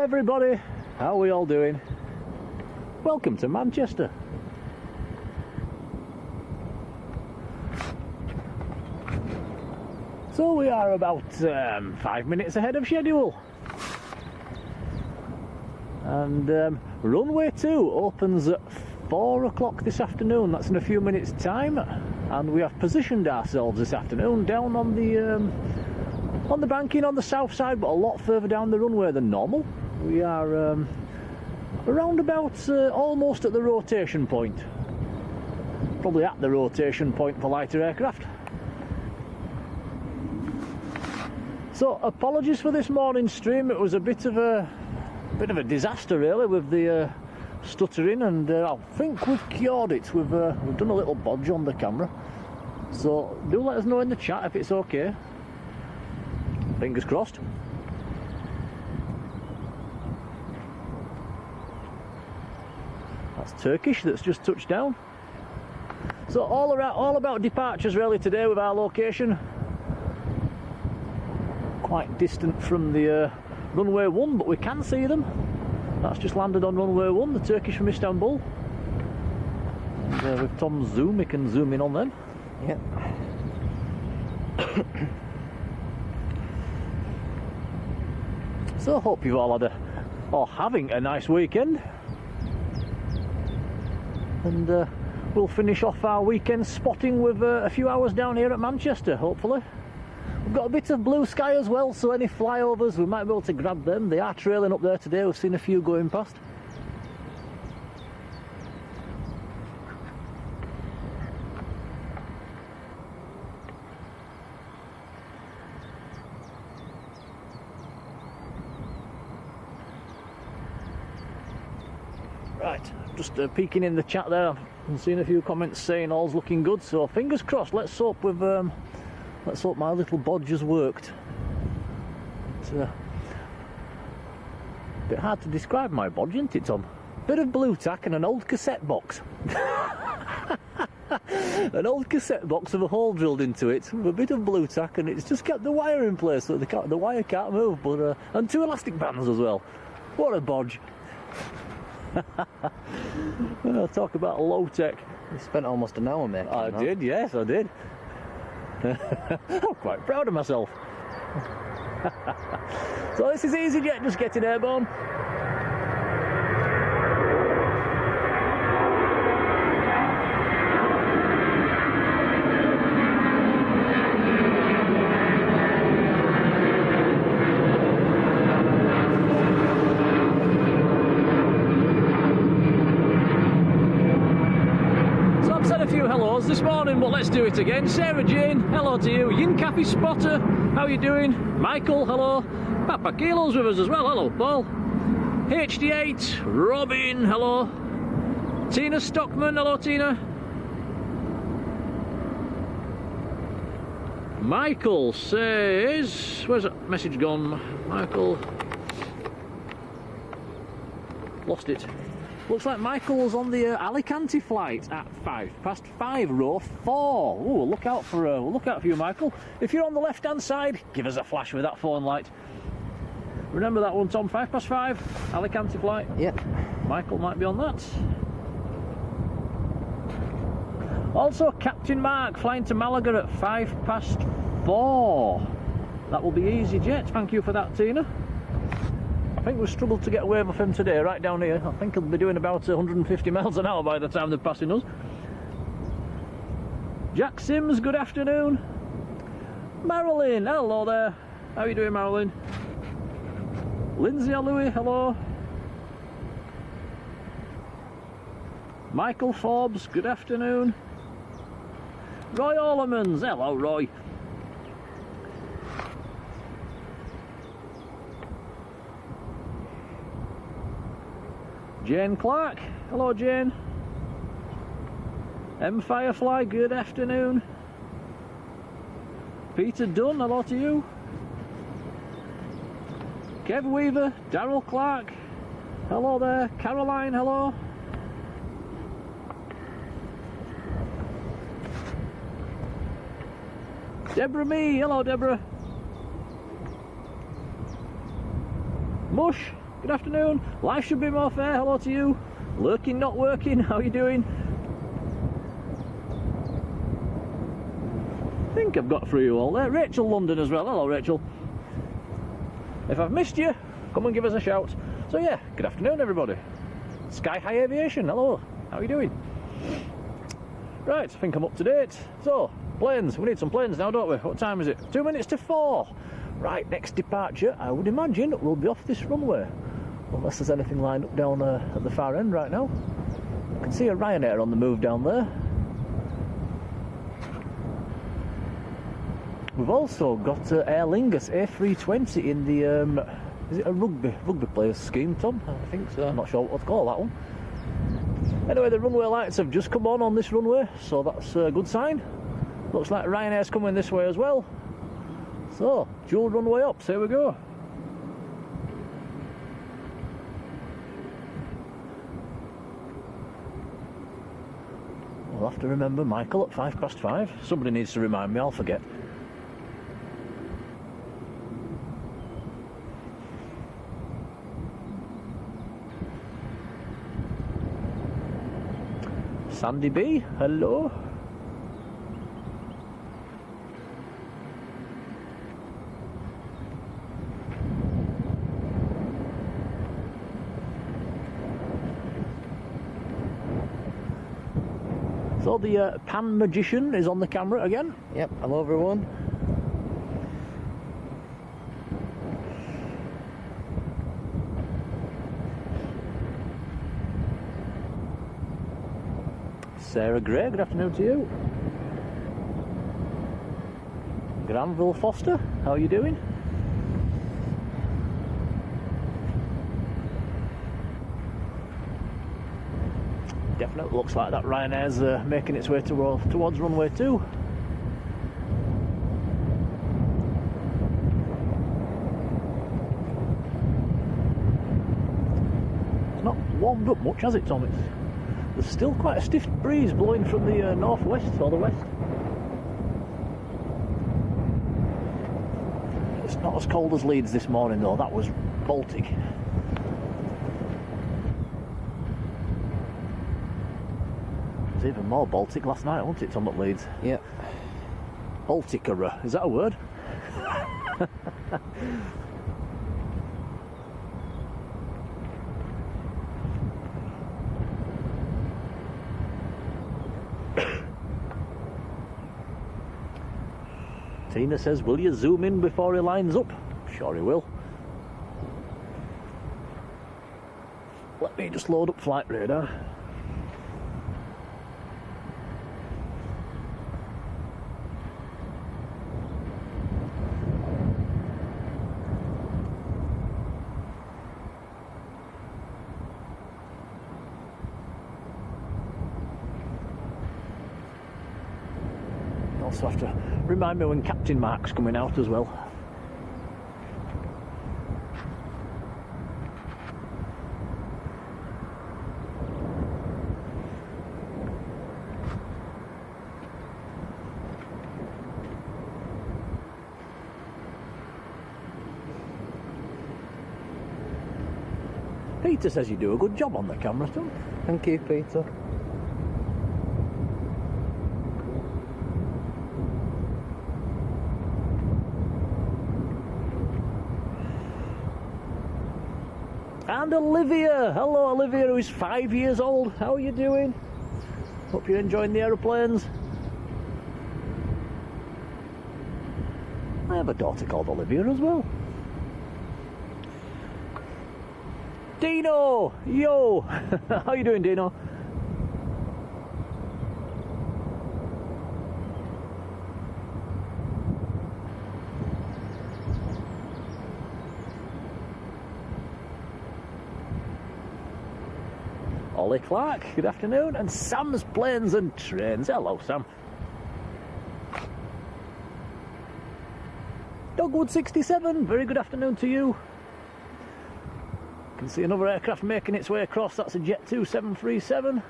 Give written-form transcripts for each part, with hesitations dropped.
everybody, how are we all doing? Welcome to Manchester. So we are about 5 minutes ahead of schedule. And Runway 2 opens at 4 o'clock this afternoon. That's in a few minutes time. And we have positioned ourselves this afternoon down on the banking on the south side, but a lot further down the runway than normal. We are around about almost at the rotation point. Probably at the rotation point for lighter aircraft. So apologies for this morning's stream. It was a bit of a disaster really with the stuttering, and I think we've cured it. We've done a little bodge on the camera. So do let us know in the chat if it's okay. Fingers crossed. That's Turkish that's just touched down. So all about departures really today with our location. Quite distant from the runway 1, but we can see them. That's just landed on runway 1, the Turkish from Istanbul. And with Tom's zoom, we can zoom in on them. Yep. So hope you've all had having a nice weekend. And we'll finish off our weekend spotting with a few hours down here at Manchester, hopefully. We've got a bit of blue sky as well, so any flyovers, we might be able to grab them. They are trailing up there today, we've seen a few going past. Right, just peeking in the chat there and seeing a few comments saying all's looking good, so fingers crossed. Let's hope my little bodge has worked. It's a bit hard to describe my bodge, isn't it, Tom? Bit of blue tack and an old cassette box. An old cassette box with a hole drilled into it, with a bit of blue tack, and it's just kept the wire in place so the wire can't move. But and 2 elastic bands as well. What a bodge! Talk about low tech. You spent almost an hour, mate. I did, yes, I did. I'm quite proud of myself. So this is EasyJet just getting airborne. This morning, but let's do it again. Sarah Jane, hello to you. Yin Cafe Spotter, how you doing? Michael, hello. Papa Kilo's with us as well, hello Paul. HD8, Robin, hello. Tina Stockman, hello Tina. Michael says, where's that message gone? Michael, lost it. Looks like Michael's on the Alicante flight at 5:05, row 4. Ooh, look out for you, Michael. If you're on the left-hand side, give us a flash with that phone light. Remember that one, Tom? 5:05, Alicante flight. Yep. Michael might be on that. Also, Captain Mark flying to Malaga at 4:05. That will be EasyJet. Thank you for that, Tina. I think we've struggled to get away with him today, right down here. I think he'll be doing about 150 miles an hour by the time they're passing us. Jack Sims, good afternoon. Marjolein, hello there. How are you doing, Marjolein? Lindsay Louis, hello. Michael Forbes, good afternoon. Roy Orlemans, hello Roy. Jane Clark, hello Jane. M Firefly, good afternoon. Peter Dunn, hello to you. Kev Weaver, Daryl Clark, hello there. Caroline, hello. Deborah Me, hello Deborah. Mush, good afternoon. Life should be more fair, hello to you. Lurking, not working, how are you doing? I think I've got through you all there. Rachel London as well, hello Rachel. If I've missed you, come and give us a shout. So yeah, good afternoon everybody. Sky High Aviation, hello, how are you doing? Right, I think I'm up to date. So, planes, we need some planes now, don't we? What time is it? 2 minutes to 4. Right, next departure, I would imagine, we'll be off this runway. Unless there's anything lined up down at the far end right now. I can see a Ryanair on the move down there. We've also got Aer Lingus A380 in the, is it a rugby players scheme, Tom? I think so. I'm not sure what to call that one. Anyway, the runway lights have just come on this runway, so that's a good sign. Looks like Ryanair's coming this way as well. So, dual runway up, here we go. We'll have to remember Michael at 5:05. Somebody needs to remind me, I'll forget. Sandy B, hello. So the Pan Magician is on the camera again. Yep, hello everyone. Sarah Gray, good afternoon to you. Granville Foster, how are you doing? Definitely looks like that Ryanair's making its way towards runway 2. It's not warmed up much, has it, Tom? There's still quite a stiff breeze blowing from the northwest or the west. It's not as cold as Leeds this morning though, that was Baltic. It was even more Baltic last night, wasn't it, Tom, at Leeds? Yep. Balticera, is that a word? Tina says, will you zoom in before he lines up? Sure he will. Let me just load up flight radar. Also have to remind me when Captain Mark's coming out as well. Peter says you do a good job on the camera, Tom. Thank you, Peter. And Olivia! Hello Olivia, who's 5 years old. How are you doing? Hope you're enjoying the aeroplanes. I have a daughter called Olivia as well. Dino! Yo! How you doing, Dino? Ollie Clark, good afternoon. And Sam's Planes and Trains. Hello, Sam. Dogwood 67, very good afternoon to you. Can see another aircraft making its way across. That's a Jet 2 737.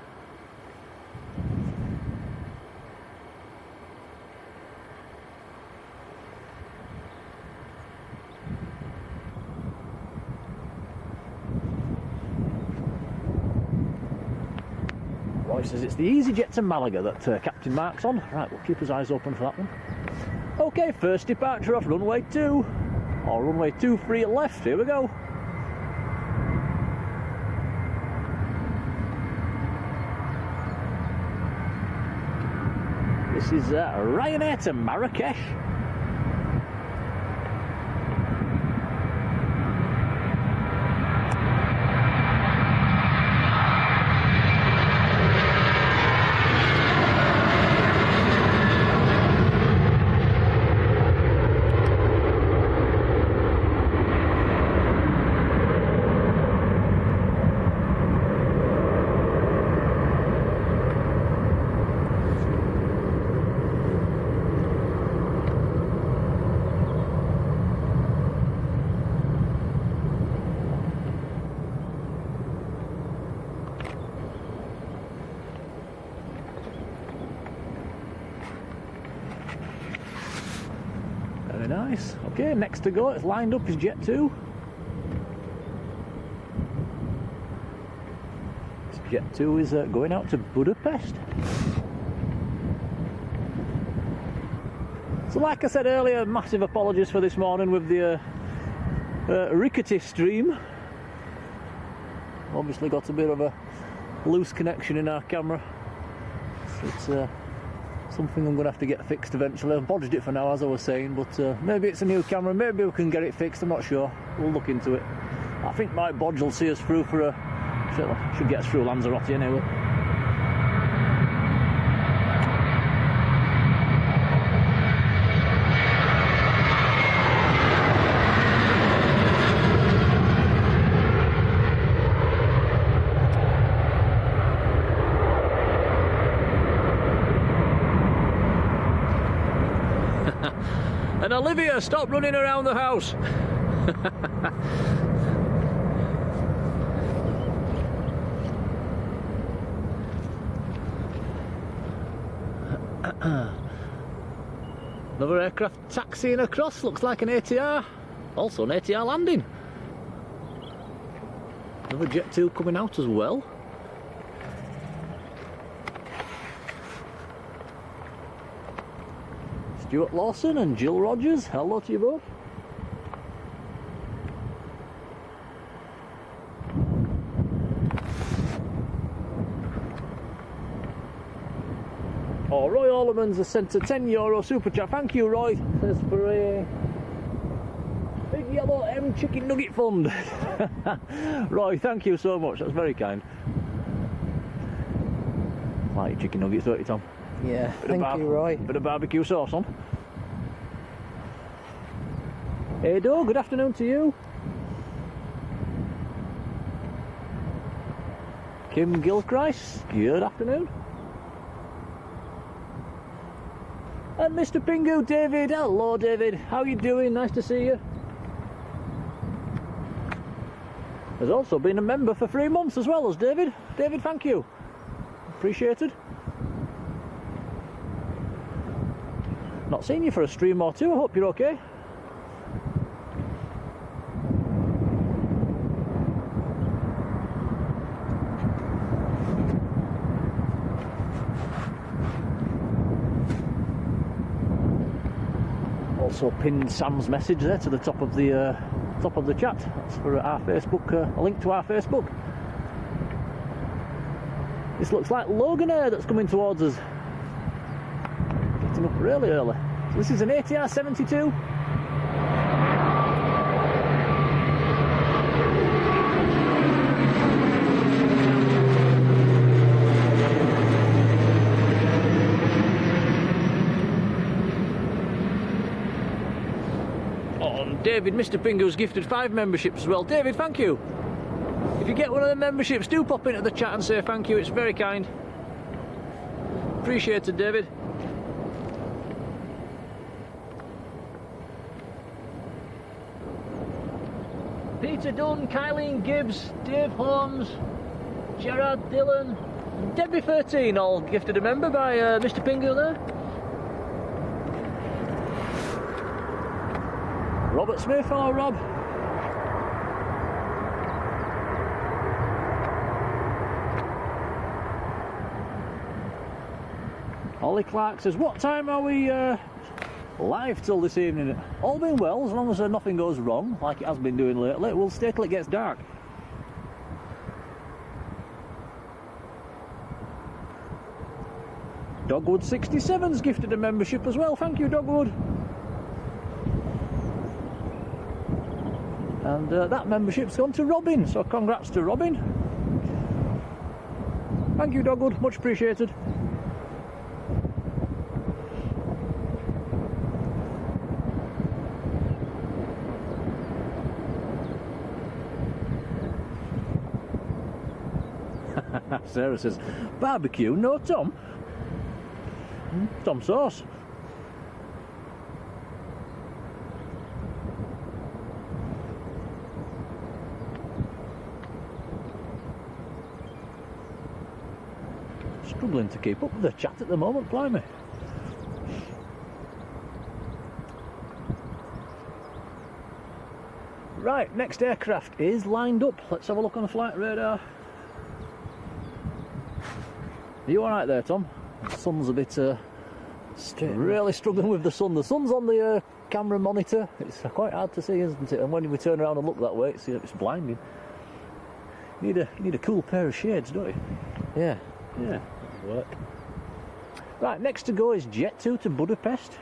he says it's the EasyJet to Malaga that Captain Mark's on. Right, we'll keep his eyes open for that one. Okay, first departure off runway 2. Or runway 23 left, here we go. This is Ryanair to Marrakesh. Very nice. Okay, next to go, it's lined up is Jet 2. Jet 2 is going out to Budapest. So like I said earlier, massive apologies for this morning with the rickety stream. Obviously got a bit of a loose connection in our camera. So it's something I'm going to have to get fixed eventually. I've bodged it for now, as I was saying, but maybe it's a new camera, maybe we can get it fixed, I'm not sure. We'll look into it. I think my bodge will see us through for a... should get us through Lanzarote anyway. And Olivia, stop running around the house. Another aircraft taxiing across, looks like an ATR. Also an ATR landing. Another Jet 2 coming out as well. Stuart Lawson and Jill Rogers, hello to you both. Oh, Roy Orlemans has sent a €10 super chat. Thank you, Roy. Says for a big yellow M chicken nugget fund. Roy, thank you so much. That's very kind. Like chicken nuggets, don't you, Tom? Yeah, thank you, Roy. Bit of barbecue sauce on. Edo, good afternoon to you. Kim Gilchrist, good afternoon. And Mr. Pingu, David, hello David, how you doing? Nice to see you. Has also been a member for 3 months as well as David. David, thank you. Appreciated. Not seen you for a stream or two, I hope you're okay. Also pinned Sam's message there to the top of the chat. That's for our Facebook, a link to our Facebook. This looks like Logan Air that's coming towards us. Getting up really early. So this is an ATR 72. David, Mr. Pingu's gifted 5 memberships as well. David, thank you. If you get one of the memberships, do pop into the chat and say thank you. It's very kind. Appreciated, David. Peter Dunn, Kylene Gibbs, Dave Holmes, Gerard Dillon, and Debbie 13 all gifted a member by Mr. Pingu there. Robert Smith, hello Rob. Ollie Clark says, what time are we live till this evening? All being well, as long as nothing goes wrong, like it has been doing lately, we'll stay till it gets dark. Dogwood67's gifted a membership as well. Thank you, Dogwood. And that membership's gone to Robin, so congrats to Robin. Thank you, Dogwood, much appreciated. Sarah says, barbecue, no Tom? Tom sauce. Struggling to keep up with the chat at the moment, blimey. Right, next aircraft is lined up. Let's have a look on the flight radar. Are you alright there, Tom? The sun's a bit really struggling with the sun. The sun's on the camera monitor. It's quite hard to see, isn't it? And when we turn around and look that way, it's blinding. You need a cool pair of shades, don't you? Yeah. Yeah. Work. Right, next to go is Jet 2 to Budapest.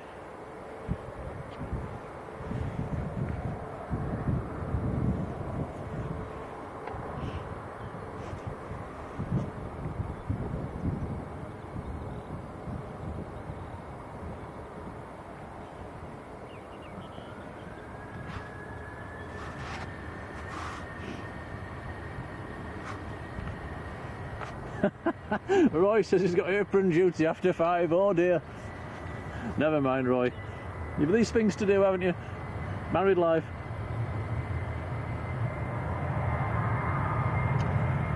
Roy says he's got apron duty after 5. Oh dear. Never mind, Roy. You've these things to do, haven't you? Married life.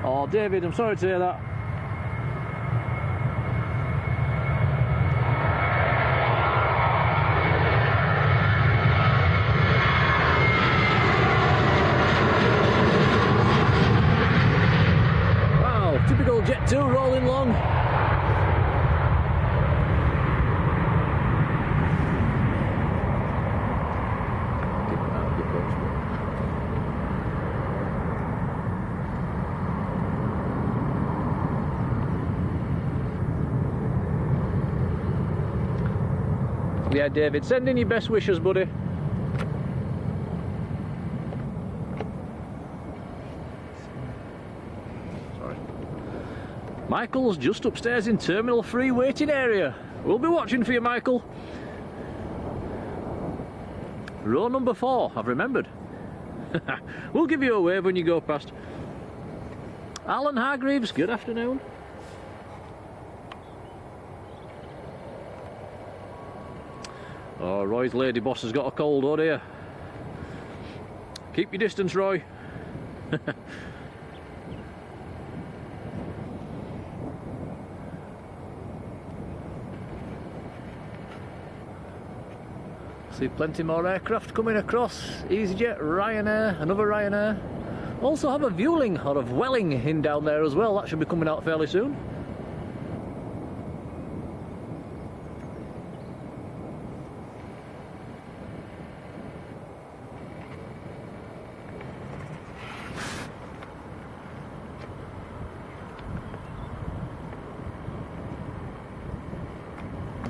Oh, David, I'm sorry to hear that. Typical Jet 2 rolling long. Yeah, David, send in your best wishes, buddy. Michael's just upstairs in Terminal 3 waiting area. We'll be watching for you, Michael. Row number 4, I've remembered. We'll give you a wave when you go past. Alan Hargreaves, good afternoon. Oh, Roy's lady boss has got a cold, oh dear. Keep your distance, Roy. See plenty more aircraft coming across. EasyJet, Ryanair, another Ryanair. Also have a Vueling or a Vueling in down there as well. That should be coming out fairly soon.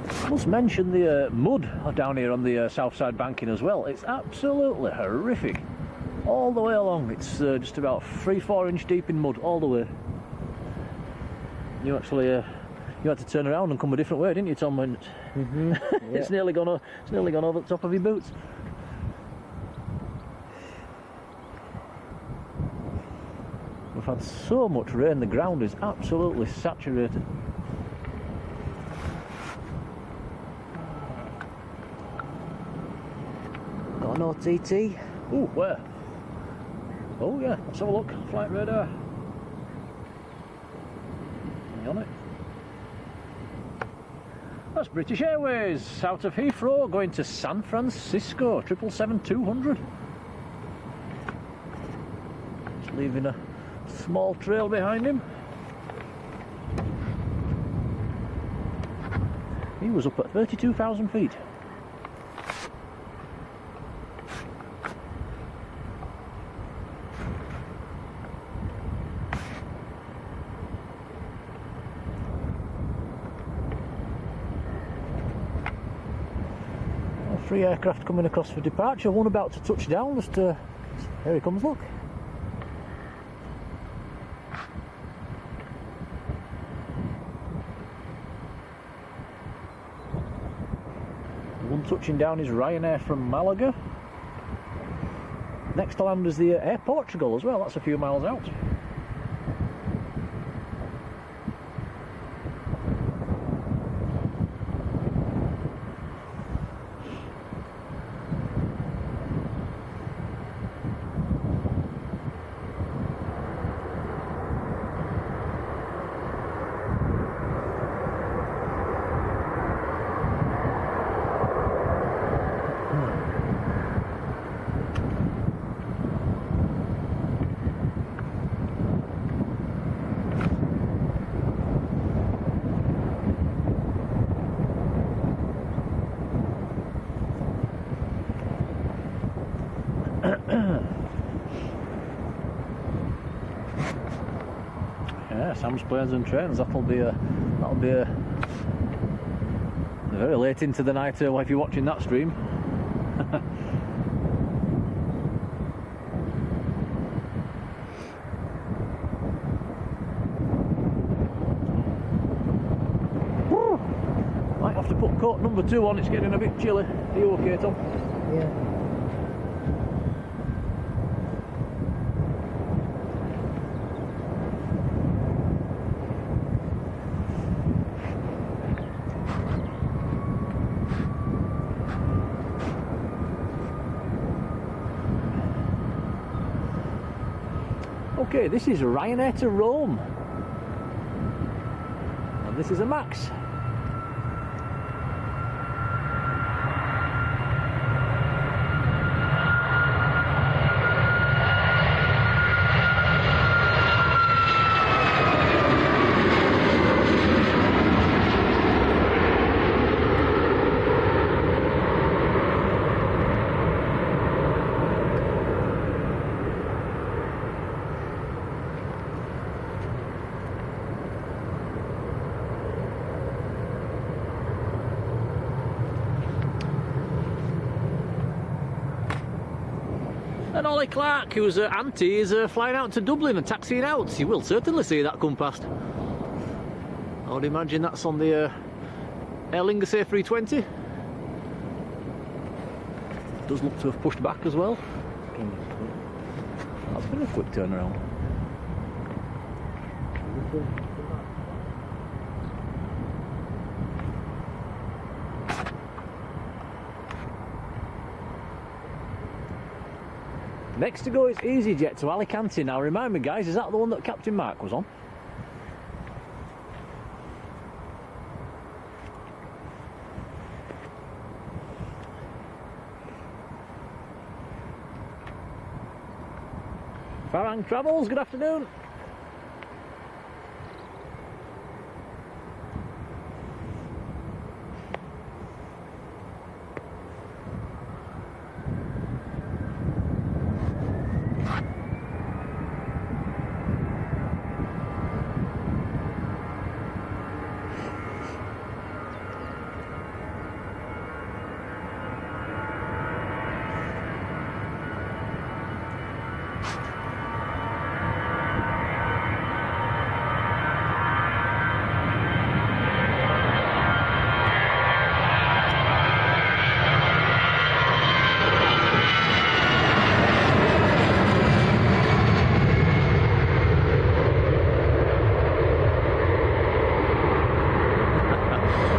I must mention the mud down here on the south side banking as well. It's absolutely horrific all the way along. It's just about 3-4 inch deep in mud all the way. You actually you had to turn around and come a different way, didn't you, Tom? When yeah. it's nearly gone over the top of your boots. We've had so much rain, the ground is absolutely saturated. Got an OTT. Ooh, where? Oh yeah, let's have a look. Flight radar. You on it? That's British Airways out of Heathrow going to San Francisco, 777-200. Just leaving a small trail behind him. He was up at 32,000 feet. Well, 3 aircraft coming across for departure, one about to touch down. Just here he comes, look. One touching down is Ryanair from Malaga. Next to land is the Air Portugal as well, that's a few miles out. Yeah, Sam's Planes and Trains. That'll be a very late into the night if you're watching that stream. Might have to put coat number 2 on. It's getting a bit chilly. Are you okay, Tom? Yeah. Okay, this is Ryanair to Rome, and this is a Max. And Ollie Clark, whose auntie is flying out to Dublin and taxiing out. You will certainly see that come past. I would imagine that's on the Aer Lingus A380. Does look to have pushed back as well. That's been a quick turnaround. Next to go is EasyJet to Alicante. Now remind me guys, is that the one that Captain Mark was on? Farang Travels, good afternoon.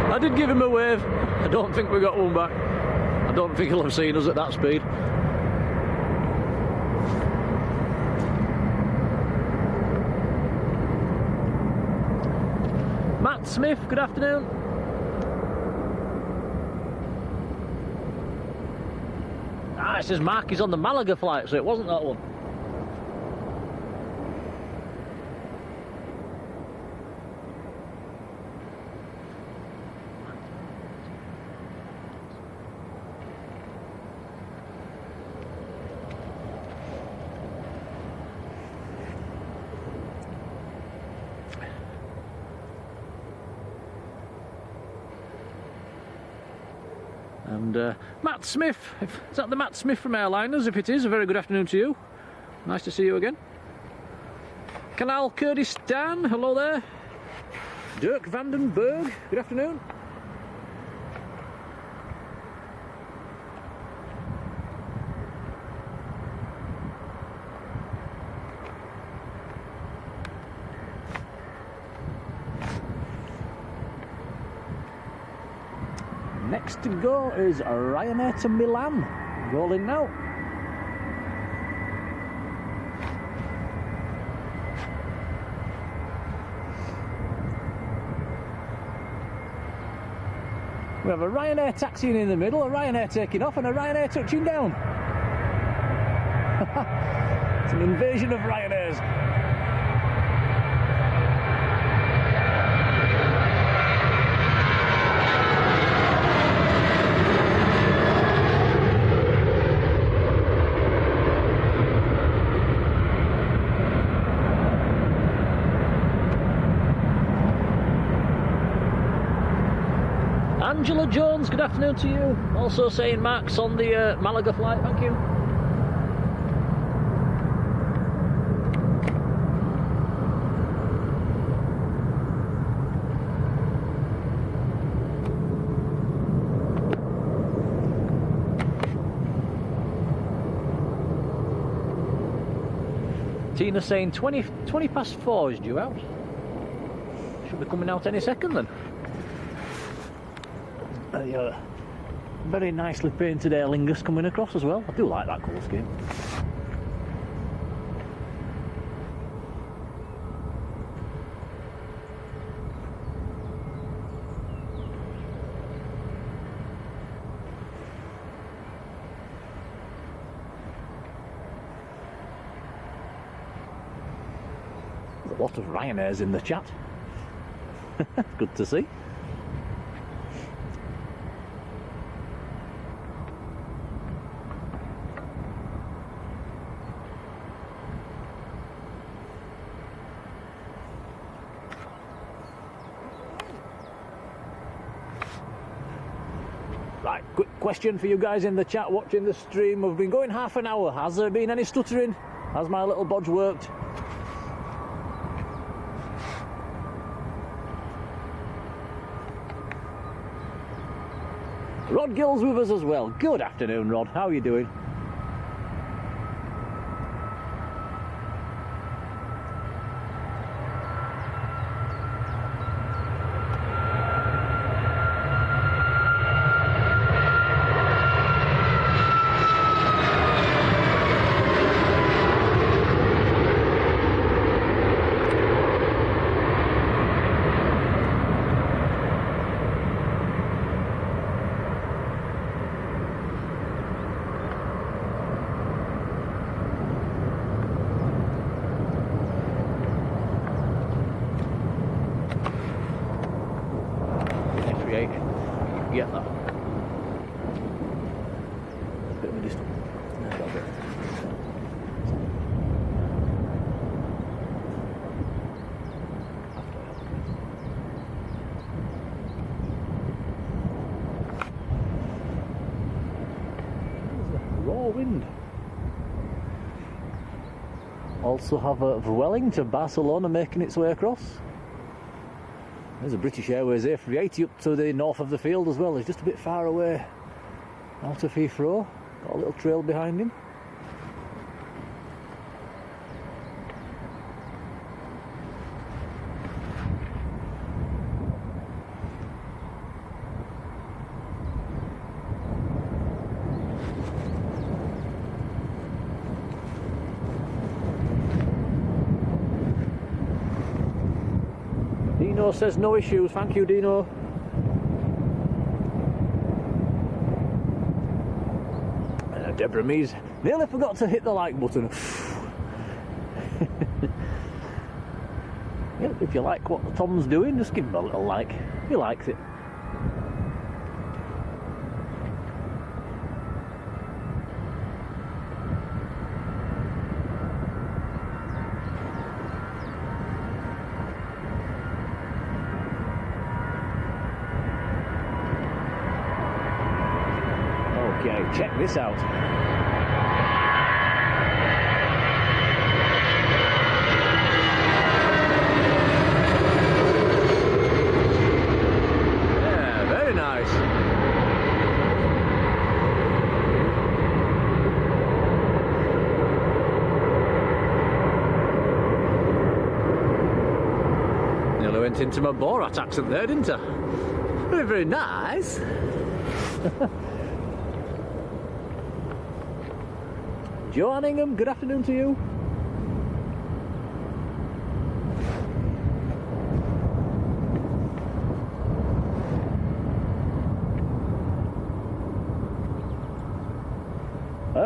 I did give him a wave. I don't think we got one back. I don't think he'll have seen us at that speed. Matt Smith, good afternoon. Ah, it says Mark is on the Malaga flight, so it wasn't that one. And Matt Smith, is that the Matt Smith from Airliners? If it is, a very good afternoon to you. Nice to see you again. Canal Kurdistan, hello there. Dirk Vandenberg, good afternoon. Next to go is Ryanair to Milan, rolling now. We have a Ryanair taxiing in the middle, a Ryanair taking off, and a Ryanair touching down. It's an invasion of Ryanairs. Angela Jones, good afternoon to you. Also saying Max on the Malaga flight, thank you. Tina saying 20 past 4 is due out. Should be coming out any second then. Very nicely painted Aer Lingus coming across as well. I do like that colour scheme. There's a lot of Ryanairs in the chat. Good to see. Right, quick question for you guys in the chat watching the stream. We've been going half an hour. Has there been any stuttering? Has my little bodge worked? Rod Gill's with us as well. Good afternoon, Rod. How are you doing? Get that. Bit of a distance. There's that bit. Raw wind. Also have a Vueling to Barcelona making its way across. There's a British Airways A380 up to the north of the field as well. He's just a bit far away out of Heathrow. Got a little trail behind him. Dino says no issues, thank you Dino. Deborah Mees nearly forgot to hit the like button. Yeah, if you like what Tom's doing, just give him a little like. He likes it. Okay, check this out. Yeah, very nice. Nearly went into my Borat accent there, didn't I? Very, very nice. Joanne Ingham, good afternoon to you.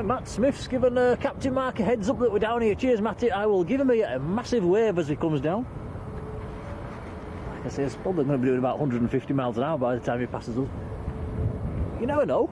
Matt Smith's given Captain Mark a heads up that we're down here. Cheers, Matty. I will give him a massive wave as he comes down. Like I say, it's probably going to be doing about 150 miles an hour by the time he passes us. You never know.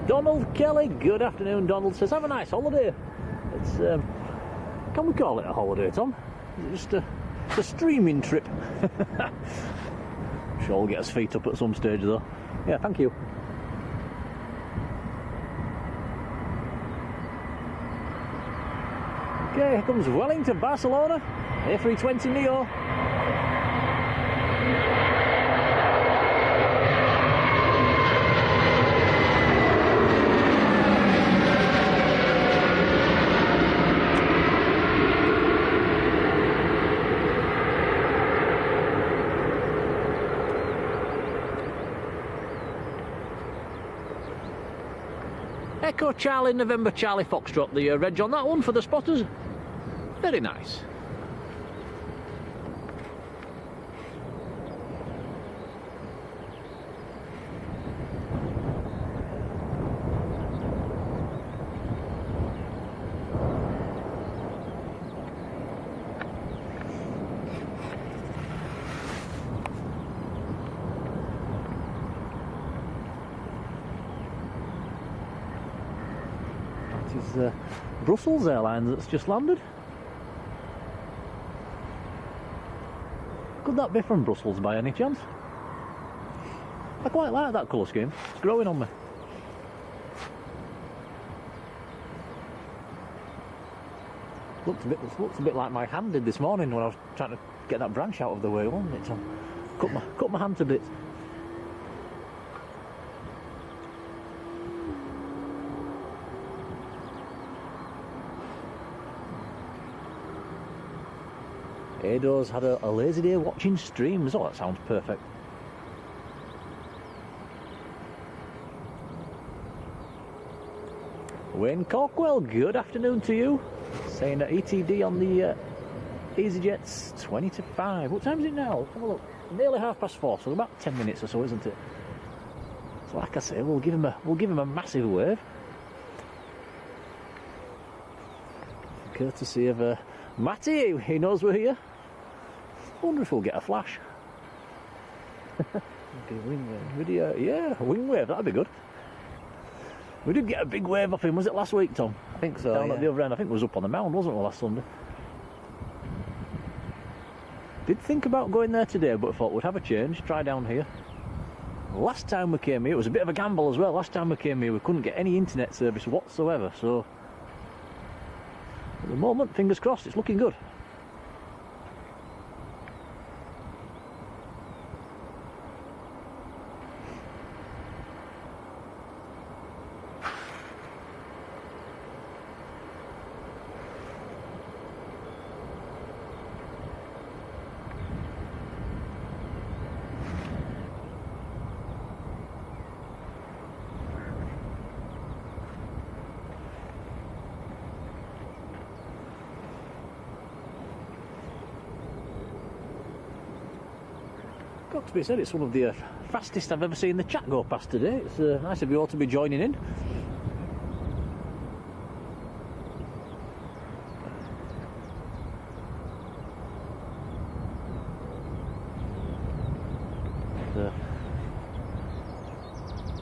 Donald Kelly, good afternoon. Donald says, have a nice holiday. It's can we call it a holiday, Tom? Is it just a streaming trip? I'm sure we'll get his feet up at some stage though. Yeah, thank you. Okay, here comes Wellington, Barcelona, A320 Neo. Echo Charlie November Charlie Foxtrot, the reg on that one for the spotters. Very nice. That is Brussels Airlines that's just landed. Could that be from Brussels by any chance? I quite like that colour scheme. It's growing on me. Looks a bit like my hand did this morning when I was trying to get that branch out of the way, wasn't it, Tom? Cut my hand to bits. Ado's had a lazy day watching streams. Oh, that sounds perfect. Wayne Corkwell, good afternoon to you. Saying that ETD on the EasyJet's 20 to 5. What time is it now? Let's have a look. Nearly 4:30, so about 10 minutes or so, isn't it? So like I say, we'll give him a massive wave. Courtesy of Matty, he knows we're here. I wonder if we'll get a flash. Video, yeah, wing wave, that'd be good. We did get a big wave off him, was it last week, Tom? I think so, Down yeah. at the other end, I think it was up on the mound, wasn't it, last Sunday? Did think about going there today, but thought we'd have a change, try down here. Last time we came here, it was a bit of a gamble as well. Last time we came here, we couldn't get any internet service whatsoever, so at the moment, fingers crossed, it's looking good. Got to be said, it's one of the fastest I've ever seen the chat go past today. It's nice of you all to be joining in.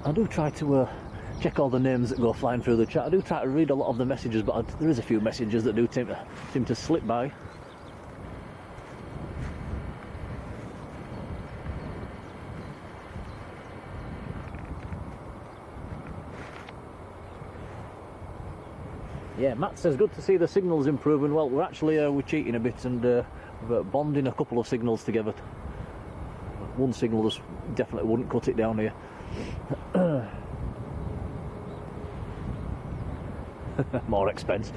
I do try to check all the names that go flying through the chat. I do try to read a lot of the messages, but there is a few messages that do seem to slip by. Yeah, Matt says good to see the signals improving. Well, we're actually we're cheating a bit and we're bonding a couple of signals together. One signal just definitely wouldn't cut it down here. More expense.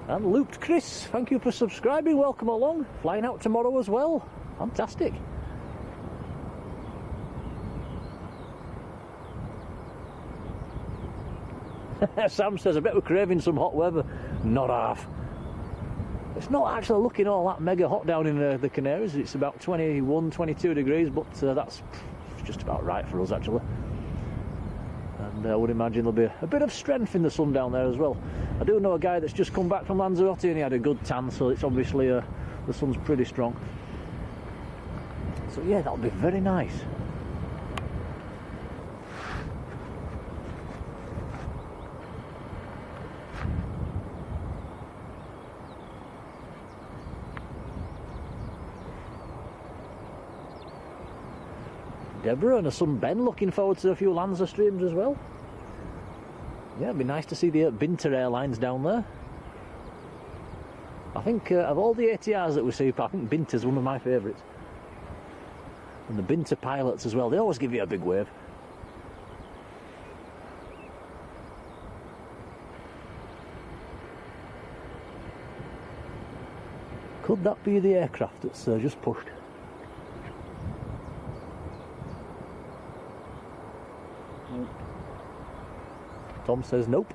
And Looped Chris, thank you for subscribing, welcome along. Flying out tomorrow as well, fantastic. Sam says, I bet we're craving some hot weather. Not half. It's not actually looking all that mega hot down in the Canaries. It's about 21, 22 degrees, but that's just about right for us actually. And I would imagine there'll be a bit of strength in the sun down there as well. I do know a guy that's just come back from Lanzarote and he had a good tan, so it's obviously the sun's pretty strong. So yeah, that'll be very nice. Deborah and her son Ben looking forward to a few Lanza streams as well. Yeah, it'd be nice to see the Banter Airlines down there. I think of all the ATRs that we see, I think Banter's one of my favourites. And the Banter pilots as well, they always give you a big wave. Could that be the aircraft that's just pushed? Tom says nope.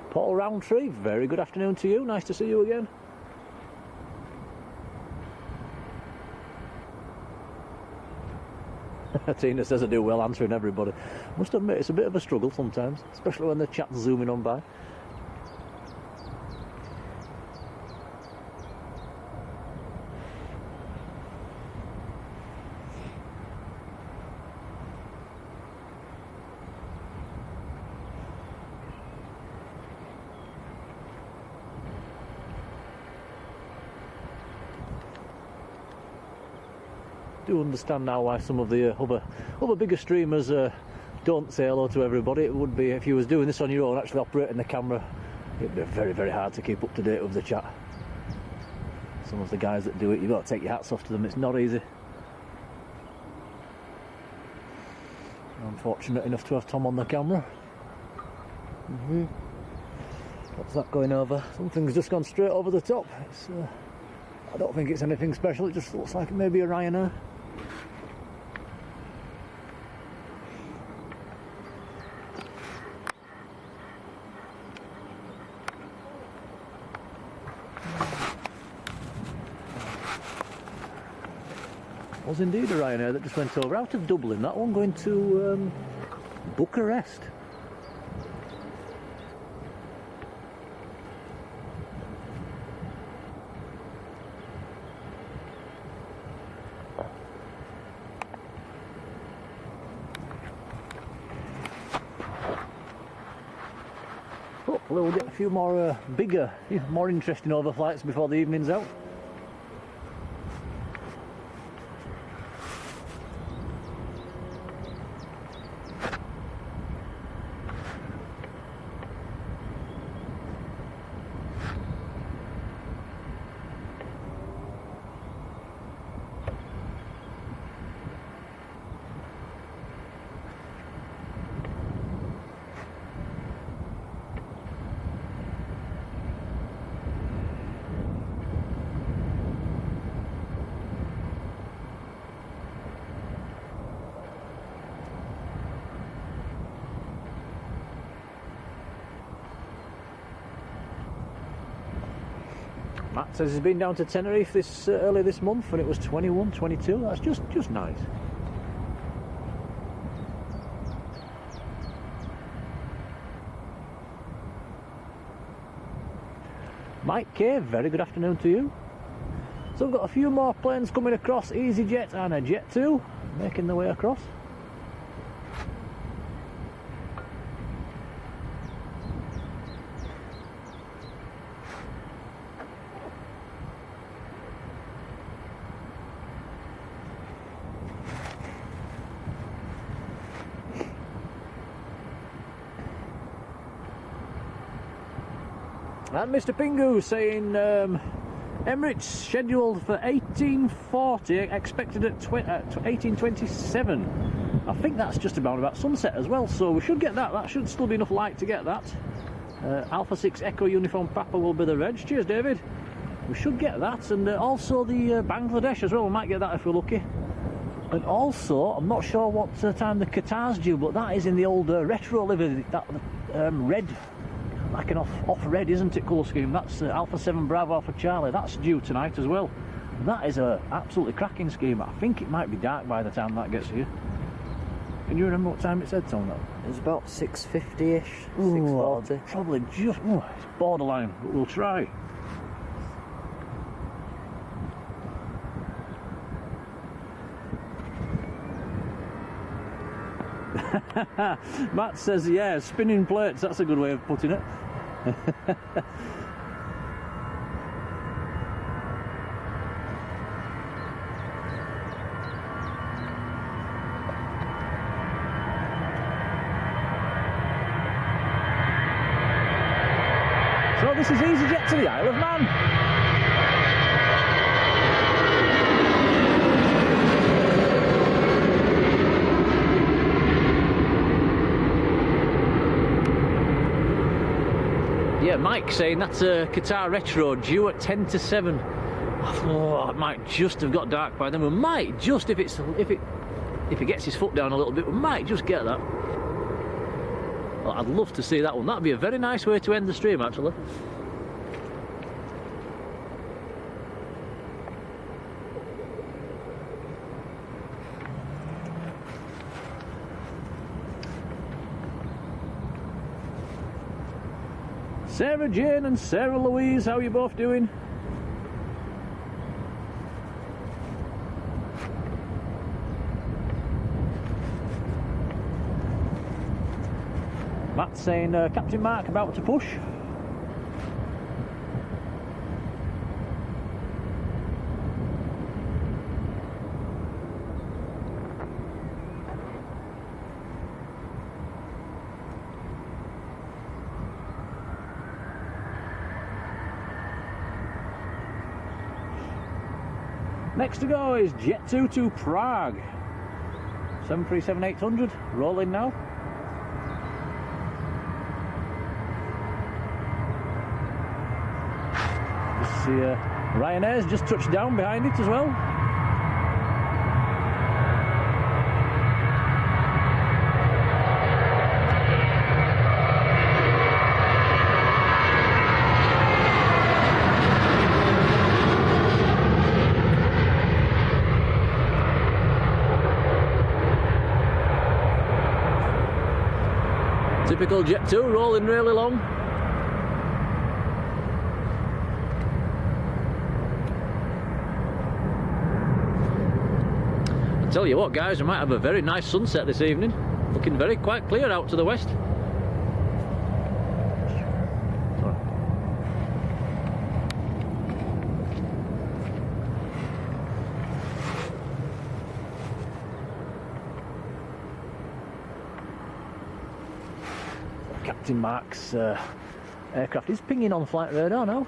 Paul Roundtree, very good afternoon to you. Nice to see you again. Tina says I do well answering everybody. Must admit it's a bit of a struggle sometimes, especially when the chat's zooming on by. I do understand now why some of the other bigger streamers don't say hello to everybody. It would be if you was doing this on your own, actually operating the camera, it'd be very, very hard to keep up to date with the chat. Some of the guys that do it, you've got to take your hats off to them. It's not easy. I'm fortunate enough to have Tom on the camera. What's that going over? Something's just gone straight over the top. It's, I don't think it's anything special. It just looks like maybe a Ryanair. Was indeed a Ryanair that just went over out of Dublin. That one going to Bucharest. Hopefully we'll get a few more bigger, more interesting overflights before the evening's out. Matt says he's been down to Tenerife this early this month and it was 21, 22. That's just nice. Mike K, very good afternoon to you. So we've got a few more planes coming across, EasyJet and a Jet 2 making their way across. And Mr. Pingu saying Emirates scheduled for 1840, expected at 1827. I think that's just about sunset as well, so we should get that. That should still be enough light to get that. Alpha 6 Echo Uniform Papa will be the reg. Cheers, David. We should get that, and also the Bangladesh as well. We might get that if we're lucky. And also, I'm not sure what time the Qatar's due, but that is in the old retro livery, that red. Like an off red, isn't it, colour scheme? That's Alpha 7 Bravo Alpha Charlie. That's due tonight as well. That is a absolutely cracking scheme. I think it might be dark by the time that gets here. Can you remember what time it said, Tom? It was about 6:50ish, 6:40. Probably just, it's borderline, but we'll try. Matt says, yeah, spinning plates, that's a good way of putting it. So this is EasyJet to the Isle of Man. Yeah, Mike saying that's a Qatar Retro due at 10 to 7. Oh, it might just have got dark by then. We might just, if he gets his foot down a little bit, we might just get that. Well, I'd love to see that one. That'd be a very nice way to end the stream, actually. Sarah Jane and Sarah Louise, how are you both doing? Matt saying Captain Mark about to push. Next to go is Jet 2 to Prague. 737-800, rolling now. Just see Ryanair's just touched down behind it as well. Typical Jet 2, rolling really long. I tell you what, guys, we might have a very nice sunset this evening. Looking very quite clear out to the west. Captain Mark's aircraft is pinging on flight radar now.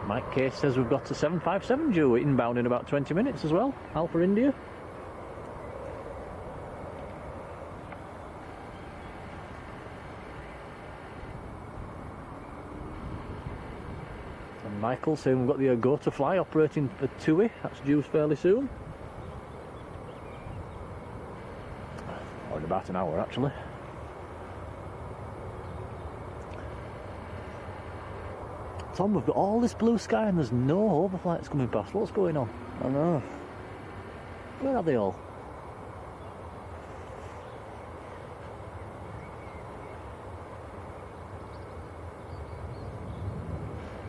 Mike Case says we've got a 757 due inbound in about 20 minutes as well, Alpha India. Michael saying we've got the Go to Fly operating for TUI. That's due fairly soon. Or in about an hour, actually. Tom, we've got all this blue sky and there's no overflights coming past. What's going on? I know. Where are they all?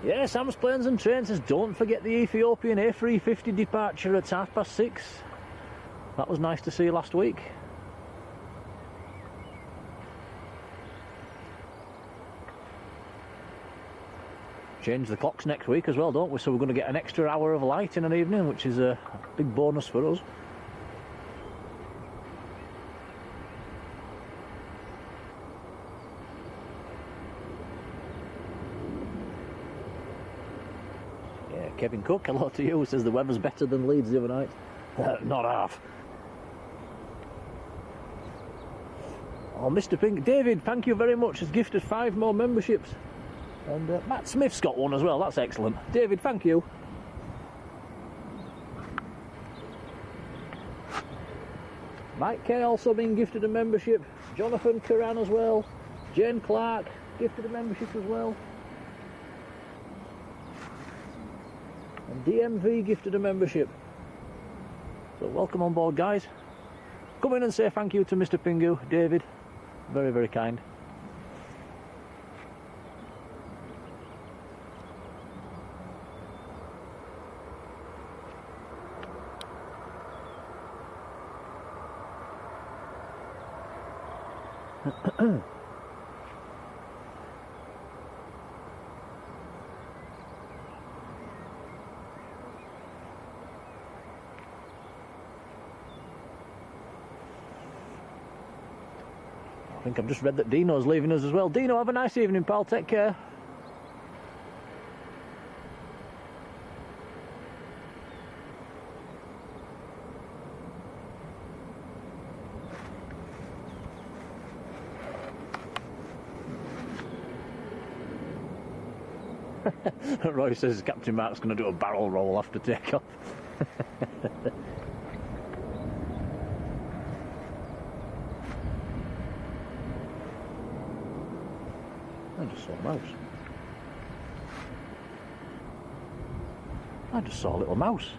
Yeah, Sam's Planes and Trains says don't forget the Ethiopian A380 departure at 6:30. That was nice to see last week. Change the clocks next week as well, don't we? So we're going to get an extra hour of light in an evening, which is a big bonus for us. Yeah, Kevin Cook, hello to you, says the weather's better than Leeds the other night. Not half. Oh, Mr. Pink, David, thank you very much, has gifted 5 more memberships. And Matt Smith's got one as well, that's excellent. David, thank you. Mike K also being gifted a membership. Jonathan Curran as well. Jane Clark gifted a membership as well. And DMV gifted a membership. So welcome on board, guys. Come in and say thank you to Mr. Pingu, David. Very, very kind. I think I've just read that Dino's leaving us as well. Dino, have a nice evening, pal. Take care. Roy says Captain Mark's going to do a barrel roll after takeoff. I just saw a mouse. I just saw a little mouse.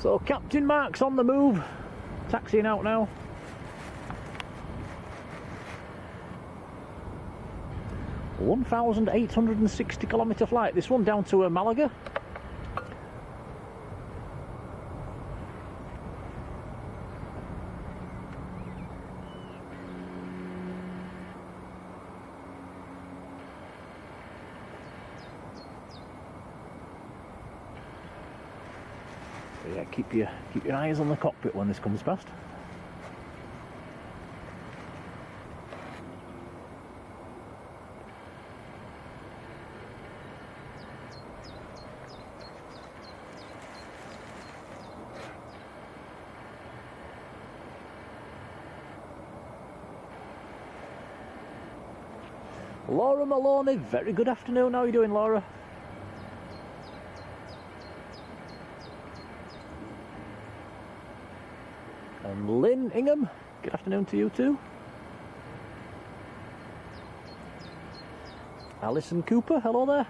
So Captain Mark's on the move, taxiing out now. A 1,860 kilometre flight, this one down to Malaga. Yeah, keep your eyes on the cockpit when this comes past. Laura Maloney, very good afternoon. How are you doing, Laura? And Lynn Ingham, good afternoon to you too. Alison Cooper, hello there.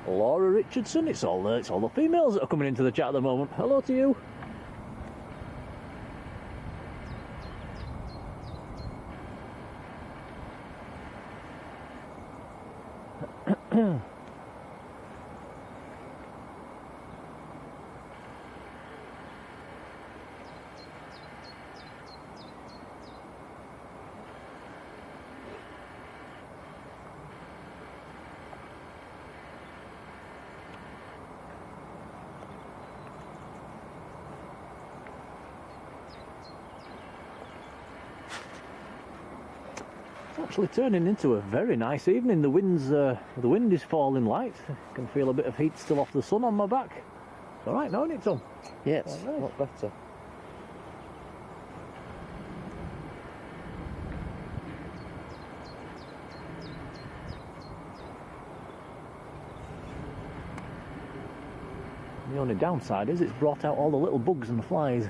Laura Richardson, it's all the females that are coming into the chat at the moment. Hello to you. Actually turning into a very nice evening. The wind is falling light. I can feel a bit of heat still off the sun on my back. It's alright now, isn't it, Tom? Yeah, it's a lot better. The only downside is it's brought out all the little bugs and flies.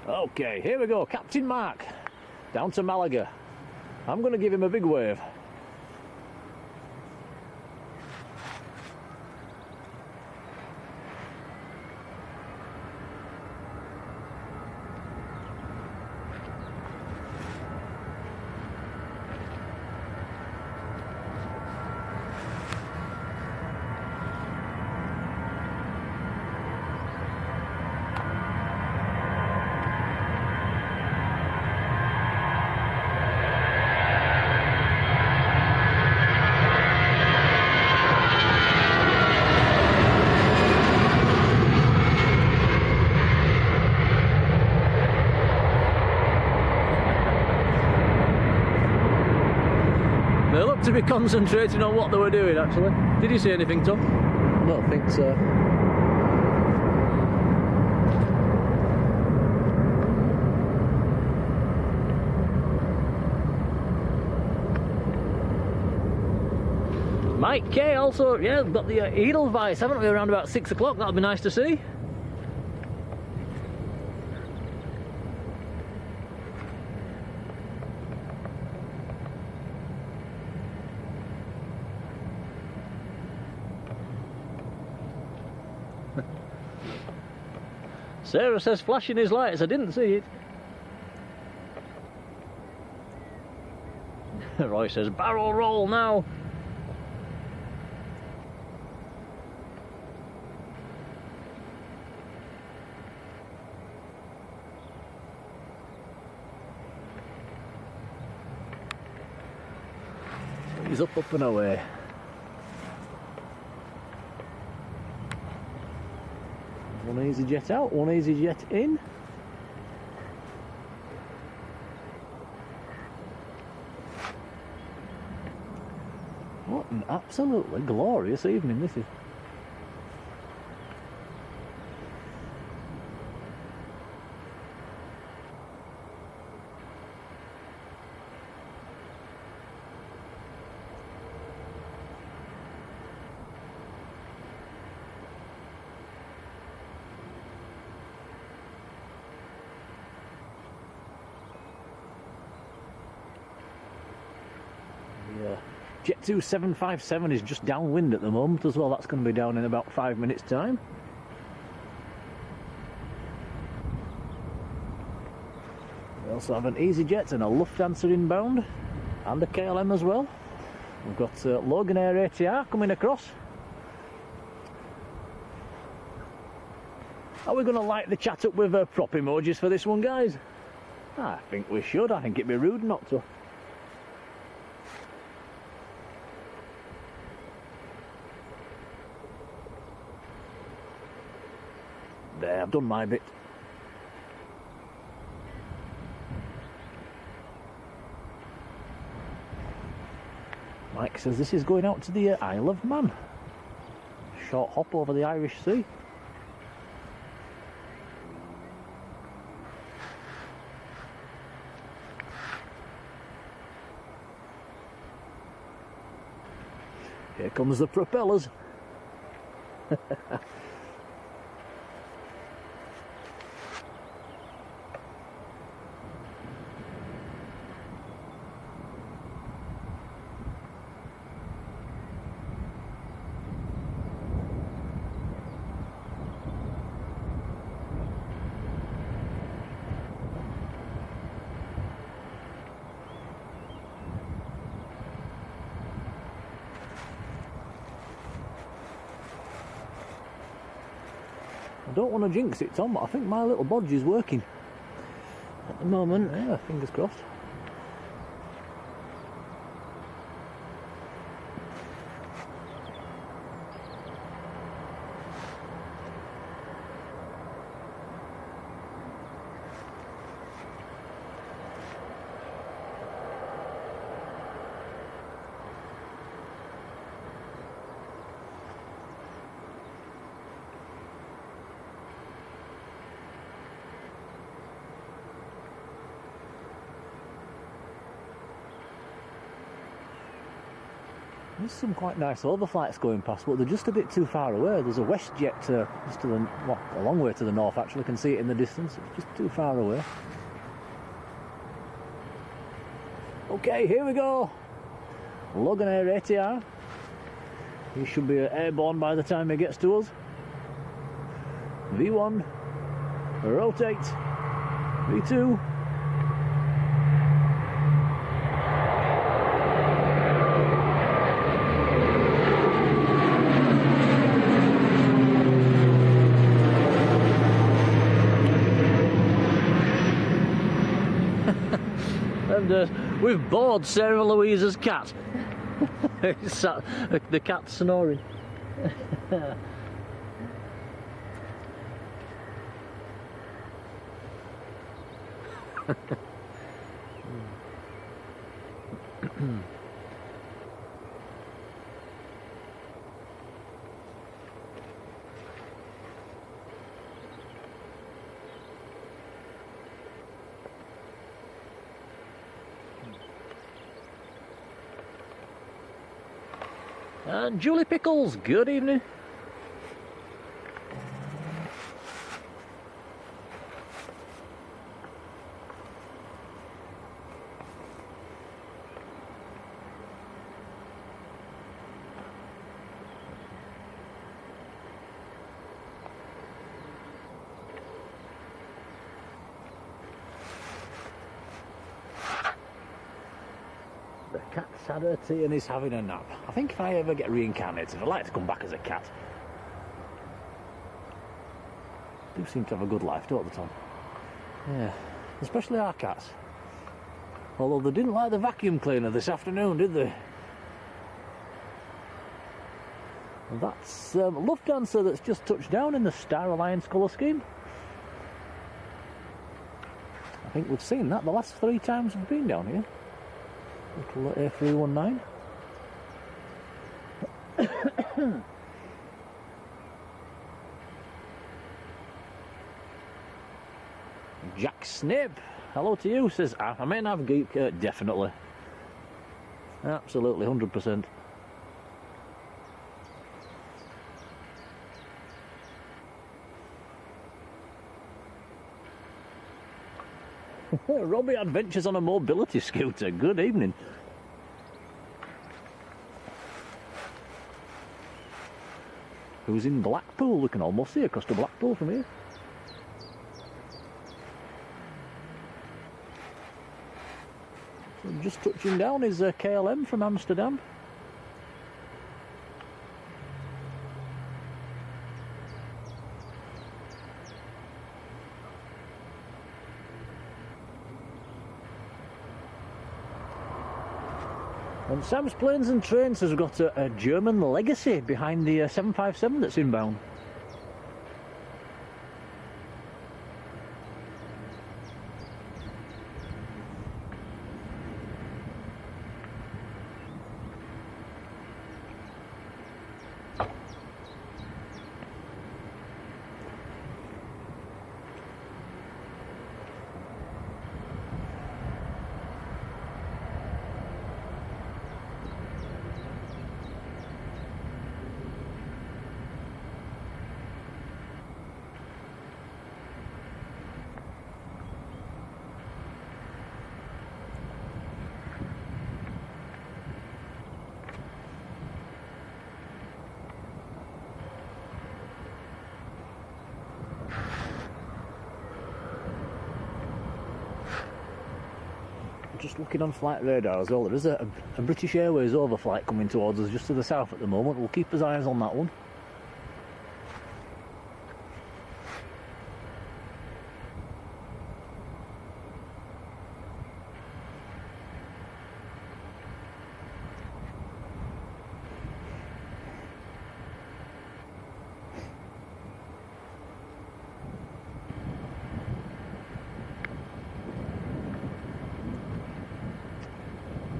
Okay, here we go, Captain Mark, down to Malaga. I'm going to give him a big wave. They looked to be concentrating on what they were doing, actually. Did you see anything, Tom? I don't think so. Mike K also, yeah, got the Edelweiss, haven't we, around about 6 o'clock? That'll be nice to see. Sarah says flashing his lights, I didn't see it. Roy says barrel roll now. He's up and away. One EasyJet out, one EasyJet in. What an absolutely glorious evening this is. Jet 2757 is just downwind at the moment as well. That's going to be down in about 5 minutes time. We also have an EasyJet and a Lufthansa inbound and a KLM as well. We've got Logan Air ATR coming across. Are we going to light the chat up with prop emojis for this one, guys? I think we should. I think it'd be rude not to. There, I've done my bit. Mike says this is going out to the Isle of Man. Short hop over the Irish Sea. Here comes the propellers. I don't want to jinx it, Tom, but I think my little bodge is working at the moment. Yeah, fingers crossed. There's some quite nice overflights going past, but they're just a bit too far away. There's a WestJet just to the, well, a long way to the north actually. I can see it in the distance. It's just too far away. Okay, here we go. Logan Air ATR. He should be airborne by the time he gets to us. V1, rotate, V2. And we've bored Sarah Louisa's cat. The cat's snoring. And Julie Pickles, good evening. The cat's had her tea and is having a nap. I think if I ever get reincarnated, I'd like to come back as a cat. Do seem to have a good life, don't they, Tom? Yeah, especially our cats. Although they didn't like the vacuum cleaner this afternoon, did they? And that's Lufthansa that's just touched down in the Star Alliance colour scheme. I think we've seen that the last 3 times we've been down here. Little A319. Jack Snape, hello to you, says I may have geek, definitely. Absolutely, 100%. Robbie Adventures on a mobility scooter, good evening. Who's in Blackpool? We can almost see across to Blackpool from here. So just touching down is KLM from Amsterdam. And Sam's Planes and Trains has got a German legacy behind the 757 that's inbound. Just looking on flight radar as well, there is a British Airways overflight coming towards us just to the south at the moment. We'll keep our eyes on that one.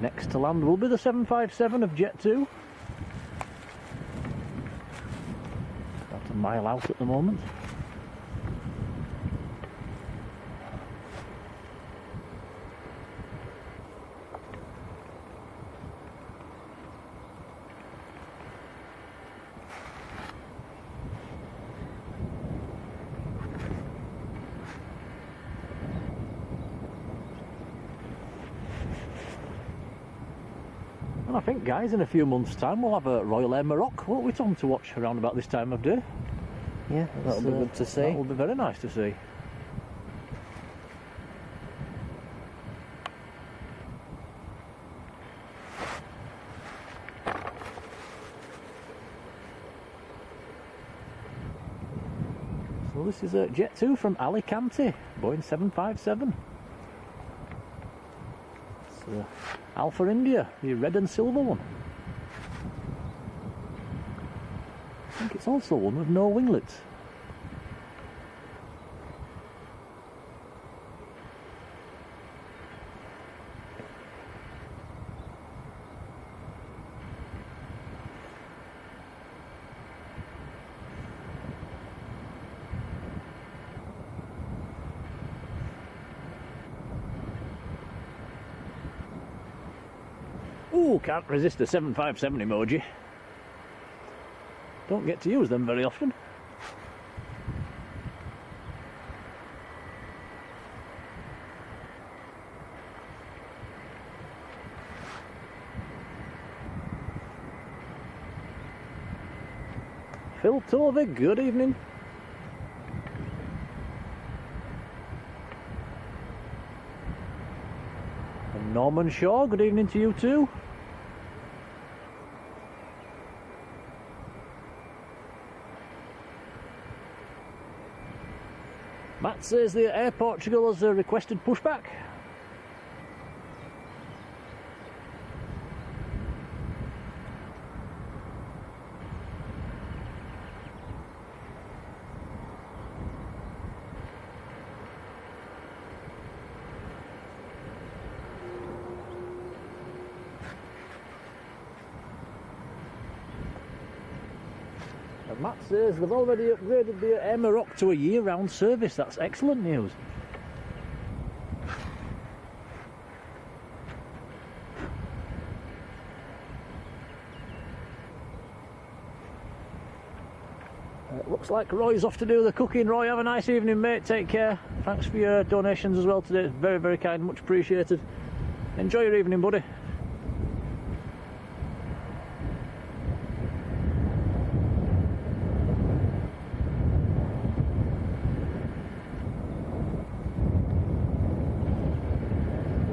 Next to land will be the 757 of Jet2. About a mile out at the moment. And I think, guys, in a few months' time we'll have a Royal Air Morocco, won't we, Tom, to watch around about this time of day? Yeah, that'll be good to see. That will be very nice to see. So this is a Jet2 from Alicante, Boeing 757. It's Alpha India, the red and silver one. I think it's also one with no winglets. Ooh, can't resist the 757 emoji. Don't get to use them very often. Phil Tovig, good evening. And Norman Shaw, good evening to you too. Matt says the Air Portugal has requested pushback. Matt says they've already upgraded the Air Morocco to a year-round service. That's excellent news. Looks like Roy's off to do the cooking. Roy, have a nice evening, mate. Take care. Thanks for your donations as well today. It's very, very kind. Much appreciated. Enjoy your evening, buddy.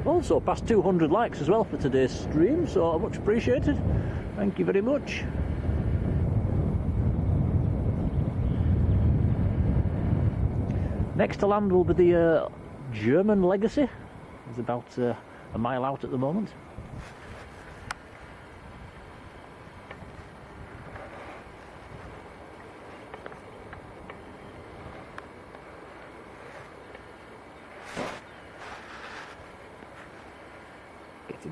Also past 200 likes as well for today's stream, so much appreciated. Thank you very much. Next to land will be the German Legacy. It's about a mile out at the moment.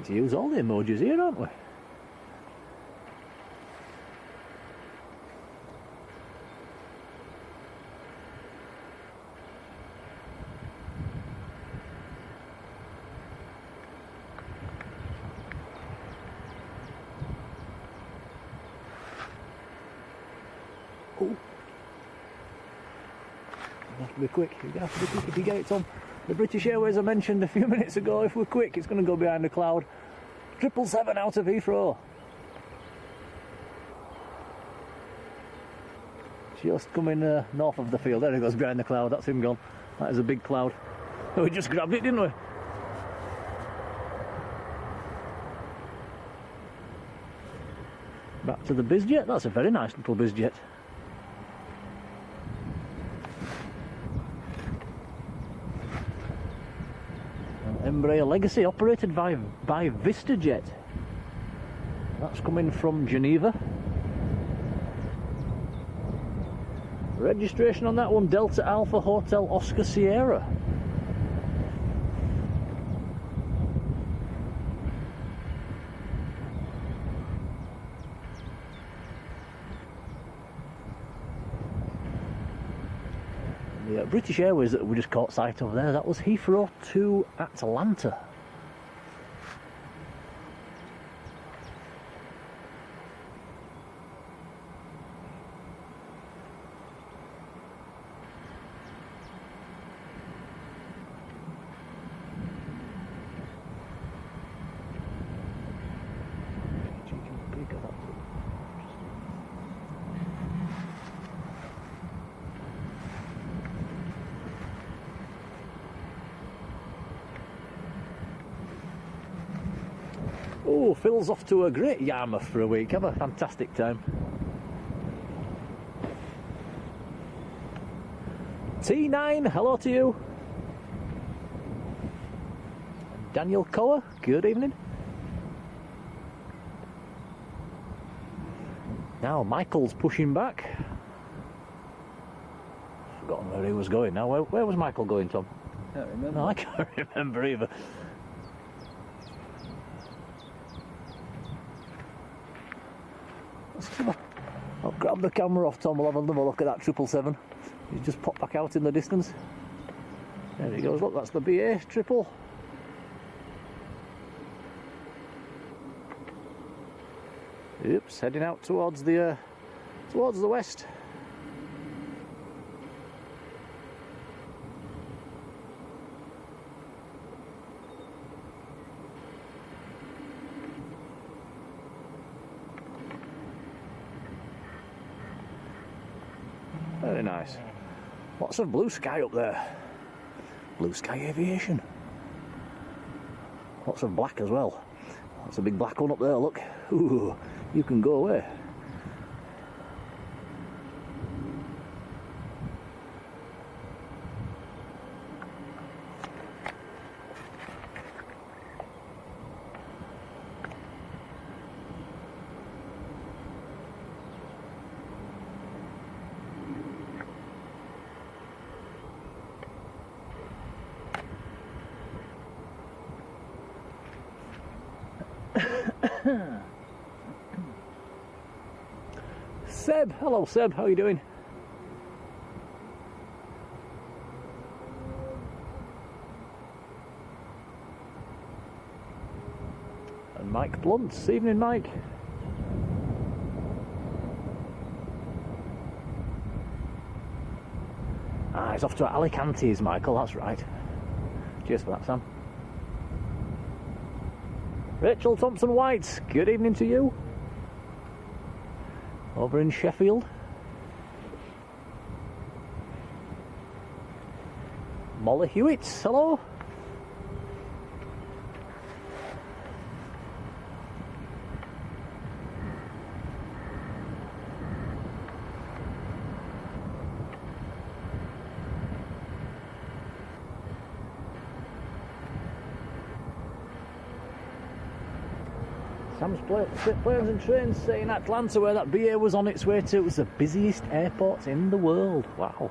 To use all the emojis here, aren't we? Oh, you have to be quick. You have to be quick if you get it, Tom. The British Airways I mentioned a few minutes ago, if we're quick, it's going to go behind a cloud. 777 out of Heathrow. Just coming north of the field. There he goes behind the cloud. That's him gone. That is a big cloud. Oh, we just grabbed it, didn't we? Back to the bizjet. That's a very nice little bizjet. Embraer Legacy, operated by VistaJet. That's coming from Geneva. Registration on that one, Delta Alpha Hotel Oscar Sierra. the British Airways that we just caught sight of there, that was Heathrow to Atlanta. Oh, Phil's off to a great Yarmouth for a week. Have a fantastic time. T9, hello to you. Daniel Coa, good evening. Now Michael's pushing back. Forgotten where he was going now. Where was Michael going, Tom? Can't remember. No, I can't remember either. I'll grab the camera off, Tom. We'll have another look at that 777. He's just popped back out in the distance. There he goes. Look, that's the BA triple. Oops, heading out towards the west. Very nice. Lots of blue sky up there. Blue sky aviation. Lots of black as well. That's a big black one up there, look. Ooh, you can go away. Seb, hello Seb, how are you doing? And Mike Blunt, evening Mike. Ah, he's off to Alicante's, Michael, that's right. Cheers for that, Sam. Rachel Thompson-White, good evening to you. Over in Sheffield. Molly Hewitt, hello. Sam's Planes and Trains saying Atlanta, where that BA was on its way to, it was the busiest airport in the world. Wow.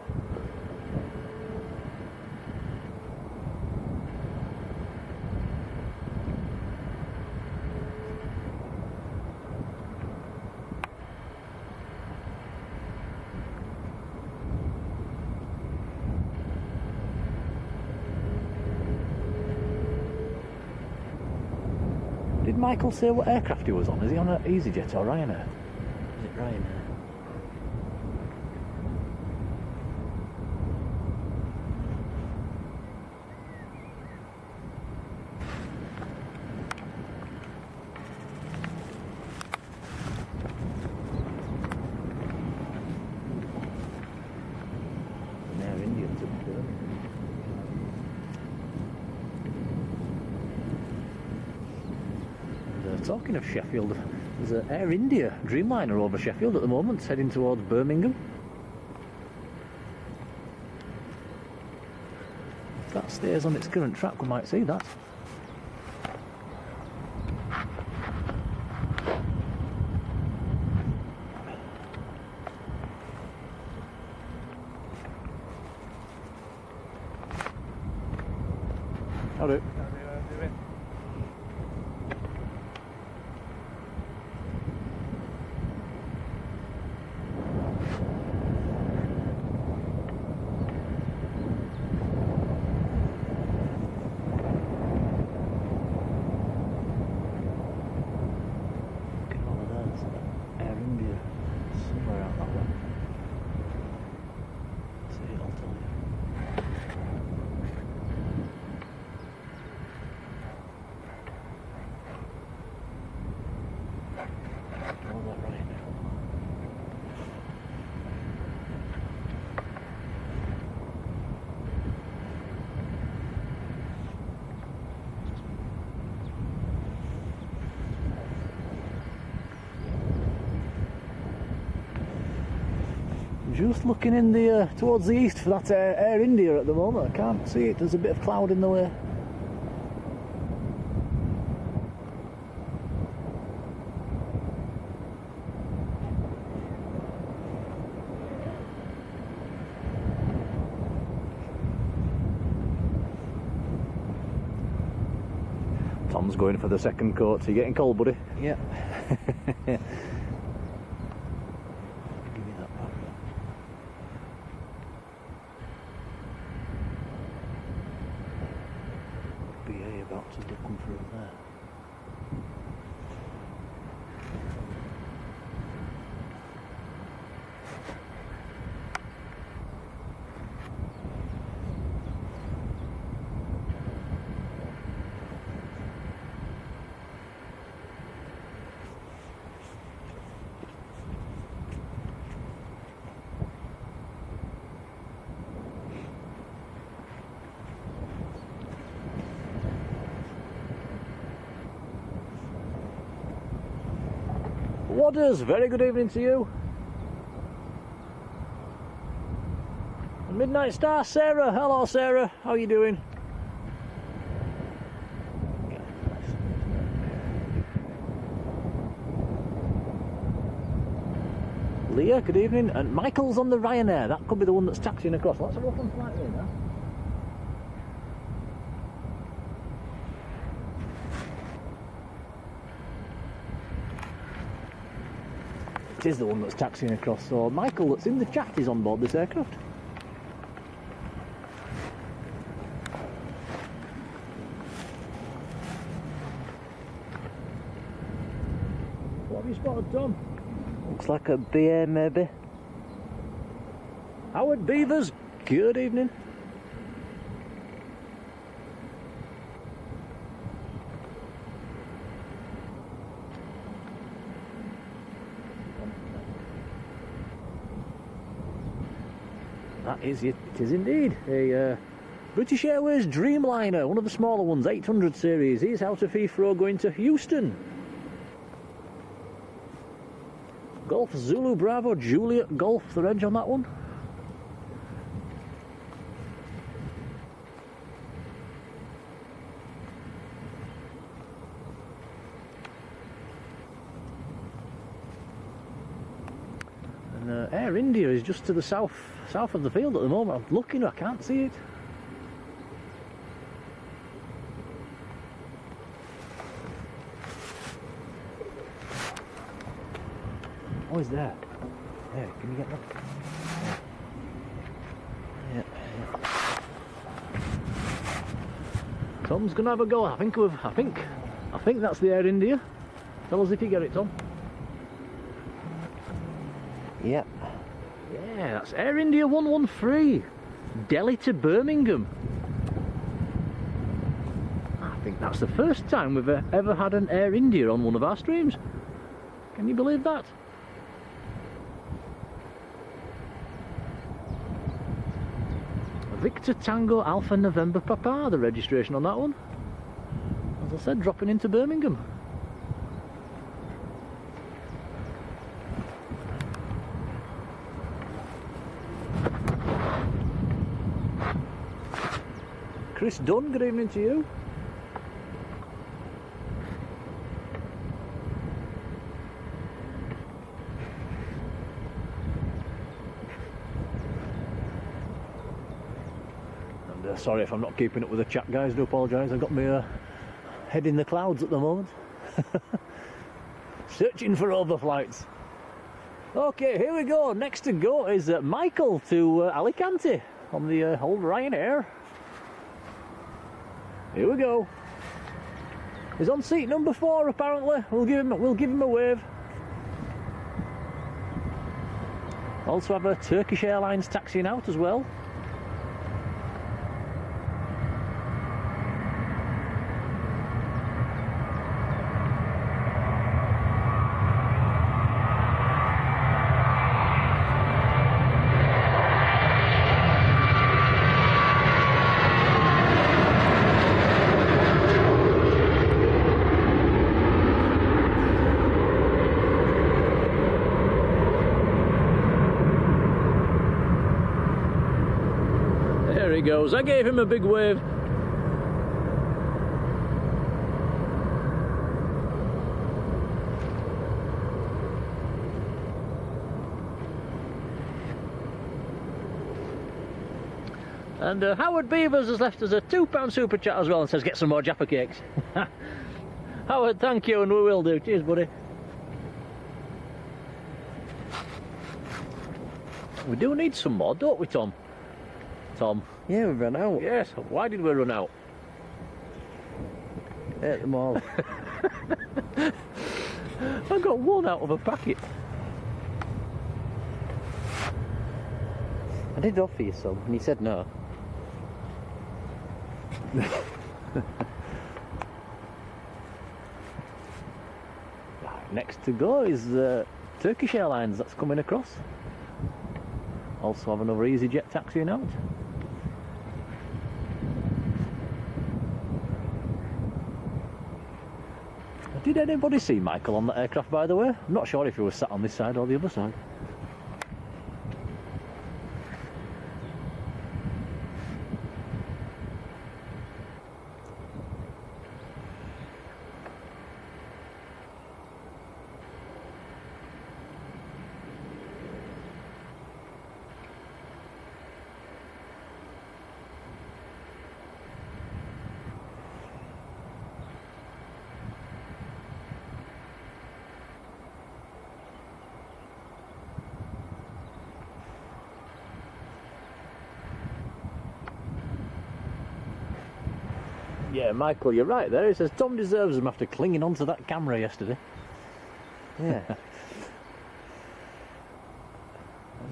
Did Michael say what aircraft he was on? Is he on an EasyJet or Ryanair? Is it Ryanair? Air India took talking of Sheffield, there's an Air India Dreamliner over Sheffield at the moment, heading towards Birmingham. If that stays on its current track, we might see that. How do? Just looking in the towards the east for that Air India at the moment. I can't see it. There's a bit of cloud in the way. Tom's going for the second coat. So you're getting cold, buddy? Yeah. Give me that back. BA about to come through there. Wadders, very good evening to you. And Midnight Star, Sarah. Hello, Sarah. How are you doing? Leah, good evening. And Michael's on the Ryanair. That could be the one that's taxiing across. Let's have a look on flight radar. It is the one that's taxiing across, so Michael that's in the chat is on board this aircraft. What have you spotted, Tom? Looks like a BA maybe. Howard Beavers, good evening. That is it, it is indeed a British Airways Dreamliner, one of the smaller ones, 800 series. He's out of Heathrow going to Houston. Golf Zulu Bravo Juliet Golf, the reg on that one. And Air India is just to the south of the field at the moment. I'm looking, I can't see it. Oh, he's there. There, can you get that? Yeah. Tom's gonna have a go. I think that's the Air India. Tell us if you get it, Tom. Yep. Yeah, that's Air India 113. Delhi to Birmingham. I think that's the first time we've ever had an Air India on one of our streams. Can you believe that? Victor Tango Alpha November Papa, the registration on that one. As I said, dropping into Birmingham. Chris Dunn, good evening to you. And sorry if I'm not keeping up with the chat, guys, do apologise. I've got my head in the clouds at the moment. Searching for overflights. Okay, here we go. Next to go is Michael to Alicante on the old Ryanair. Here we go. He's on seat number 4 apparently. We'll give him a wave. Also have a Turkish Airlines taxiing out as well. goes. I gave him a big wave. And Howard Beavers has left us a £2 super chat as well and says get some more Jaffa cakes. Howard, thank you, and we will do. Cheers, buddy. We do need some more, don't we, Tom? Tom? Yeah, we've run out. Yes. Why did we run out? Ate them all. I got one out of a packet. I did offer you some, and you said no. Right, next to go is Turkish Airlines. That's coming across. Also have another EasyJet taxiing out. Did anybody see Michael on that aircraft, by the way? I'm not sure if he was sat on this side or the other side. Yeah, Michael, you're right there. He says Tom deserves them after clinging onto that camera yesterday. Yeah.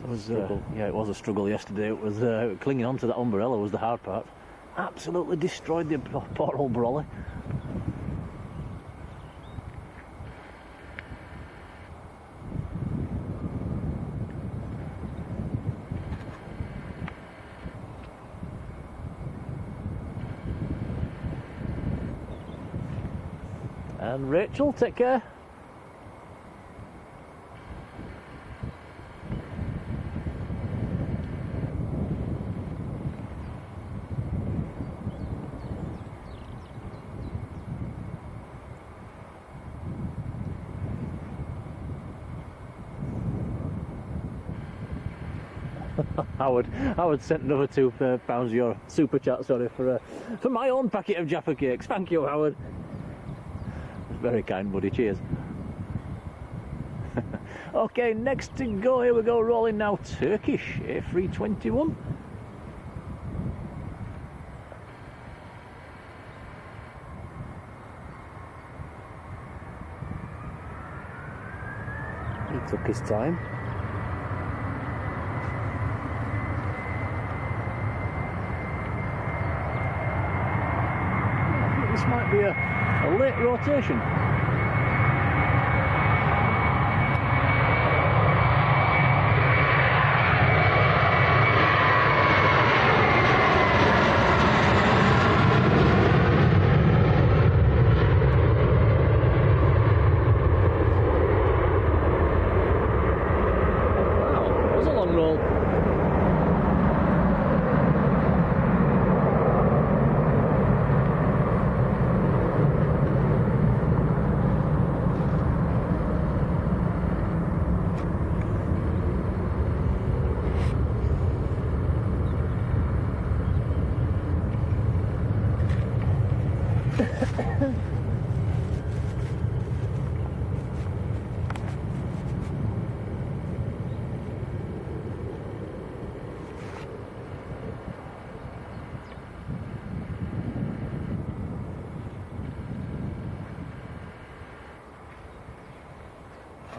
It was, yeah, it was a struggle yesterday. It was clinging onto that umbrella was the hard part. Absolutely destroyed the poor old brolly. And Rachel, take care. Howard sent another £2 your super chat, sorry, for my own packet of Jaffa cakes. Thank you, Howard. Very kind, buddy. Cheers. Okay, next to go, here we go, rolling now. Turkish A321. He took his time. I think this might be a late rotation.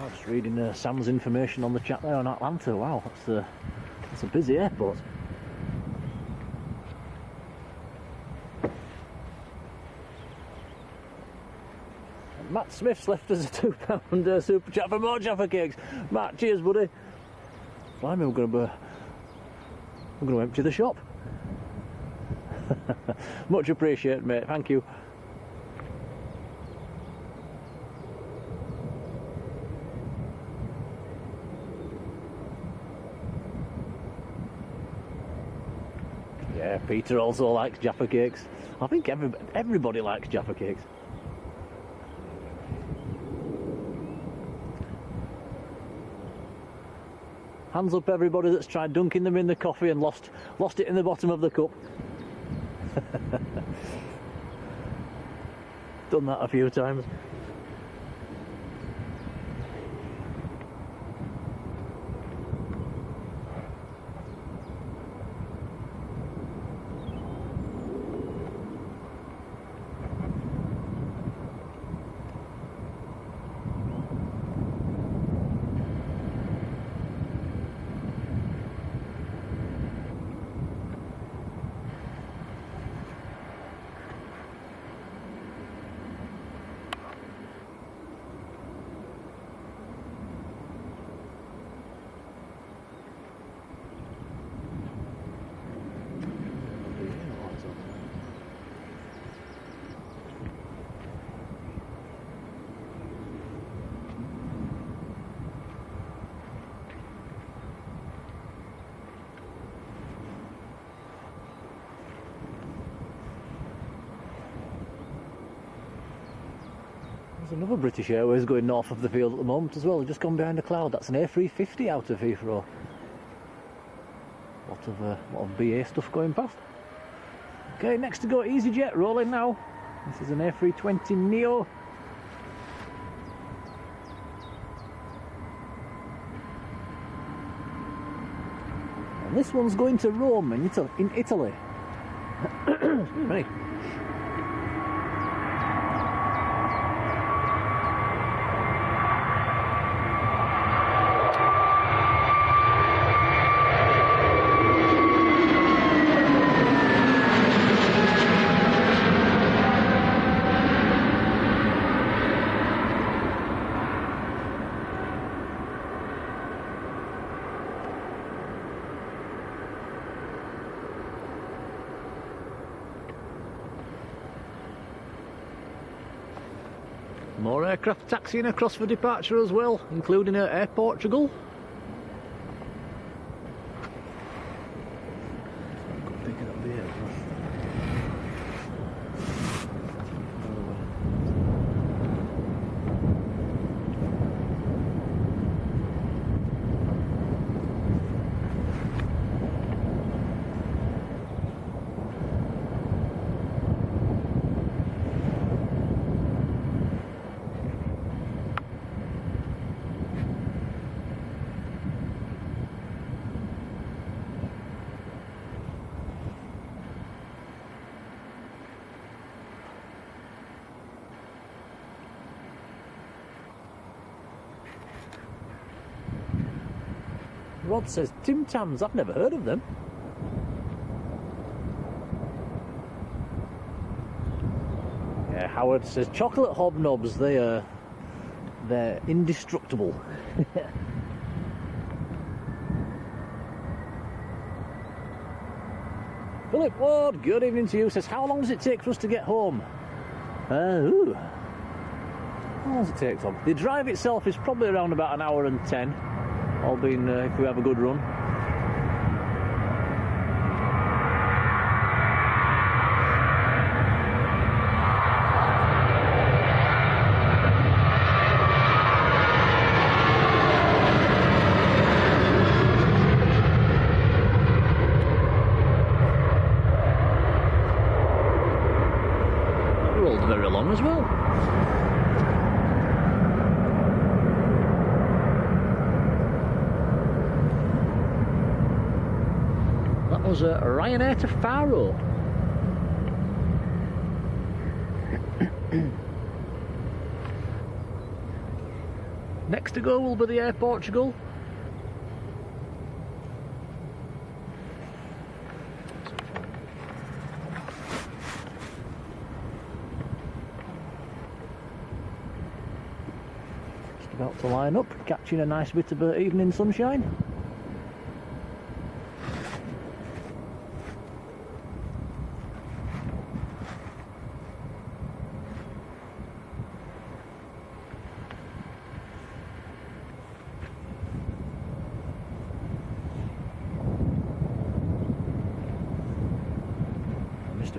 I'm just reading Sam's information on the chat there on Atlanta. Wow, that's a busy airport. Matt Smith's left us a £2 super chat for more Jaffa cakes. Matt, cheers, buddy. Blimey, we're going to empty the shop. Much appreciated, mate. Thank you. Yeah, Yeah, Peter also likes Jaffa cakes. I think everybody likes Jaffa cakes. Hands up everybody that's tried dunking them in the coffee and lost it in the bottom of the cup. Done that a few times. There's another British Airways going north of the field at the moment as well. They've just gone behind a cloud. That's an A350 out of Heathrow. Lot of BA stuff going past. Okay, next to go EasyJet, rolling now. This is an A320 Neo. And this one's going to Rome in Italy. Excuse me. More aircraft taxiing across for departure as well, including at Air Portugal. Picking up the aircraft. Rod says Tim Tams, I've never heard of them. Yeah, Howard says chocolate hobnobs, they're indestructible. Philip Ward, good evening to you, says how long does it take for us to get home? How long does it take, Tom? The drive itself is probably around about an hour and 10. All being if we have a good run. Rolled very long as well. Was a Ryanair to Faro. Next to go will be the Air Portugal. Just about to line up, catching a nice bit of evening sunshine.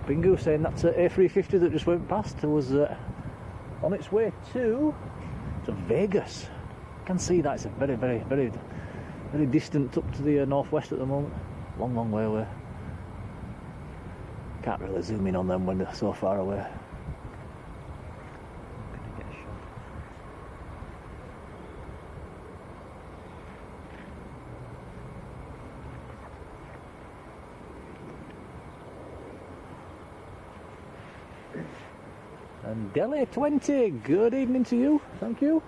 Bingo saying that's an A350 that just went past. It was on its way to Vegas. You can see that it's a very, very, very, very distant up to the northwest at the moment. Long, long way away. Can't really zoom in on them when they're so far away. I'm gonna get a shot. And Delhi 20, good evening to you. Thank you.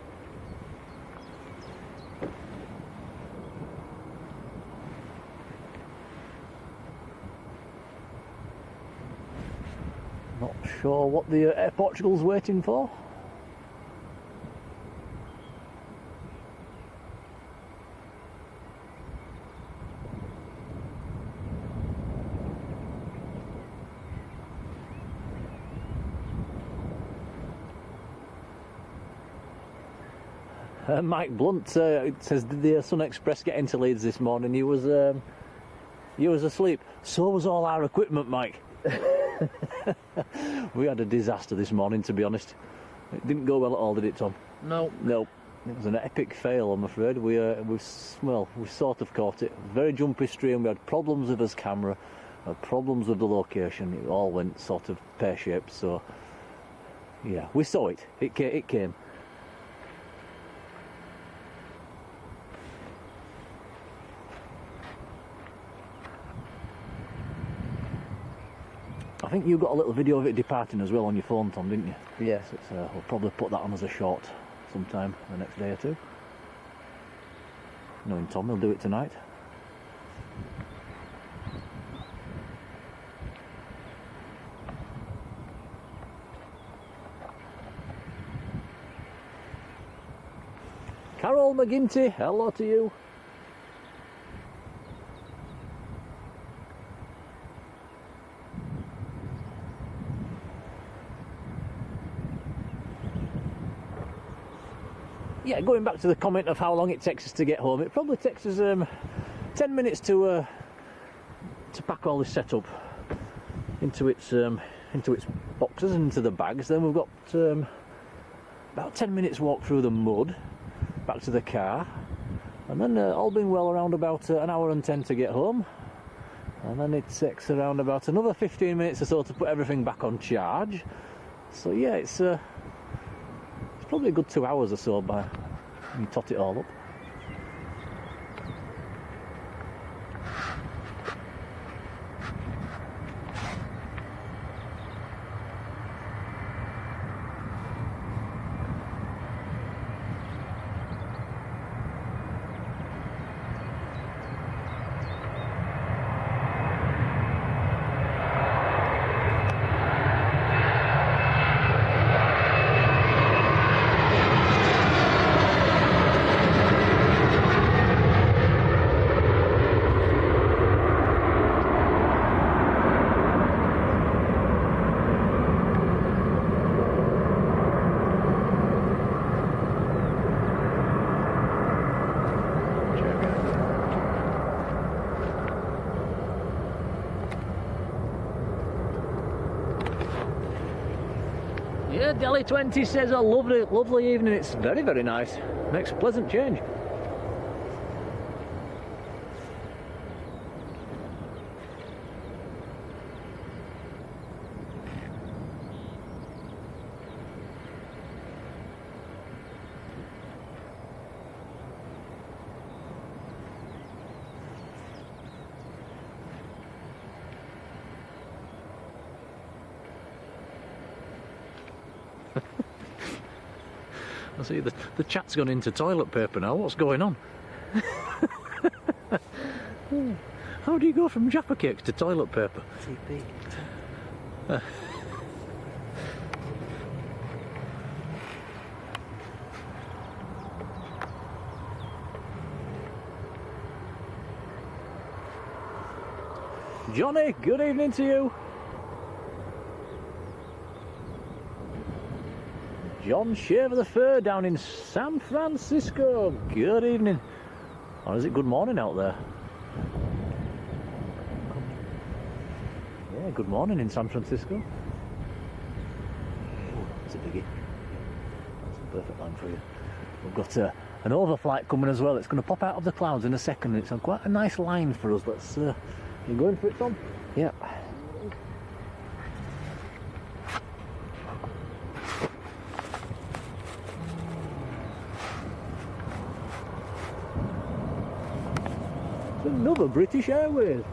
Not sure what the Air Portugal's waiting for. Mike Blunt says, did the Sun Express get into Leeds this morning? He was asleep. So was all our equipment, Mike. We had a disaster this morning, to be honest. It didn't go well at all, did it, Tom? No. No. It was an epic fail, I'm afraid. We sort of caught it. Very jumpy stream. We had problems with his camera, problems with the location. It all went sort of pear-shaped. So, yeah, we saw it. It came. I think you got a little video of it departing as well on your phone, Tom, didn't you? Yes. We'll probably put that on as a short sometime the next day or two. Knowing Tom, he'll do it tonight. Carol McGinty, hello to you. Yeah, going back to the comment of how long it takes us to get home, it probably takes us 10 minutes to pack all this setup into its boxes and into the bags. Then we've got about 10 minutes walk through the mud back to the car, and then all being well around about an hour and 10 to get home, and then it takes around about another 15 minutes or so to put everything back on charge. So yeah, it's probably a good 2 hours or so by you tot it all up. Yeah, Delhi 20 says a lovely evening. It's very, very nice. Makes a pleasant change. I see the chat's gone into toilet paper now. What's going on? How do you go from Jaffa cakes to toilet paper? TP. Johnny, good evening to you. John Shaver the Fur down in San Francisco. Good evening. Or is it good morning out there? Yeah, good morning in San Francisco. Oh, that's a biggie. That's a perfect line for you. We've got an overflight coming as well. It's going to pop out of the clouds in a second. It's quite a nice line for us. Let's. You going for it, Tom? Yeah. It's another British Airways.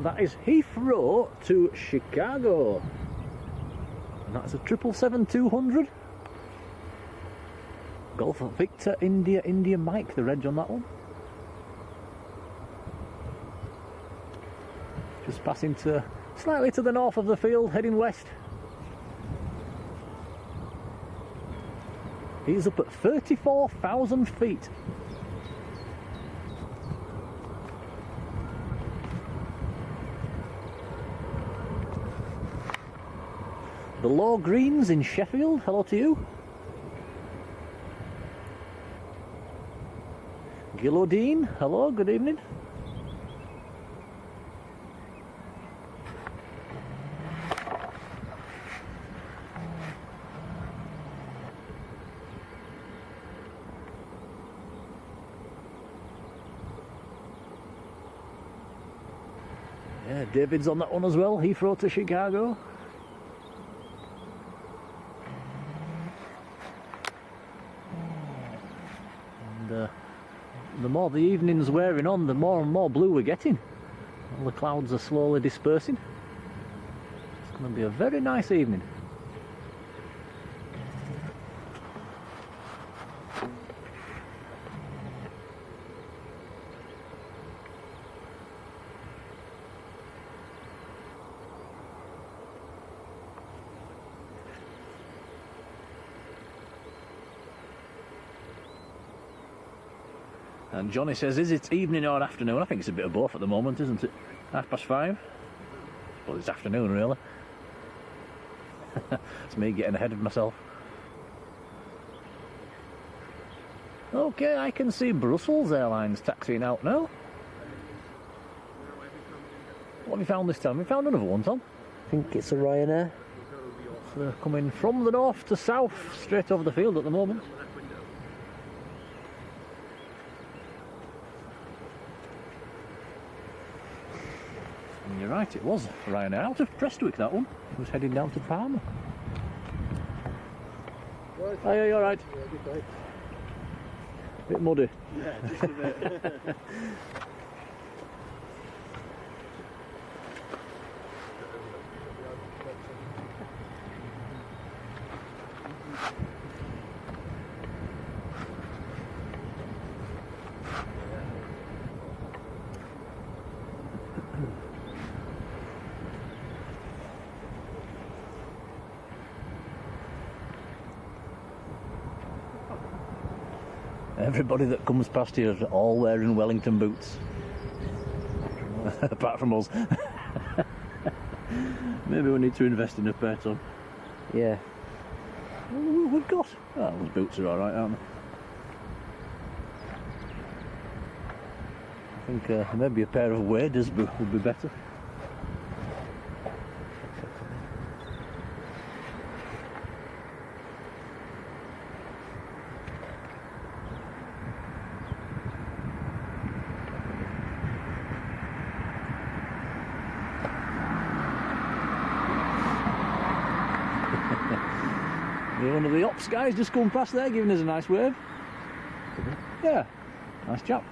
That is Heathrow to Chicago. And that's a 777-200. Golf Victor India India Mike, the reg on that one. Just passing to slightly to the north of the field, heading west. He's up at 34,000 feet. The Low Greens in Sheffield, hello to you. Gilodine, hello, good evening. Yeah, David's on that one as well, Heathrow to Chicago. The more the evening's wearing on, the more and more blue we're getting. All the clouds are slowly dispersing. It's going to be a very nice evening. And Johnny says, is it evening or afternoon? I think it's a bit of both at the moment, isn't it? 5:30? Well, it's afternoon, really. It's me getting ahead of myself. Okay, I can see Brussels Airlines taxiing out now. What have you found this time? We found another one, Tom. I think it's a Ryanair. They're coming from the north to south, straight over the field at the moment. And you're right, it was Ryanair out of Prestwick, that one. It was heading down to Palmer. Right. Oh, yeah, you're right. Yeah, good day. Bit muddy. Yeah, just a bit. Everybody that comes past here is all wearing Wellington boots. Apart from us. Maybe we need to invest in a pair, Tom. Yeah. We've got. Oh, those boots are alright, aren't they? I think maybe a pair of waders would be better. One of the ops guys just come past there giving us a nice wave. Yeah, nice chap.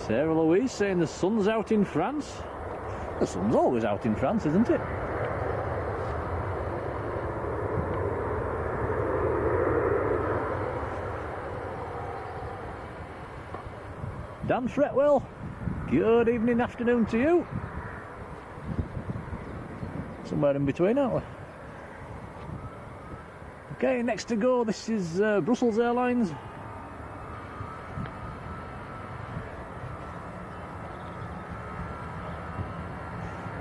Sarah Louise saying the sun's out in France. The sun's always out in France, isn't it? Dan Fretwell, good evening, afternoon to you. somewhere in between, aren't we? Okay, next to go, this is Brussels Airlines.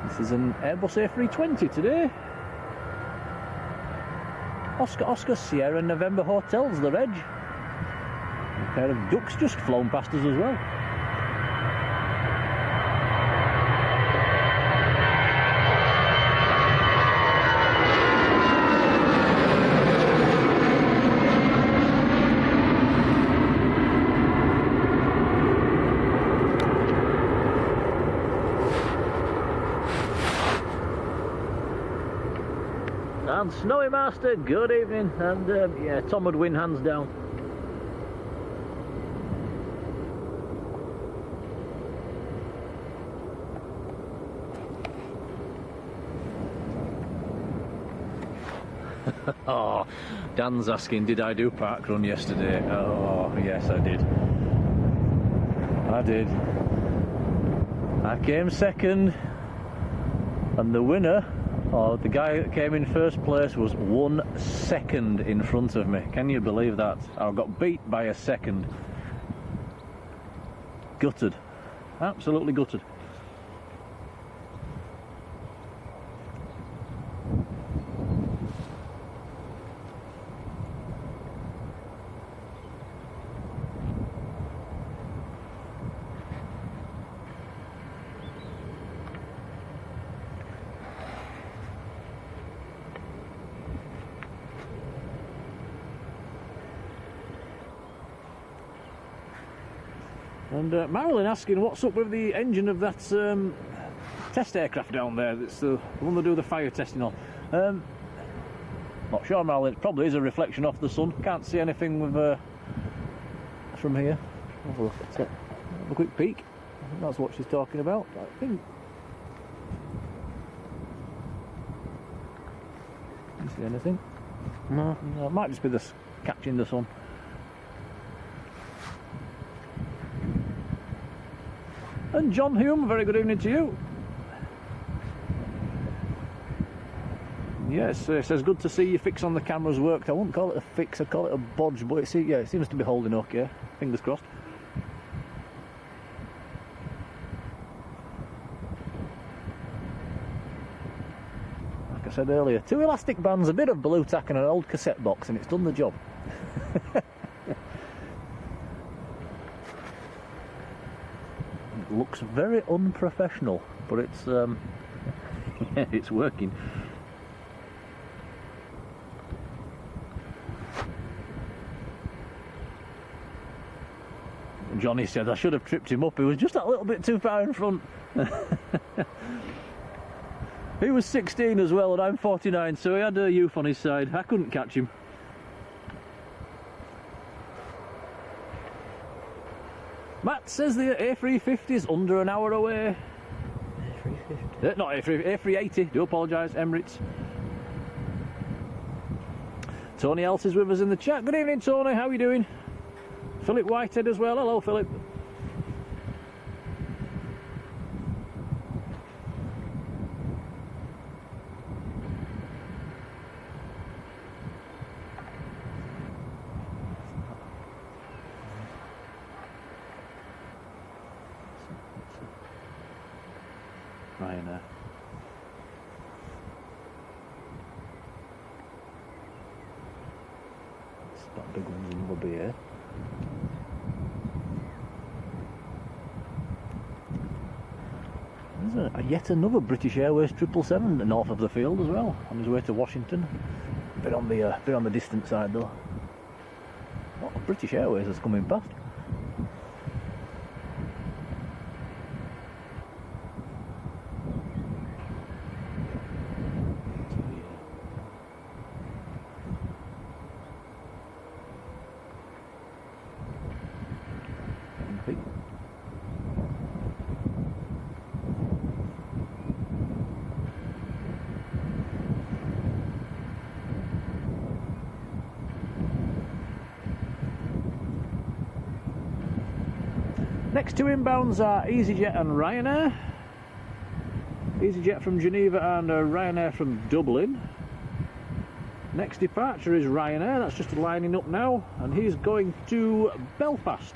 This is an Airbus A320 today. Oscar Sierra November Hotels, the reg. A pair of ducks just flown past us as well. And Snowy Master, good evening, and yeah, Tom would win hands down. Oh, Dan's asking, did I do parkrun yesterday? Oh, yes, I did. I did. I came second, and the winner, or the guy that came in first place, was 1 second in front of me. Can you believe that? I got beat by a second. Gutted. Absolutely gutted. And Marjolein asking what's up with the engine of that test aircraft down there. That's the one they do the fire testing on. Not sure, Marjolein. It probably is a reflection off the sun. Can't see anything with from here. Have a look at it. Have a quick peek. I think that's what she's talking about. I think. Can you see anything? No, it might just be the catching the sun. And John Hume, very good evening to you. Yes, it says good to see your fix on the cameras worked. I wouldn't call it a fix, I'd call it a bodge, but yeah, it seems to be holding okay. Fingers crossed. Like I said earlier, 2 elastic bands, a bit of blue tack and an old cassette box, and it's done the job. Looks very unprofessional, but it's yeah, it's working. Johnny said I should have tripped him up, he was just that little bit too far in front. He was 16 as well and I'm 49, so he had a youth on his side. I couldn't catch him. Matt says the A350 is under an hour away. A350? Not A380, do apologise, Emirates. Tony Else is with us in the chat. Good evening, Tony, how are you doing? Philip Whitehead as well, hello Philip. Ryanair. It's not big ones in Lubby here. There's yet another British Airways 777 north of the field as well, on his way to Washington. Bit on the distant side though. A lot of British Airways is coming past. Next two inbounds are EasyJet and Ryanair. EasyJet from Geneva and Ryanair from Dublin. Next departure is Ryanair, that's just lining up now, and he's going to Belfast.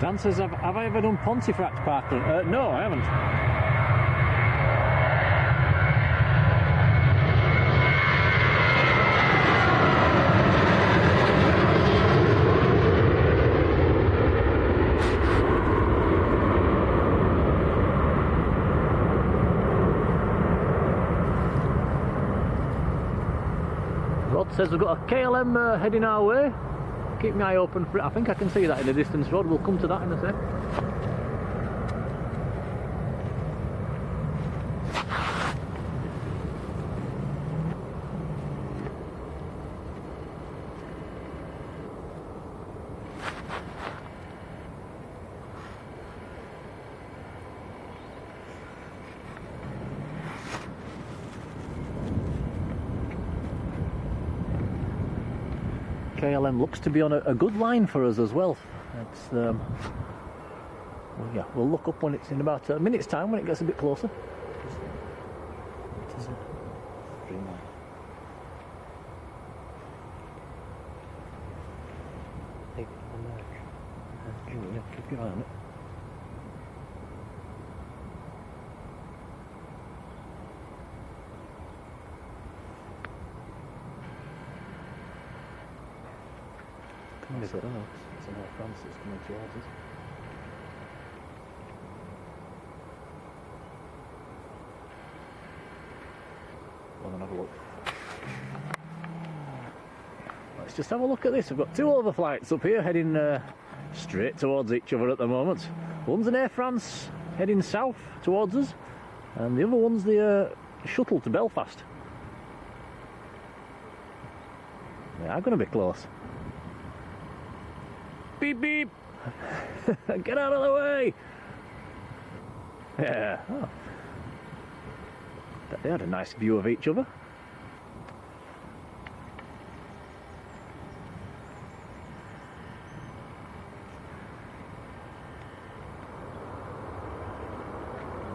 Dan says, have I ever done Pontefract parkland? No, I haven't. Rod says we've got a KLM heading our way. Keep my eye open for it. I think I can see that in the distance, Rod. We'll come to that in a sec. KLM looks to be on a good line for us as well. It's well, yeah, we'll look up when it's in about a minute's time when it gets a bit closer. It is a streamline. Hey, Yeah, keep your eye on it. It's an Air France that's coming towards us. Well, then have a look. Let's just have a look at this. We've got two overflights up here heading straight towards each other at the moment. One's an Air France heading south towards us, and the other one's the shuttle to Belfast. They are going to be close. Beep beep! Get out of the way! Yeah. Oh. They had a nice view of each other.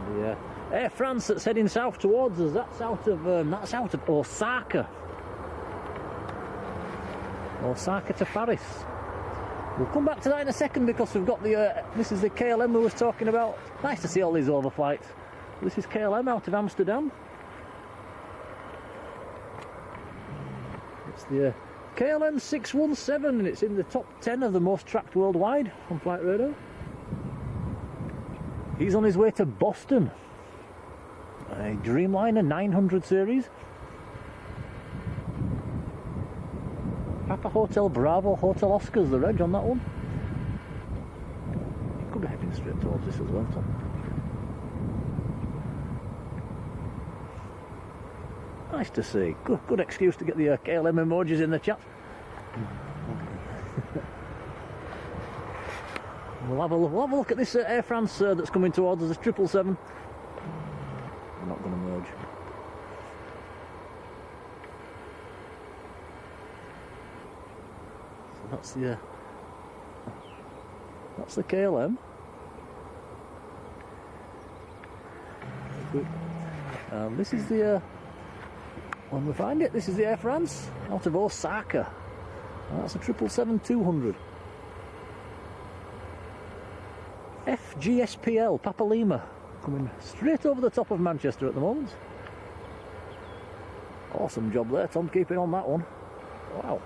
The Air France that's heading south towards us. That's out of Osaka. Osaka to Paris. We'll come back to that in a second because we've got the, this is the KLM we was talking about. Nice to see all these overflights. This is KLM out of Amsterdam. It's the KLM 617 and it's in the top 10 of the most tracked worldwide on Flight Radar. He's on his way to Boston. A Dreamliner 900 series. Papa Hotel Bravo Hotel Oscars, the reg on that one. You could be heading straight towards this as well, Tom. Nice to see. Good excuse to get the KLM emojis in the chat. We'll have a look at this Air France that's coming towards us, a 777. We're not going to merge. That's the KLM. This is the when we find it, this is the Air France out of Osaka. That's a 777-200. FGSPL Papa Lima coming straight over the top of Manchester at the moment. Awesome job there, Tom, keeping on that one. Wow.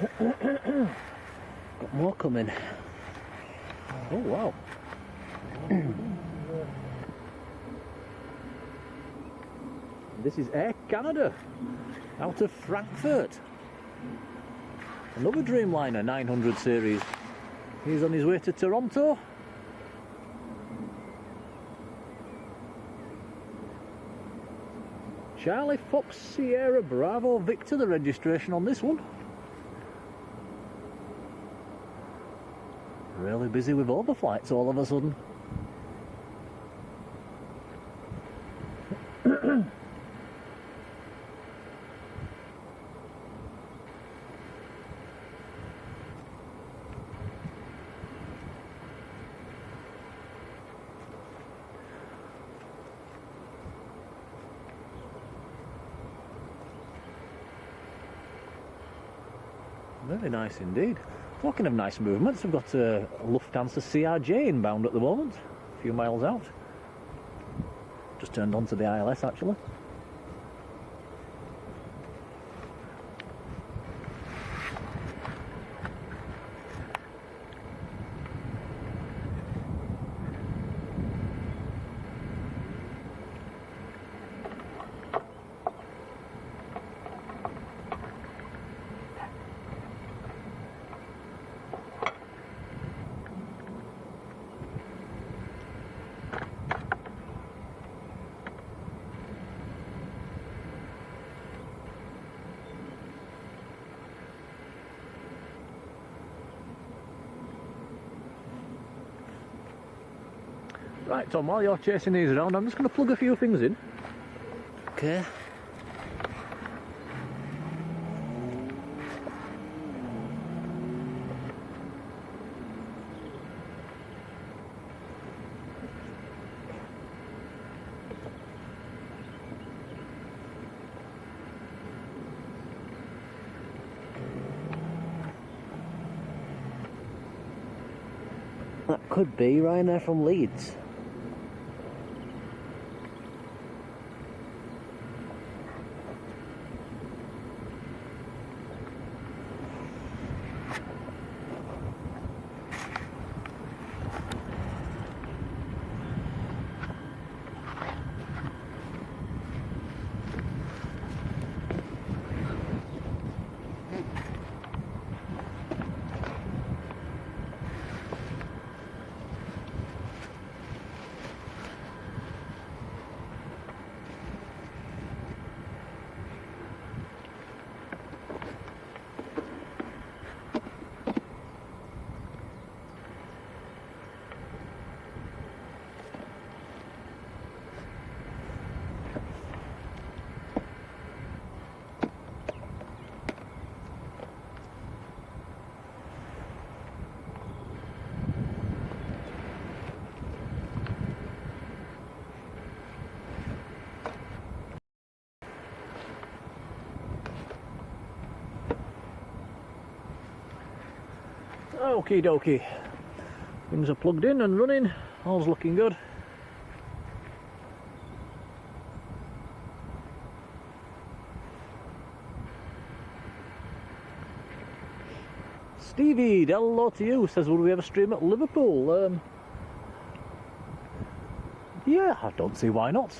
Got more coming. Oh wow. This is Air Canada out of Frankfurt. Another Dreamliner 900 series. He's on his way to Toronto. Charlie Fox Sierra Bravo Victor, the registration on this one. Really busy with overflights all of a sudden. Very nice indeed. Talking of nice movements, we've got a Lufthansa CRJ inbound at the moment, a few miles out. Just turned onto the ILS actually. Right, Tom, while you're chasing these around, I'm just going to plug a few things in. Okay. That could be Ryanair from Leeds. Okie dokie. Things are plugged in and running. All's looking good. Stevie, hello to you, says will we have a stream at Liverpool? Yeah, I don't see why not.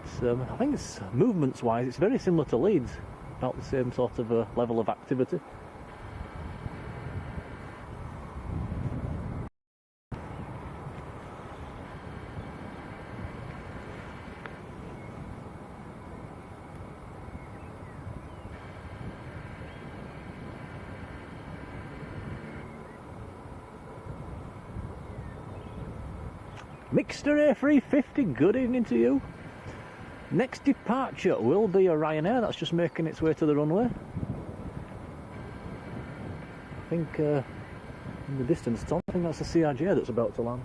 It's, I think it's movements wise, it's very similar to Leeds. About the same sort of level of activity. Mixter A380, good evening to you. Next departure will be a Ryanair, that's just making its way to the runway. I think in the distance, Tom, I think that's a CRJ that's about to land.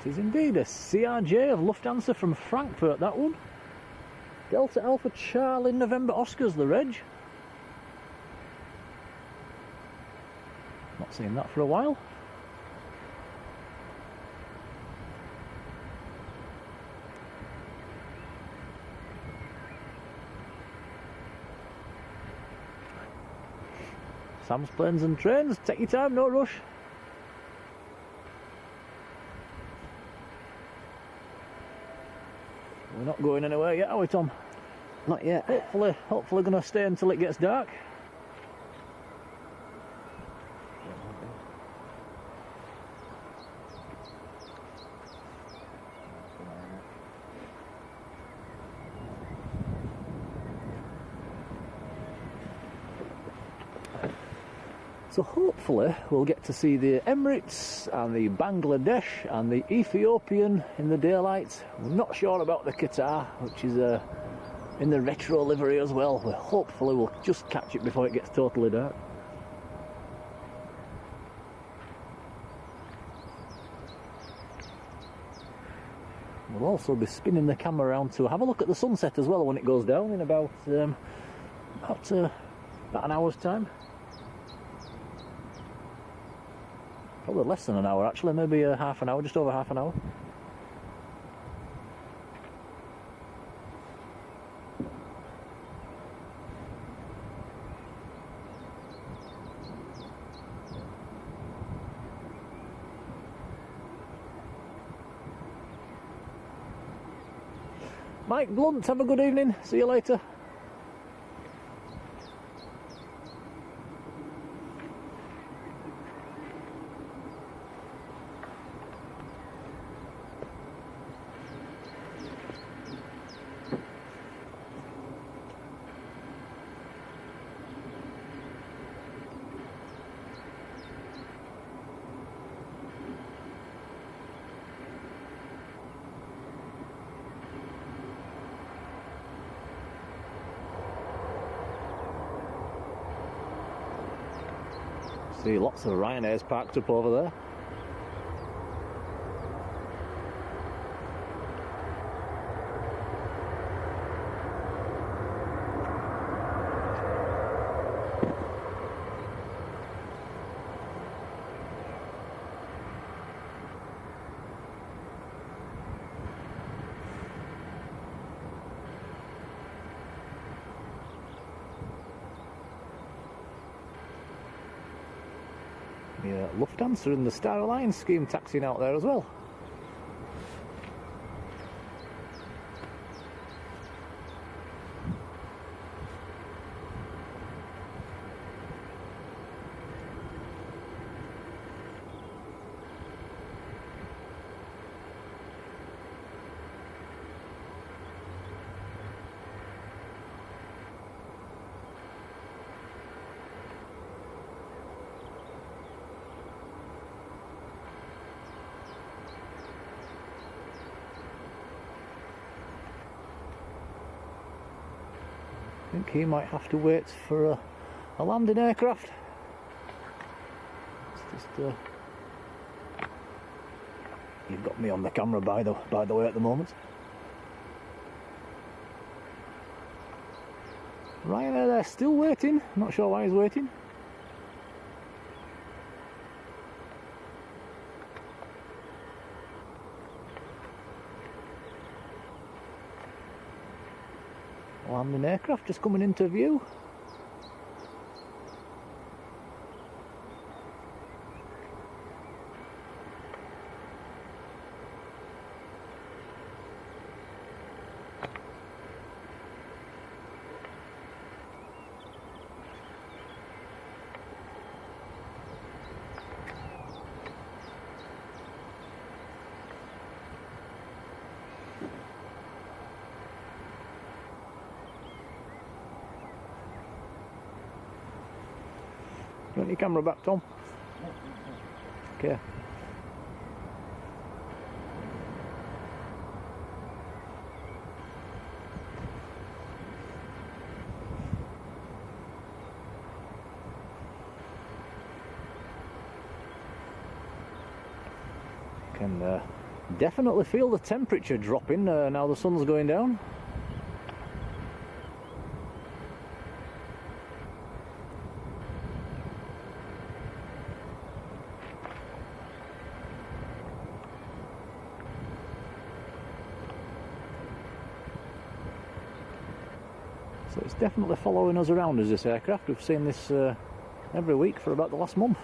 It is indeed a CRJ of Lufthansa from Frankfurt, that one. Delta Alpha Charlie November Oscars, the reg. Not seen that for a while. Sam's Planes and Trains, take your time, no rush. We're not going anywhere yet, are we, Tom? Not yet. Hopefully going to stay until it gets dark. So hopefully we'll get to see the Emirates and the Bangladesh and the Ethiopian in the daylight. We're not sure about the Qatar, which is in the retro livery as well. Hopefully we'll just catch it before it gets totally dark. We'll also be spinning the camera around to have a look at the sunset as well when it goes down in about an hour's time. Probably less than an hour actually, maybe half an hour, just over half an hour. Mike Blunt, have a good evening, see you later. See lots of Ryanairs parked up over there. Yeah, Lufthansa and the Star Alliance scheme taxiing out there as well. I think he might have to wait for a landing aircraft. It's just you've got me on the camera by the way at the moment. Ryanair there still waiting. Not sure why he's waiting. Landing aircraft just coming into view. You want your camera back, Tom? Okay. Can Definitely feel the temperature dropping now the sun's going down. So it's definitely following us around as this aircraft. We've seen this every week for about the last month.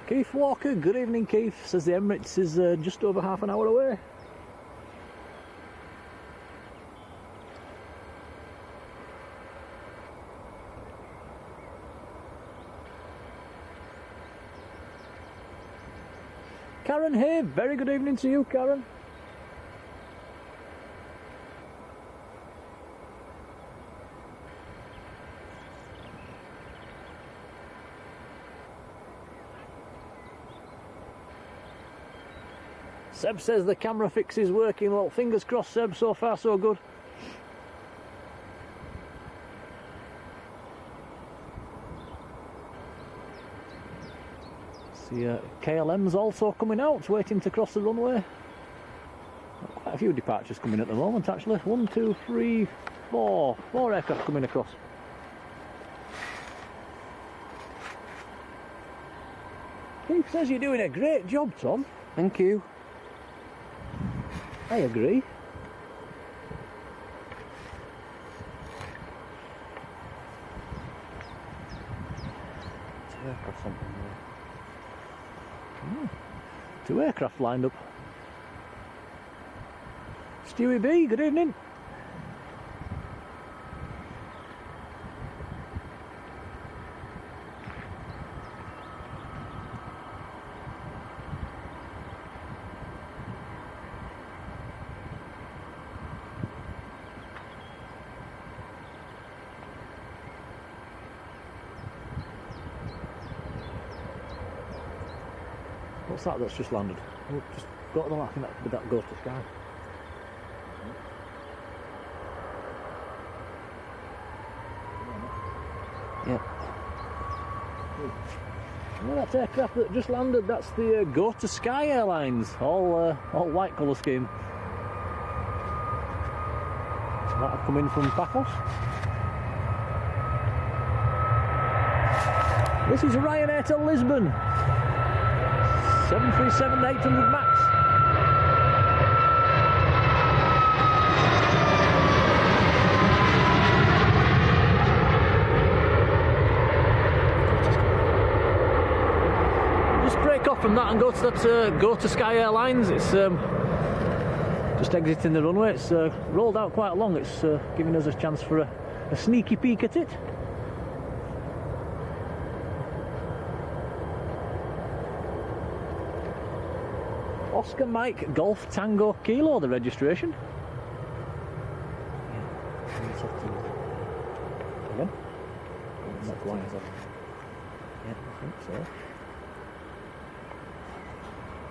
Keith Walker, good evening Keith, says the Emirates is just over half an hour away. Karen here, very good evening to you Karen. Seb says the camera fix is working. Well, fingers crossed Seb, so far so good. See, KLM's also coming out, waiting to cross the runway. Quite a few departures coming at the moment actually. 1, 2, 3, 4. 4 aircraft coming across. Keith says you're doing a great job, Tom. Thank you. I agree. Two aircraft lined up. Stewie B, good evening. What's that that's just landed? Oh, just go to the left and that goes to sky. Yeah. Well, that aircraft that just landed, that's the Go to Sky Airlines, all white colour scheme. That'll come in from Paphos. This is Ryanair to Lisbon. 737-800 max. Just break off from that and go to that Go to Sky Airlines. It's just exiting the runway. It's rolled out quite long. It's giving us a chance for a sneaky peek at it. Oscar Mike Golf Tango Kilo, the registration. Again? Not quite. Yeah, I think so.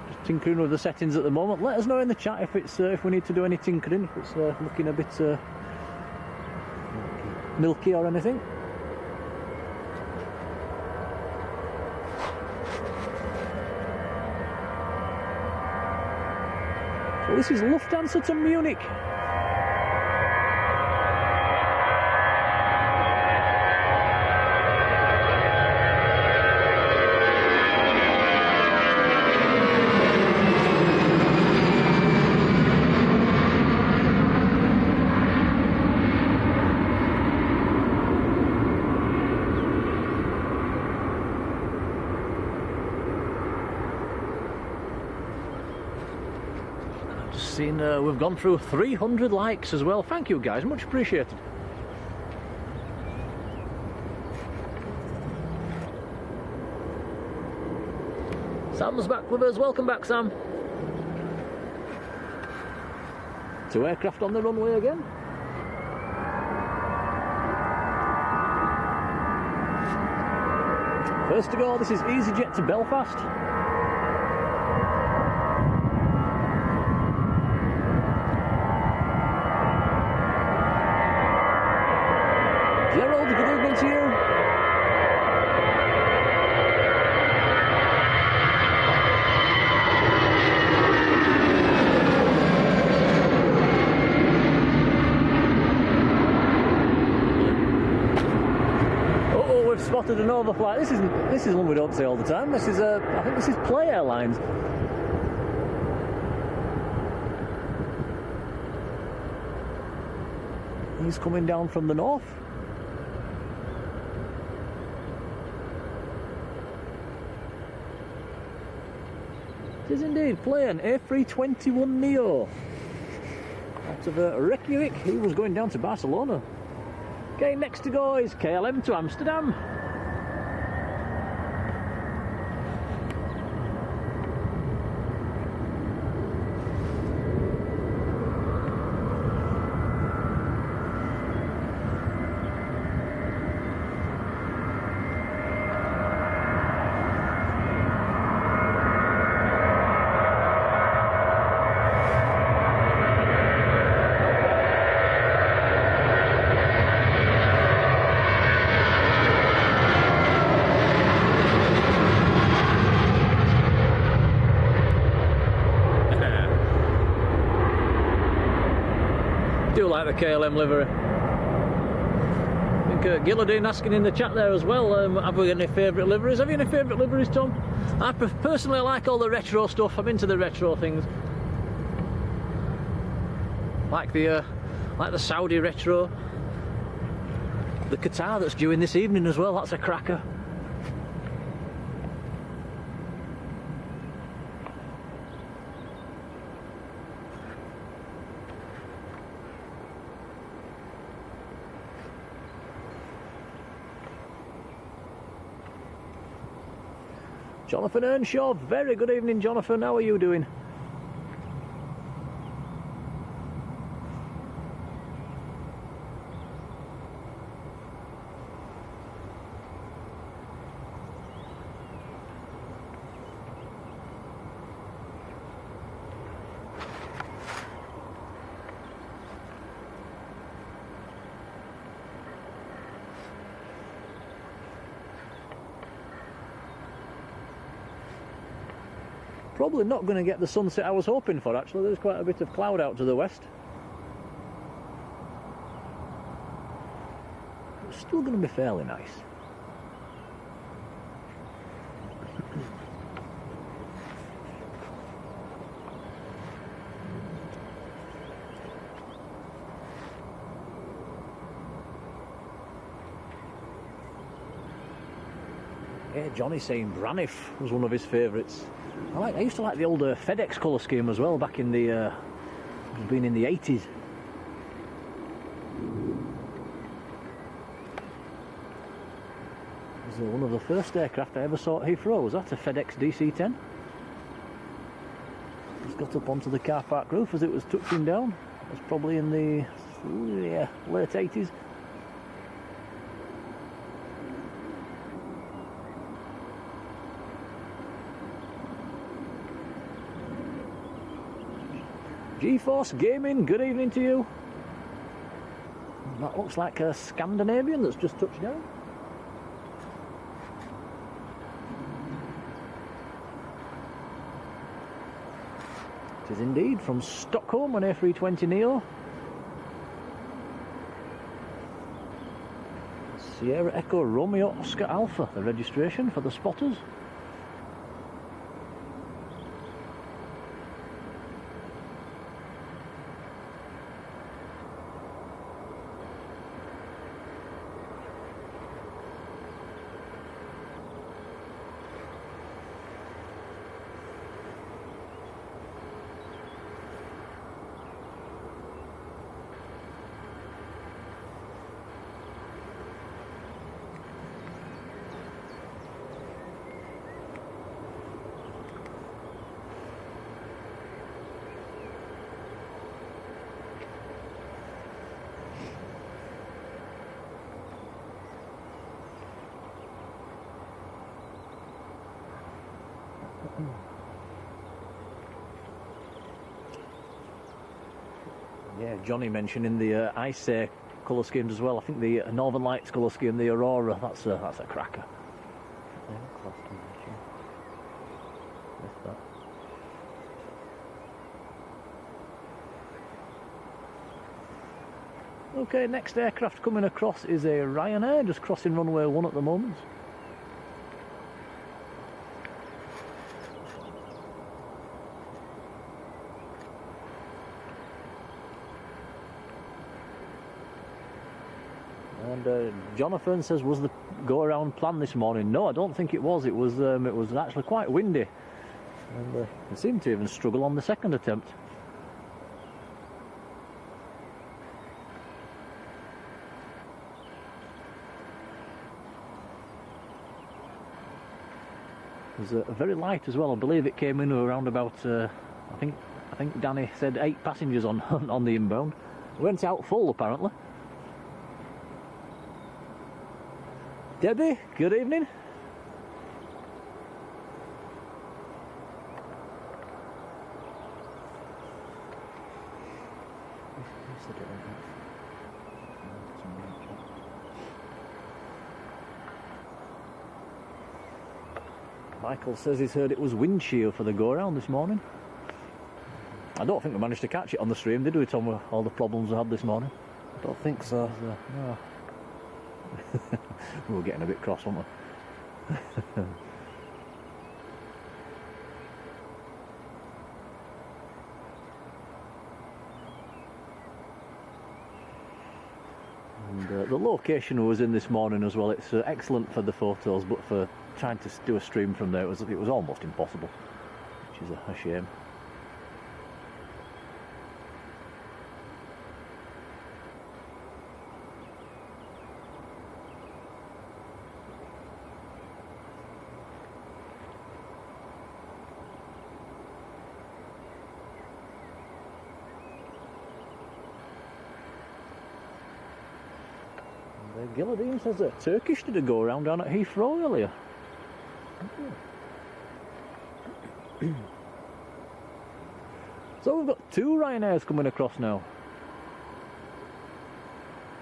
Just tinkering with the settings at the moment. Let us know in the chat if it's if we need to do any tinkering, if it's looking a bit milky or anything. So this is Lufthansa to Munich. We've gone through 300 likes as well. Thank you guys, much appreciated. Sam's back with us, welcome back Sam. 2 aircraft on the runway again. First to go, this is EasyJet to Belfast. Gerald, good evening to you. we've spotted an overflight. This is one we don't see all the time. This is I think this is Play Airlines. He's coming down from the north. It is indeed plane A321neo. Out of Reykjavik, he was going down to Barcelona. Okay, next to go is KLM to Amsterdam. Do like the KLM livery. I think Gilladine asking in the chat there as well, have we any favourite liveries? Have you any favourite liveries, Tom? I personally like all the retro stuff. I'm into the retro things. Like the Saudi retro. The Qatar that's due in this evening as well, that's a cracker. Jonathan Earnshaw, very good evening, Jonathan. How are you doing? Probably not going to get the sunset I was hoping for, actually. There's quite a bit of cloud out to the west. It's still going to be fairly nice. Yeah, Johnny's saying Braniff was one of his favourites. I used to like the older FedEx colour scheme as well, back in the been in the 80s. It was one of the first aircraft I ever saw at Heathrow. Was that a FedEx DC-10? Just got up onto the car park roof as it was touching down. It was probably in the late 80s. GeForce Gaming, good evening to you. That looks like a Scandinavian that's just touched down. It is indeed from Stockholm, an A320neo. Sierra Echo Romeo Oscar Alpha, the registration for the spotters. Yeah, Johnny mentioning the ice colour schemes as well. I think the Northern Lights colour scheme, the Aurora, that's a cracker. Okay, next aircraft coming across is a Ryanair, just crossing runway 1 at the moment. And Jonathan says, was the go-around plan this morning? No, I don't think it was. It was actually quite windy. And it seemed to even struggle on the second attempt. It was very light as well. I believe it came in around about, I think Danny said 8 passengers on on the inbound. Went out full apparently. Debbie, good evening. Michael says he's heard it was wind shear for the go-around this morning. I don't think we managed to catch it on the stream, did we, Tom, with all the problems we had this morning? I don't think so. No. We were getting a bit cross, weren't we? And the location we was in this morning as well, it's excellent for the photos, but for trying to do a stream from there, it was almost impossible, which is a shame. Gilladine says that Turkish did a go around down at Heathrow earlier. So we've got 2 Ryanairs coming across now.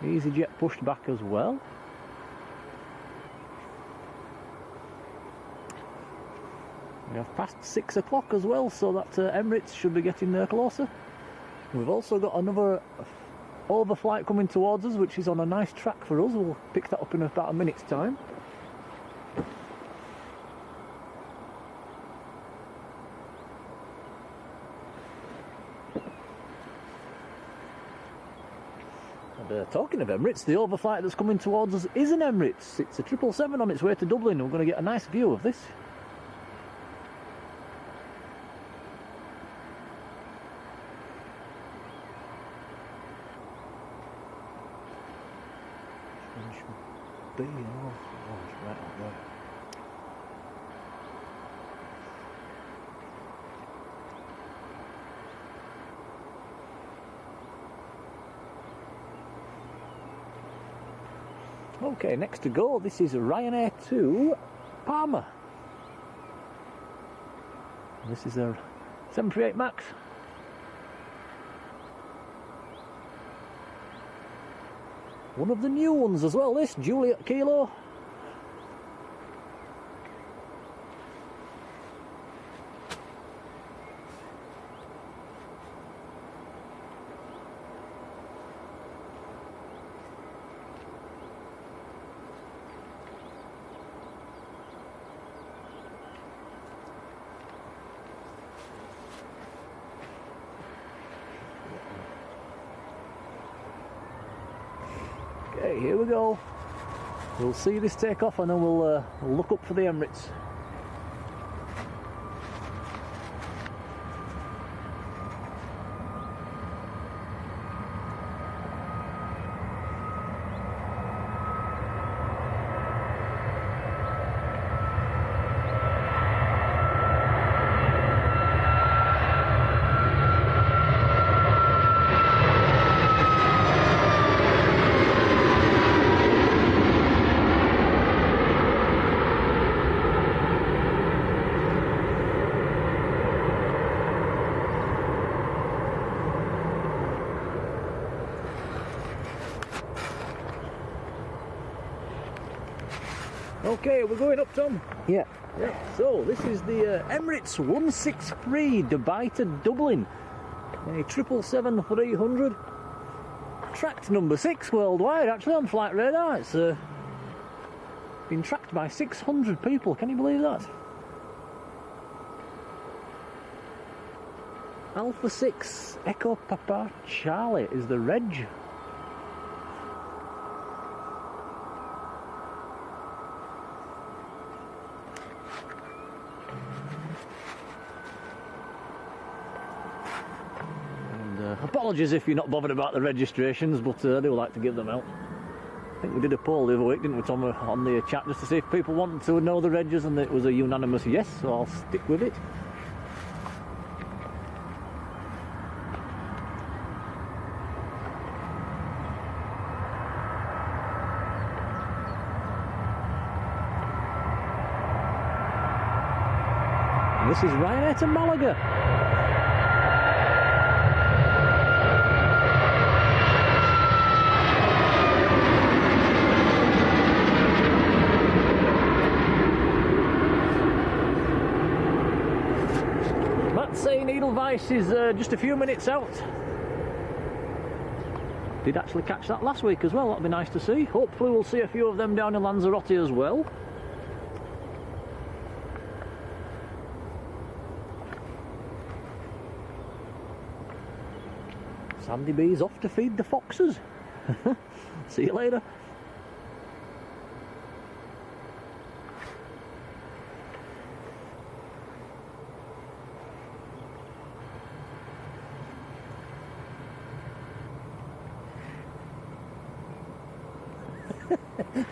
EasyJet pushed back as well. We have passed 6 o'clock as well, so that Emirates should be getting there closer. We've also got another Overflight coming towards us, which is on a nice track for us. We'll pick that up in about a minute's time. And talking of Emirates, the Overflight that's coming towards us is an Emirates. It's a 777 on its way to Dublin. We're going to get a nice view of this. Be oh, it's right up there. Okay, next to go, this is Ryanair to Parma. This is a 738 MAX. One of the new ones as well, this, Juliet Kilo. Okay, here we go. We'll see this take off and then we'll look up for the Emirates. Okay, we're going up, Tom. Yeah. So this is the Emirates 163 Dubai to Dublin, a 777-300, tracked number 6 worldwide, actually, on flight radar. It's been tracked by 600 people. Can you believe that? Alpha 6 Echo Papa Charlie is the reg. Apologies if you're not bothered about the registrations, but I do like to give them out. I think we did a poll the other week, didn't we, Tom, on the chat, just to see if people wanted to know the regs, and it was a unanimous yes, so I'll stick with it. And this is Ryanair to Malaga. Edelweiss is just a few minutes out. Did actually catch that last week as well, that'll be nice to see. Hopefully we'll see a few of them down in Lanzarote as well. Sandy B's off to feed the foxes. See you later.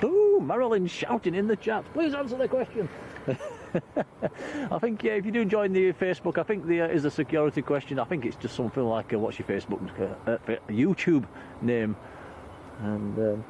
Ooh, Marjolein shouting in the chat. Please answer the question. I think, yeah, if you do join the Facebook, I think there is a security question. I think it's just something like, what's your Facebook, YouTube name? And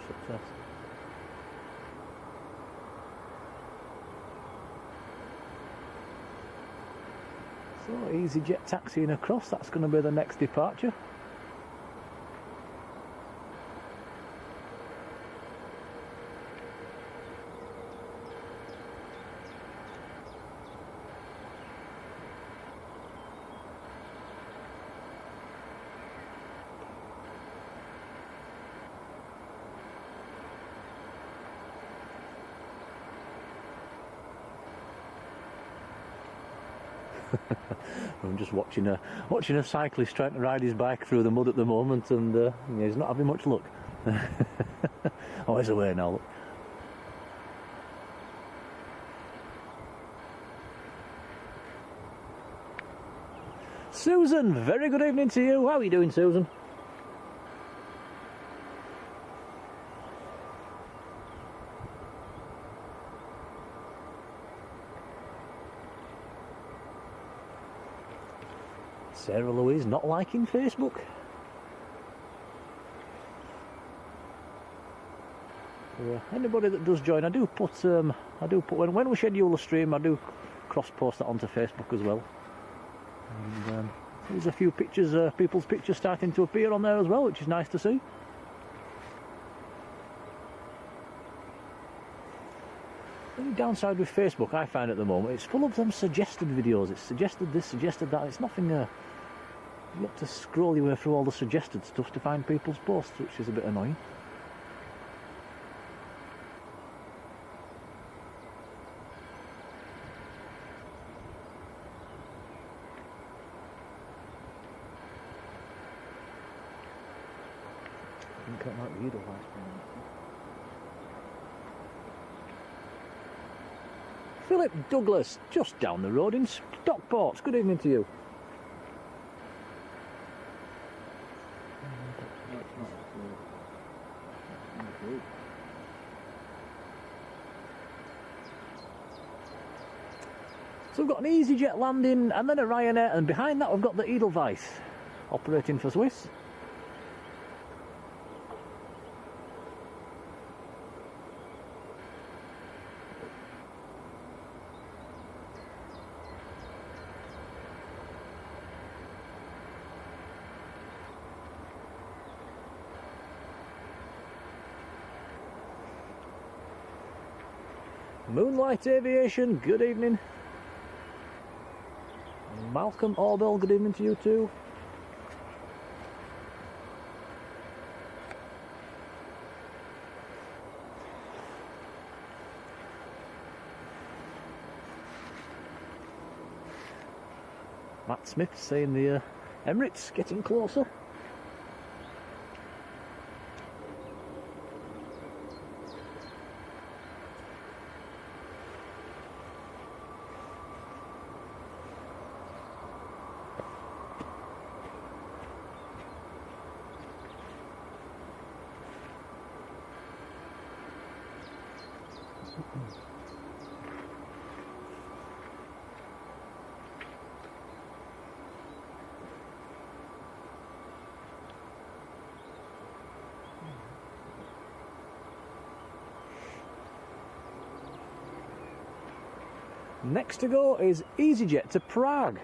success. So EasyJet taxiing across, that's going to be the next departure. I'm just watching a cyclist trying to ride his bike through the mud at the moment, and yeah, he's not having much luck. Oh, he's away now, look. Susan, very good evening to you. How are you doing, Susan? Sarah Louise not liking Facebook. Yeah, anybody that does join, I do put when we schedule a stream, I do cross post that onto Facebook as well. And there's a few pictures, people's pictures starting to appear on there as well, which is nice to see. The only downside with Facebook I find at the moment, it's full of them suggested videos. It's suggested this, suggested that. It's nothing. You have to scroll your way through all the suggested stuff to find people's posts, which is a bit annoying. I think that might be Edelweiss. Philip Douglas, just down the road in Stockport. Good evening to you. So we've got an EasyJet landing and then a Ryanair, and behind that we've got the Edelweiss operating for Swiss. Moonlight Aviation, good evening. Malcolm Orbell, good evening to you too. Matt Smith saying the Emirates getting closer. Next to go is EasyJet to Prague.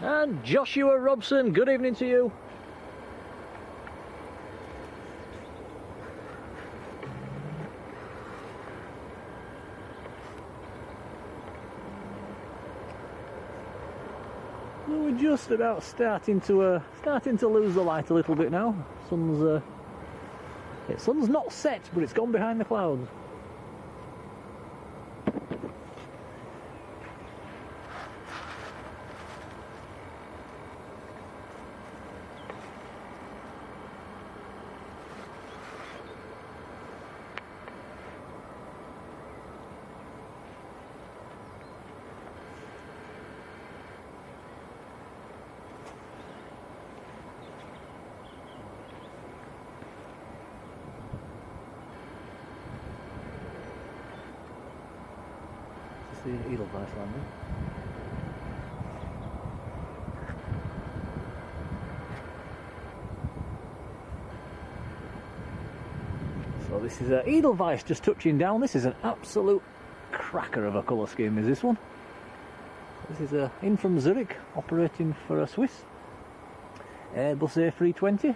And Joshua Robson, good evening to you. Well, we're just about starting to lose the light a little bit now. Sun's not set, but it's gone behind the clouds. The Edelweiss landing. So this is Edelweiss just touching down. This is an absolute cracker of a colour scheme, is this one? This is in from Zurich, operating for a Swiss. Airbus A380.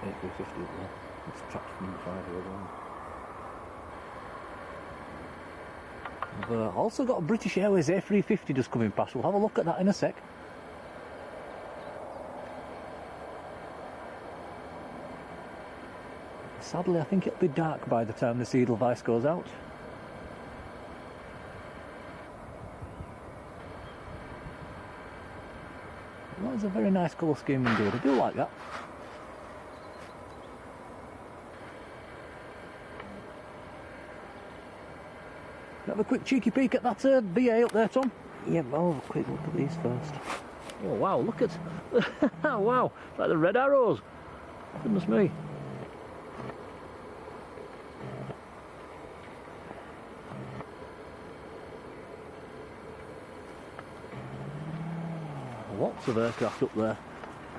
A350 there. It's trapped from 5 years on. We've also got a British Airways A350 just coming past. We'll have a look at that in a sec. Sadly, I think it'll be dark by the time this Edelweiss goes out. That is a very nice colour scheme indeed. I do like that. Have a quick cheeky peek at that BA up there, Tom. Yeah, I'll have a quick look at these first. Oh wow, look at wow, like the red arrows. Goodness me. Lots of aircraft up there.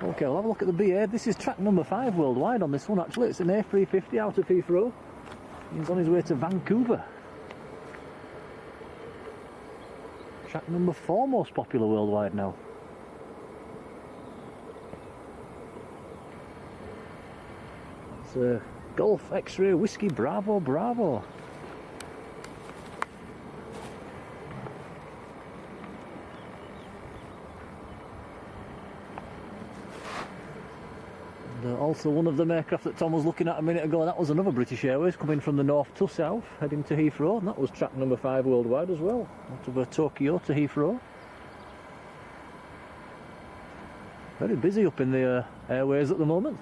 Okay, we'll have a look at the BA. This is track number 5 worldwide on this one actually. It's an A350 out of Heathrow. He's on his way to Vancouver. Track number 4 most popular worldwide now. It's Golf X-Ray Whiskey Bravo Bravo. And, also one of them aircraft that Tom was looking at a minute ago, that was another British Airways coming from the north to south, heading to Heathrow, and that was track number 5 worldwide as well, out of Tokyo to Heathrow. Very busy up in the airways at the moment.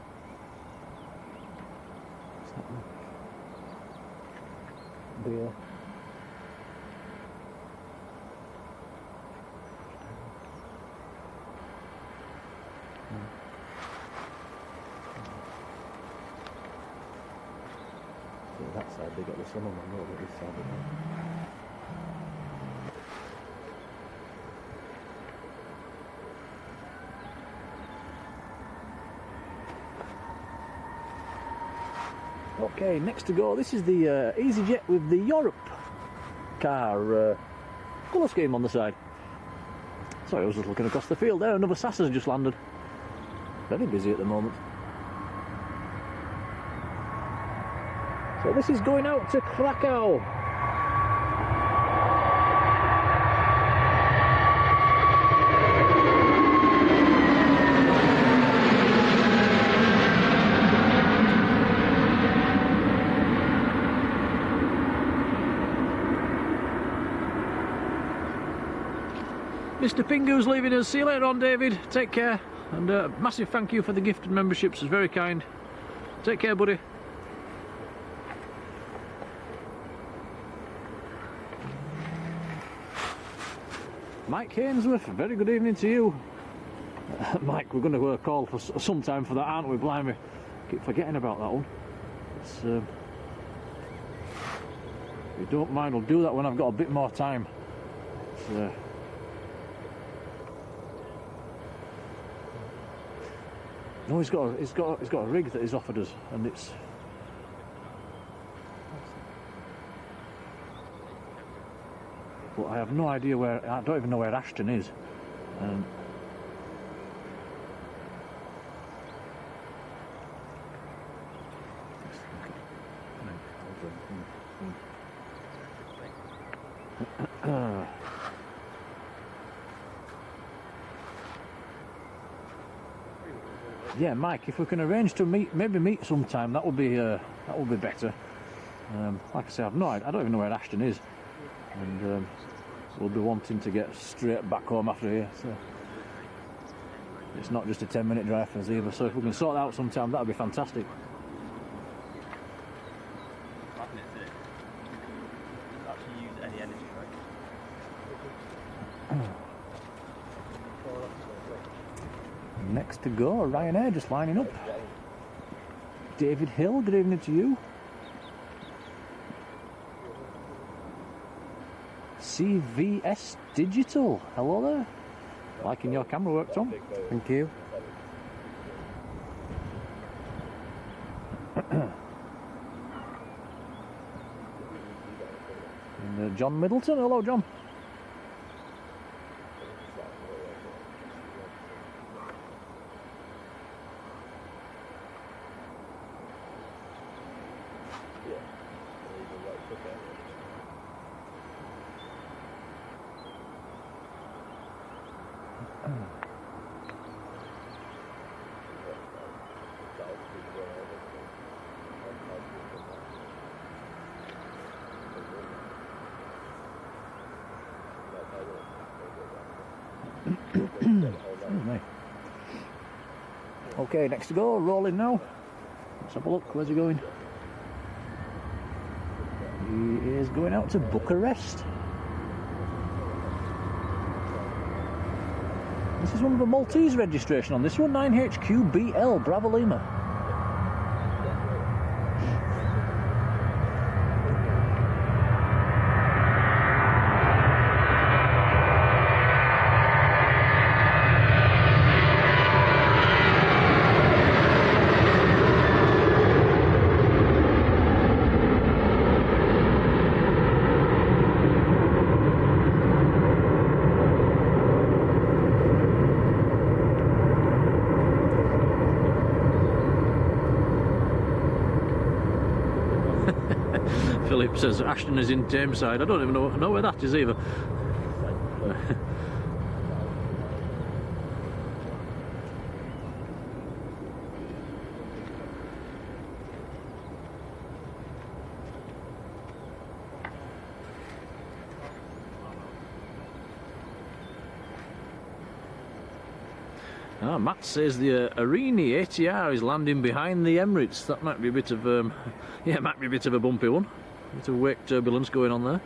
That side they got the sun on them, not this side. Okay, next to go, this is the EasyJet with the Europe car colour scheme on the side. Sorry, I was just looking across the field there, another SAS has just landed. Very busy at the moment. So this is going out to Krakow. Mr. Pingu's leaving us. See you later on, David. Take care. And massive thank you for the gifted memberships. It's very kind. Take care, buddy. Mike Hainsworth, very good evening to you. Mike, we're going to call for some time for that, aren't we? Blimey. Keep forgetting about that one. It's, if you don't mind, I'll do that when I've got a bit more time. It's, no, he's got a rig that he's offered us, and it's. But I have no idea where. I don't even know where Ashton is. Yeah, Mike, if we can arrange to maybe meet sometime, that would be better. Like I say, I don't even know where Ashton is, and we'll be wanting to get straight back home after here. So it's not just a 10-minute drive for us either. So if we can sort that out sometime, that would be fantastic. Next to go, Ryanair just lining up. David Hill, good evening to you. CVS Digital, hello there. Liking your camera work, Tom. Thank you. And John Middleton, hello John. Okay, next to go, rolling now. Let's have a look, where's he going? He is going out to Bucharest. This is one with a Maltese registration on this one, 9HQBL, Bravo Lima. Philip says Ashton is in Tameside. I don't even know where that is either. Matt says the Arini ATR is landing behind the Emirates. That might be a bit of yeah, it might be a bit of a bumpy one. A bit of wake turbulence going on there.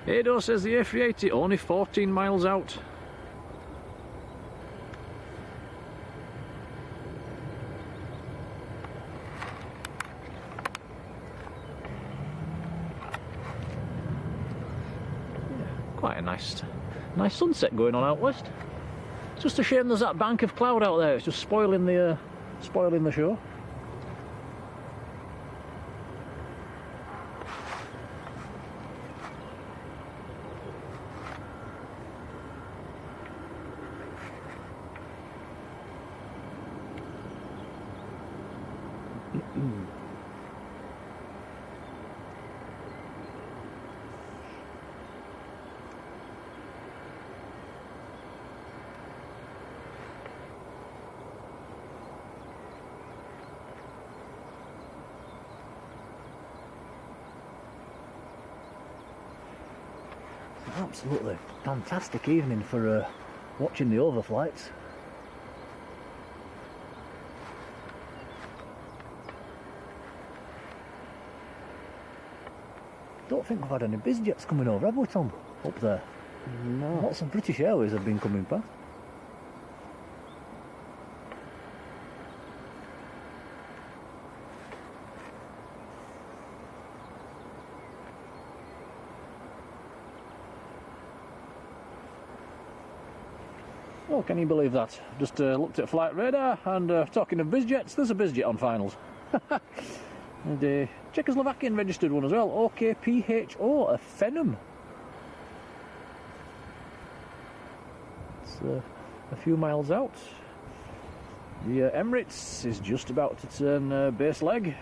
Ado says the A380 only 14 miles out. Quite a nice sunset going on out west. It's just a shame there's that bank of cloud out there. It's just spoiling the show. Absolutely fantastic evening for watching the overflights. Don't think we've had any biz jets coming over, have we, Tom? Up there. No. Lots of British Airways have been coming past. Oh, can you believe that? Just looked at flight radar and talking of bizjets, there's a bizjet on finals. And Czechoslovakian registered one as well, OKPHO, a Phenom. It's a few miles out. The Emirates is just about to turn base leg.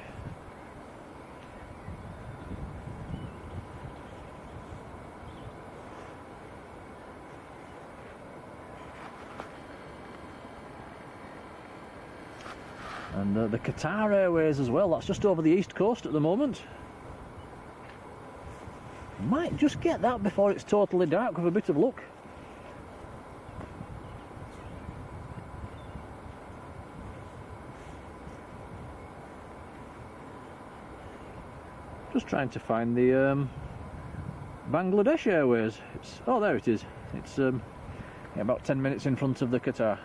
And the Qatar Airways as well, that's just over the east coast at the moment. Might just get that before it's totally dark with a bit of luck. Just trying to find the Bangladesh Airways. Oh, there it is. It's yeah, about 10 minutes in front of the Qatar.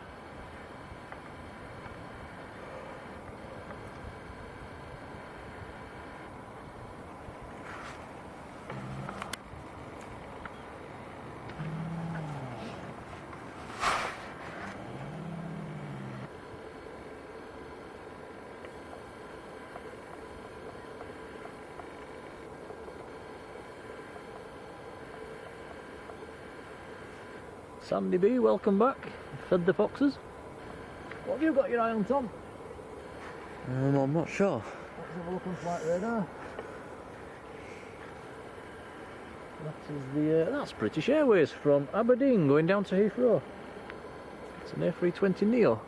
Sandy B, welcome back. Fed the foxes. What have you got your eye on, Tom? I'm not sure. Let's have a look on flight radar. That is the that's British Airways from Aberdeen going down to Heathrow. It's an A320 Neo.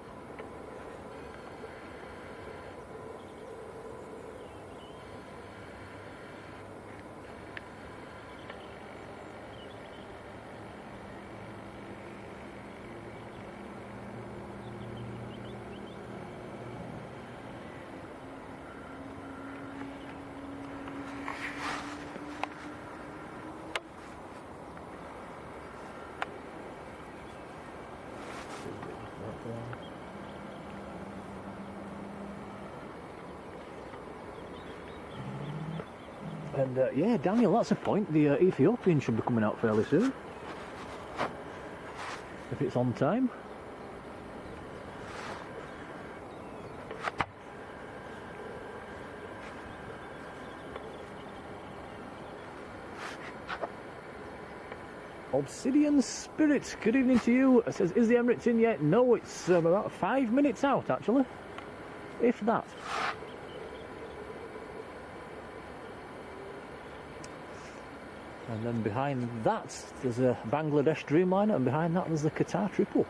And yeah, Daniel, that's a point. The Ethiopian should be coming out fairly soon, if it's on time. Obsidian Spirit, good evening to you. It says, is the Emirates in yet? No, it's about 5 minutes out actually, if that. And then behind that there's a Bangladesh Dreamliner, and behind that there's the Qatar Triple.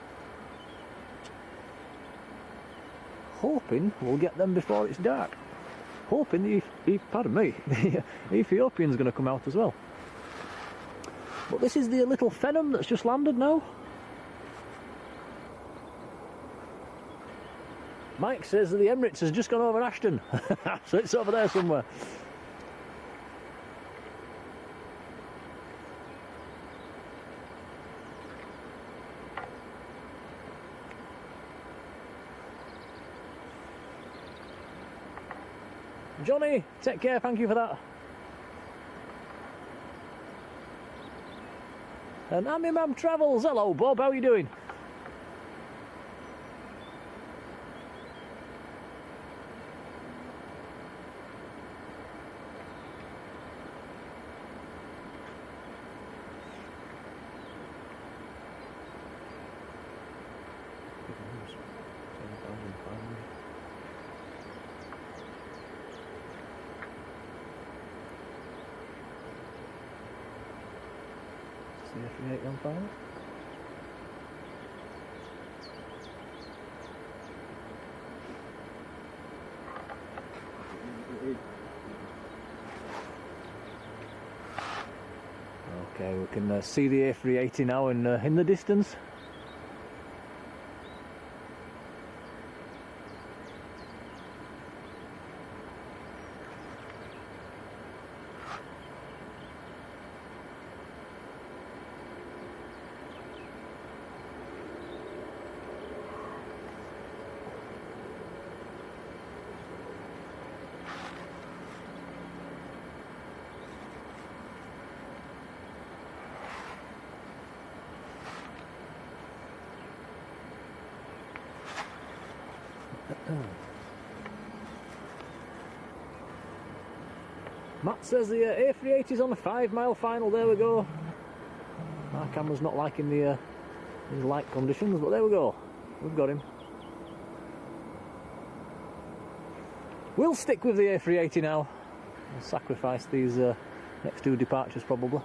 Hoping we'll get them before it's dark. Hoping pardon me, the Ethiopian's going to come out as well. But this is the little Phenom that's just landed now. Mike says that the Emirates has just gone over Ashton, so it's over there somewhere. Johnny, take care, thank you for that. And Amimam Travels, hello Bob, how are you doing? A380 on fire. Okay, we can see the A380 now in the distance. Matt says the A380 is on a 5-mile final. There we go. My camera's not liking the these light conditions, but there we go. We've got him. We'll stick with the A380 now. We'll sacrifice these next 2 departures probably.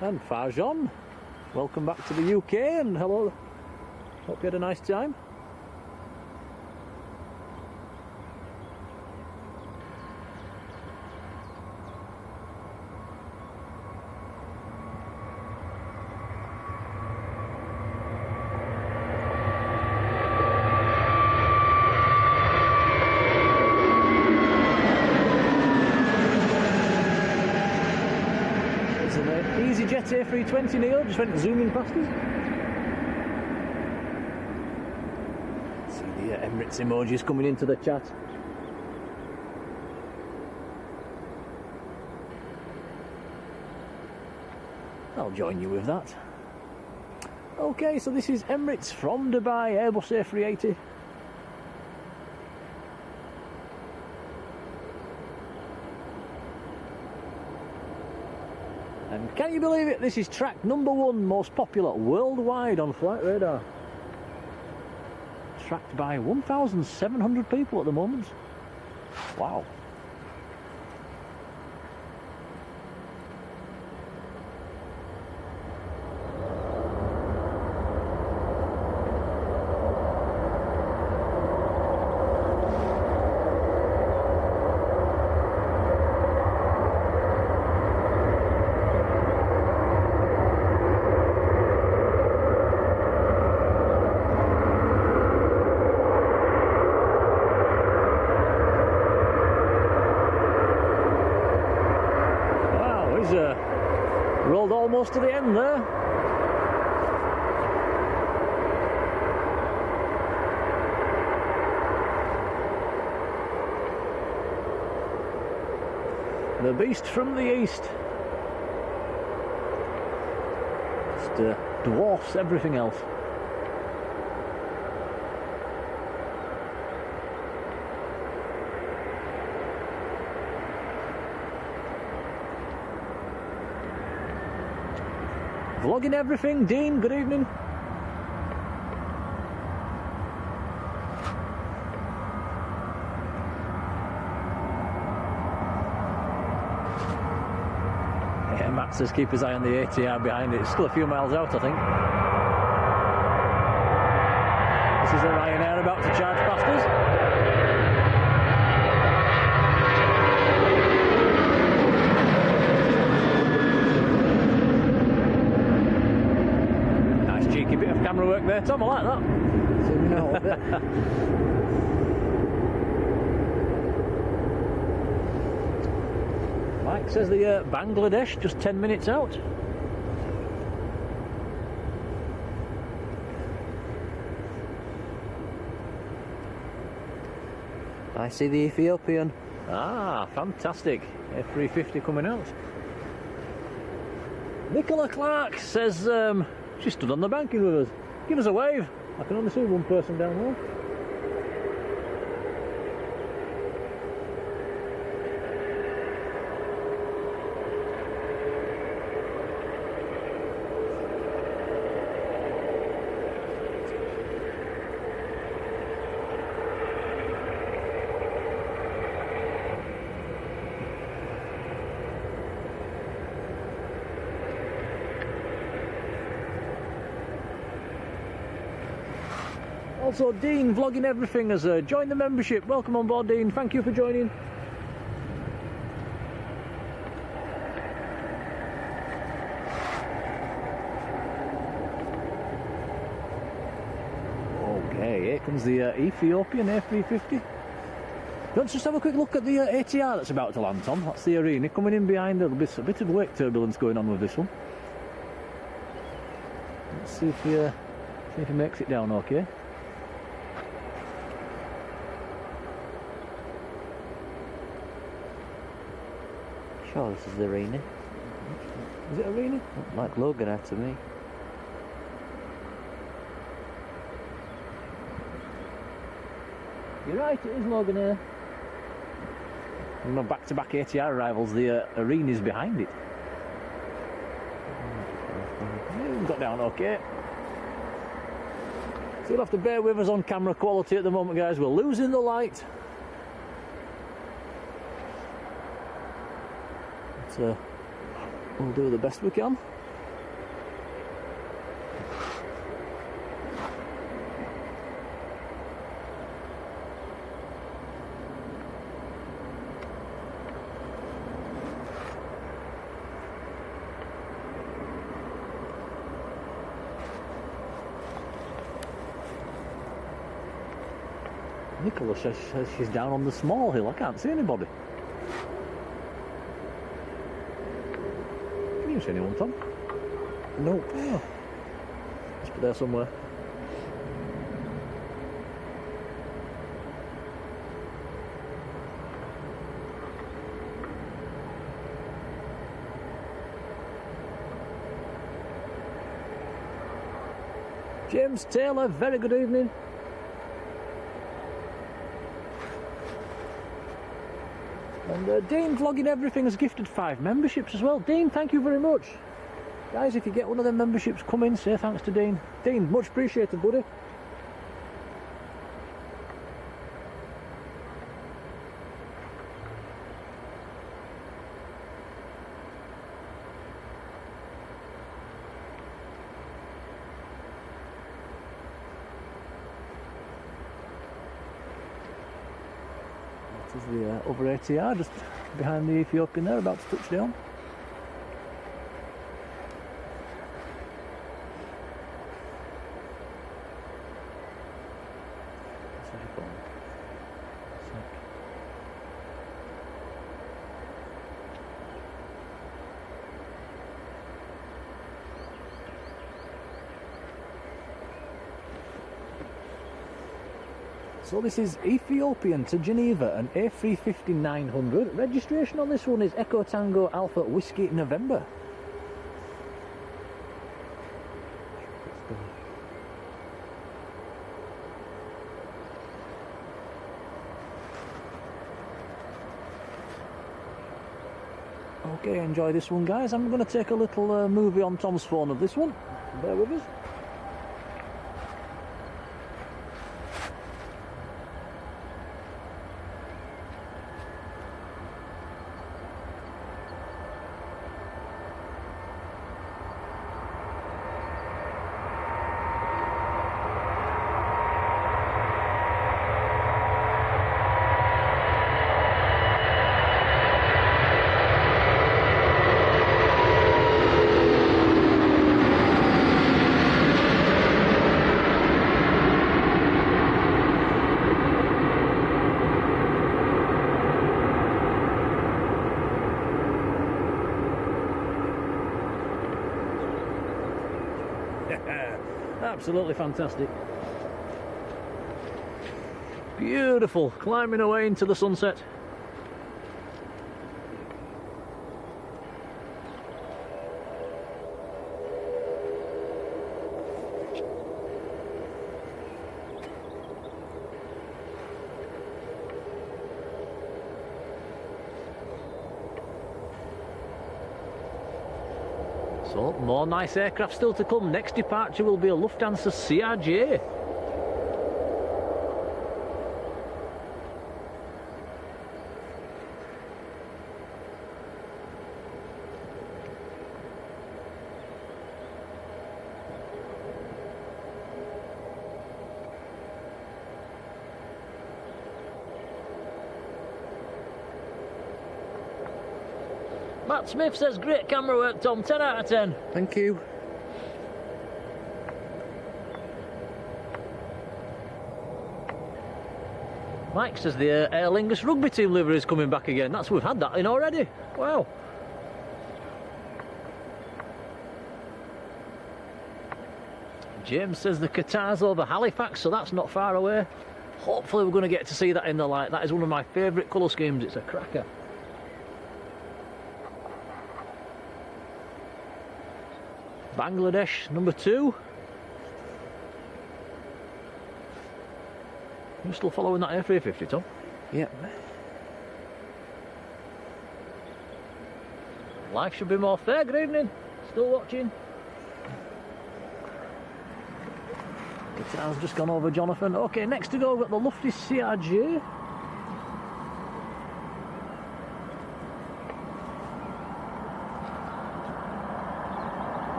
And Farjon, welcome back to the UK, and hello, hope you had a nice time. EasyJet A320 Neo just went zooming past us. See the Emirates emojis coming into the chat. I'll join you with that. Okay, so this is Emirates from Dubai, Airbus A380. And can you believe it? This is track number 1 most popular worldwide on Flight Radar. Tracked by 1,700 people at the moment. Wow. Rolled almost to the end there. The beast from the east. Just dwarfs everything else. Vlogging everything, Dean, good evening. Yeah, Matt says keep his eye on the ATR behind it. It's still a few miles out, I think. This is a Ryanair about to charge past us. Bit of camera work there, Tom, I like that. Zooming out a bit. Mike says the Bangladesh just 10 minutes out. I see the Ethiopian. Ah, fantastic. A350 coming out. Nicola Clark says she stood on the banking with us. Give us a wave. I can only see one person down there. Also, Dean, vlogging everything, has joined the membership. Welcome on board, Dean. Thank you for joining. Okay, here comes the Ethiopian A350. Let's just have a quick look at the ATR that's about to land, Tom. That's the arena coming in behind. There'll be a bit of wake turbulence going on with this one. Let's see if he makes it down okay. Sure, this is the arena. Is it arena? Like Logan had to me. You're right, it is Logan here. And my back-to-back ATR arrivals, the arena's behind it. Yeah, got down okay. So you'll have to bear with us on camera quality at the moment, guys. We're losing the light. But we'll do the best we can. Nicola says she's down on the small hill. I can't see anybody. Can you see anyone, Tom? Nope. Oh. Must be there somewhere. James Taylor, very good evening. And Dean Vlogging Everything has gifted 5 memberships as well. Dean, thank you very much. Guys, if you get one of them memberships, come in, say thanks to Dean. Dean, much appreciated, buddy. This is the other ATR just behind the Ethiopian there, about to touch down. So this is Ethiopian to Geneva, an A350-900. Registration on this one is Echo Tango Alpha Whiskey November. Okay, enjoy this one, guys. I'm going to take a little movie on Tom's phone of this one. Bear with us. Absolutely fantastic. Beautiful, climbing away into the sunset. So, more nice aircraft still to come. Next departure will be a Lufthansa CRJ. Matt Smith says, great camera work, Tom, 10 out of 10. Thank you. Mike says the Aer Lingus rugby team livery is coming back again. We've had that in already. Wow. James says the Qatar's over Halifax, so that's not far away. Hopefully we're going to get to see that in the light. That is one of my favourite colour schemes. It's a cracker. Bangladesh, number 2. You still following that A350, Tom? Yep. Life should be more fair. Good evening. Still watching. Guitar's just gone over Jonathan. Okay, next to go, we've got the Lufty CRJ.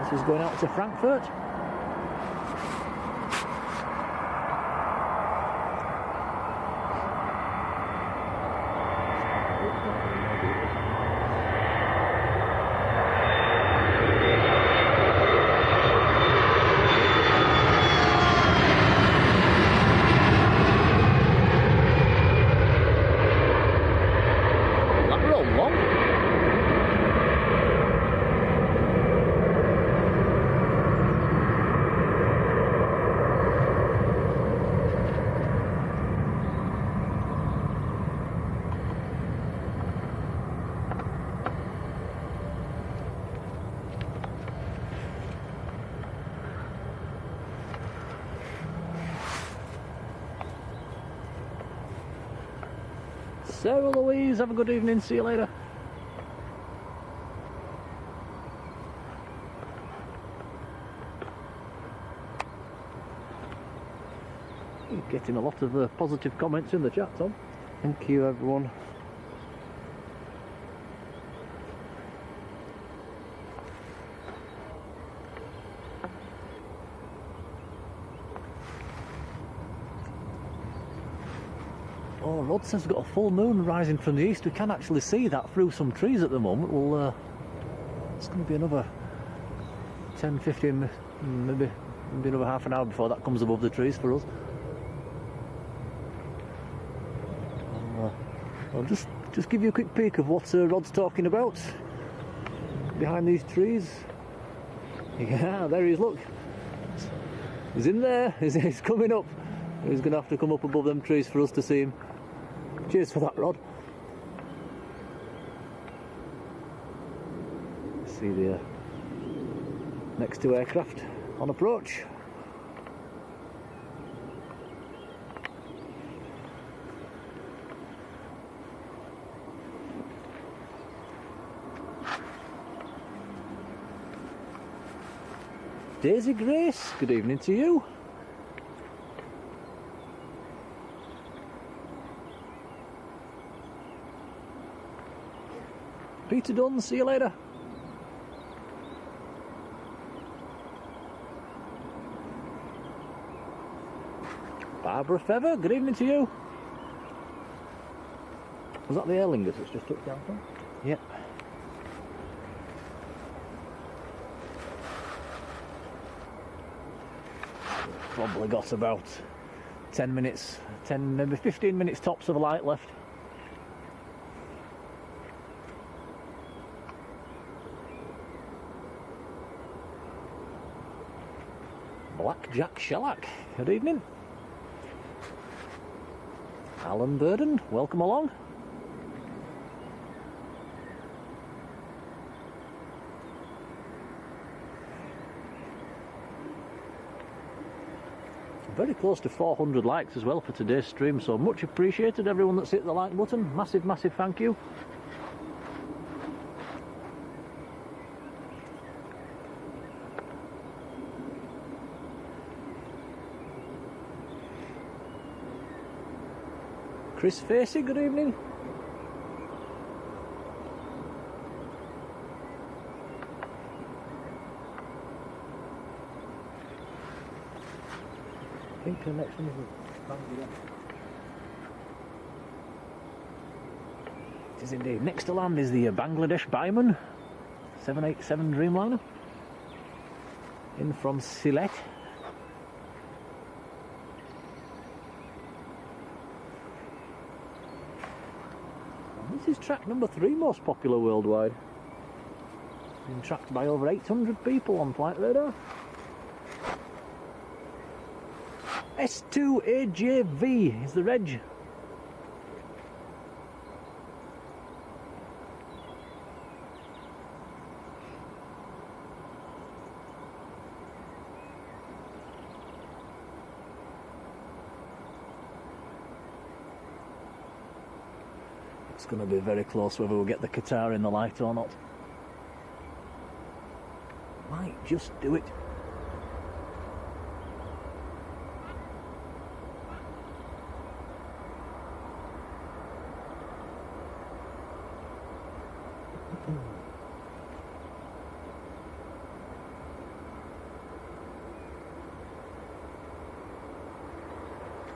This is going out to Frankfurt. That rolled long. Sarah Louise, have a good evening, see you later. You're getting a lot of positive comments in the chat, Tom. Thank you, everyone. Oh, Rod says we've got a full moon rising from the east. We can actually see that through some trees at the moment. Well, it's going to be another 10, 15, maybe another half an hour before that comes above the trees for us. I'll just give you a quick peek of what Rod's talking about behind these trees. Yeah, there he is, look. He's in there, he's coming up. He's going to have to come up above them trees for us to see him. Cheers for that, Rod. See the next two aircraft on approach. Daisy Grace, good evening to you. Peter Dunn, see you later. Barbara Feather, good evening to you. Was that the Aer Lingus that's just touched down from? Yep. Probably got about 10 minutes, maybe 15 minutes tops of light left. Blackjack Shellac, good evening. Alan Burden, welcome along. Very close to 400 likes as well for today's stream, so much appreciated everyone that's hit the like button. Massive thank you. Chris Facey, good evening. I think the next one is Bangladesh. It is indeed. Next to land is the Bangladesh Baiman 787 Dreamliner in from Sylhet. This is track number 3 most popular worldwide. Been tracked by over 800 people on Flight Radar. S2AJV is the reg. It's going to be very close whether we'll get the Qatar in the light or not. Might just do it.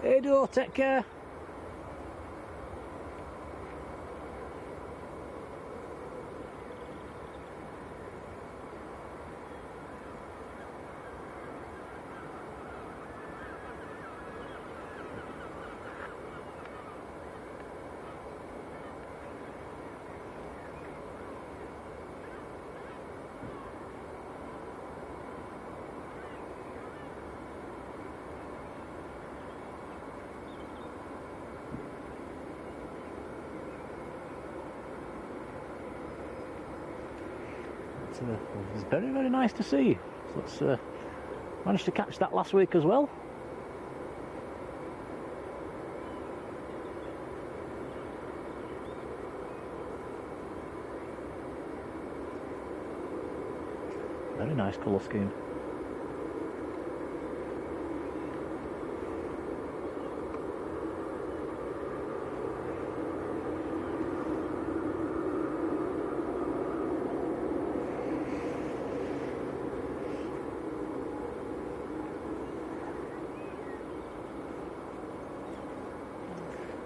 Edo, take care. It's very nice to see. So let's managed to catch that last week as well. Very nice colour scheme.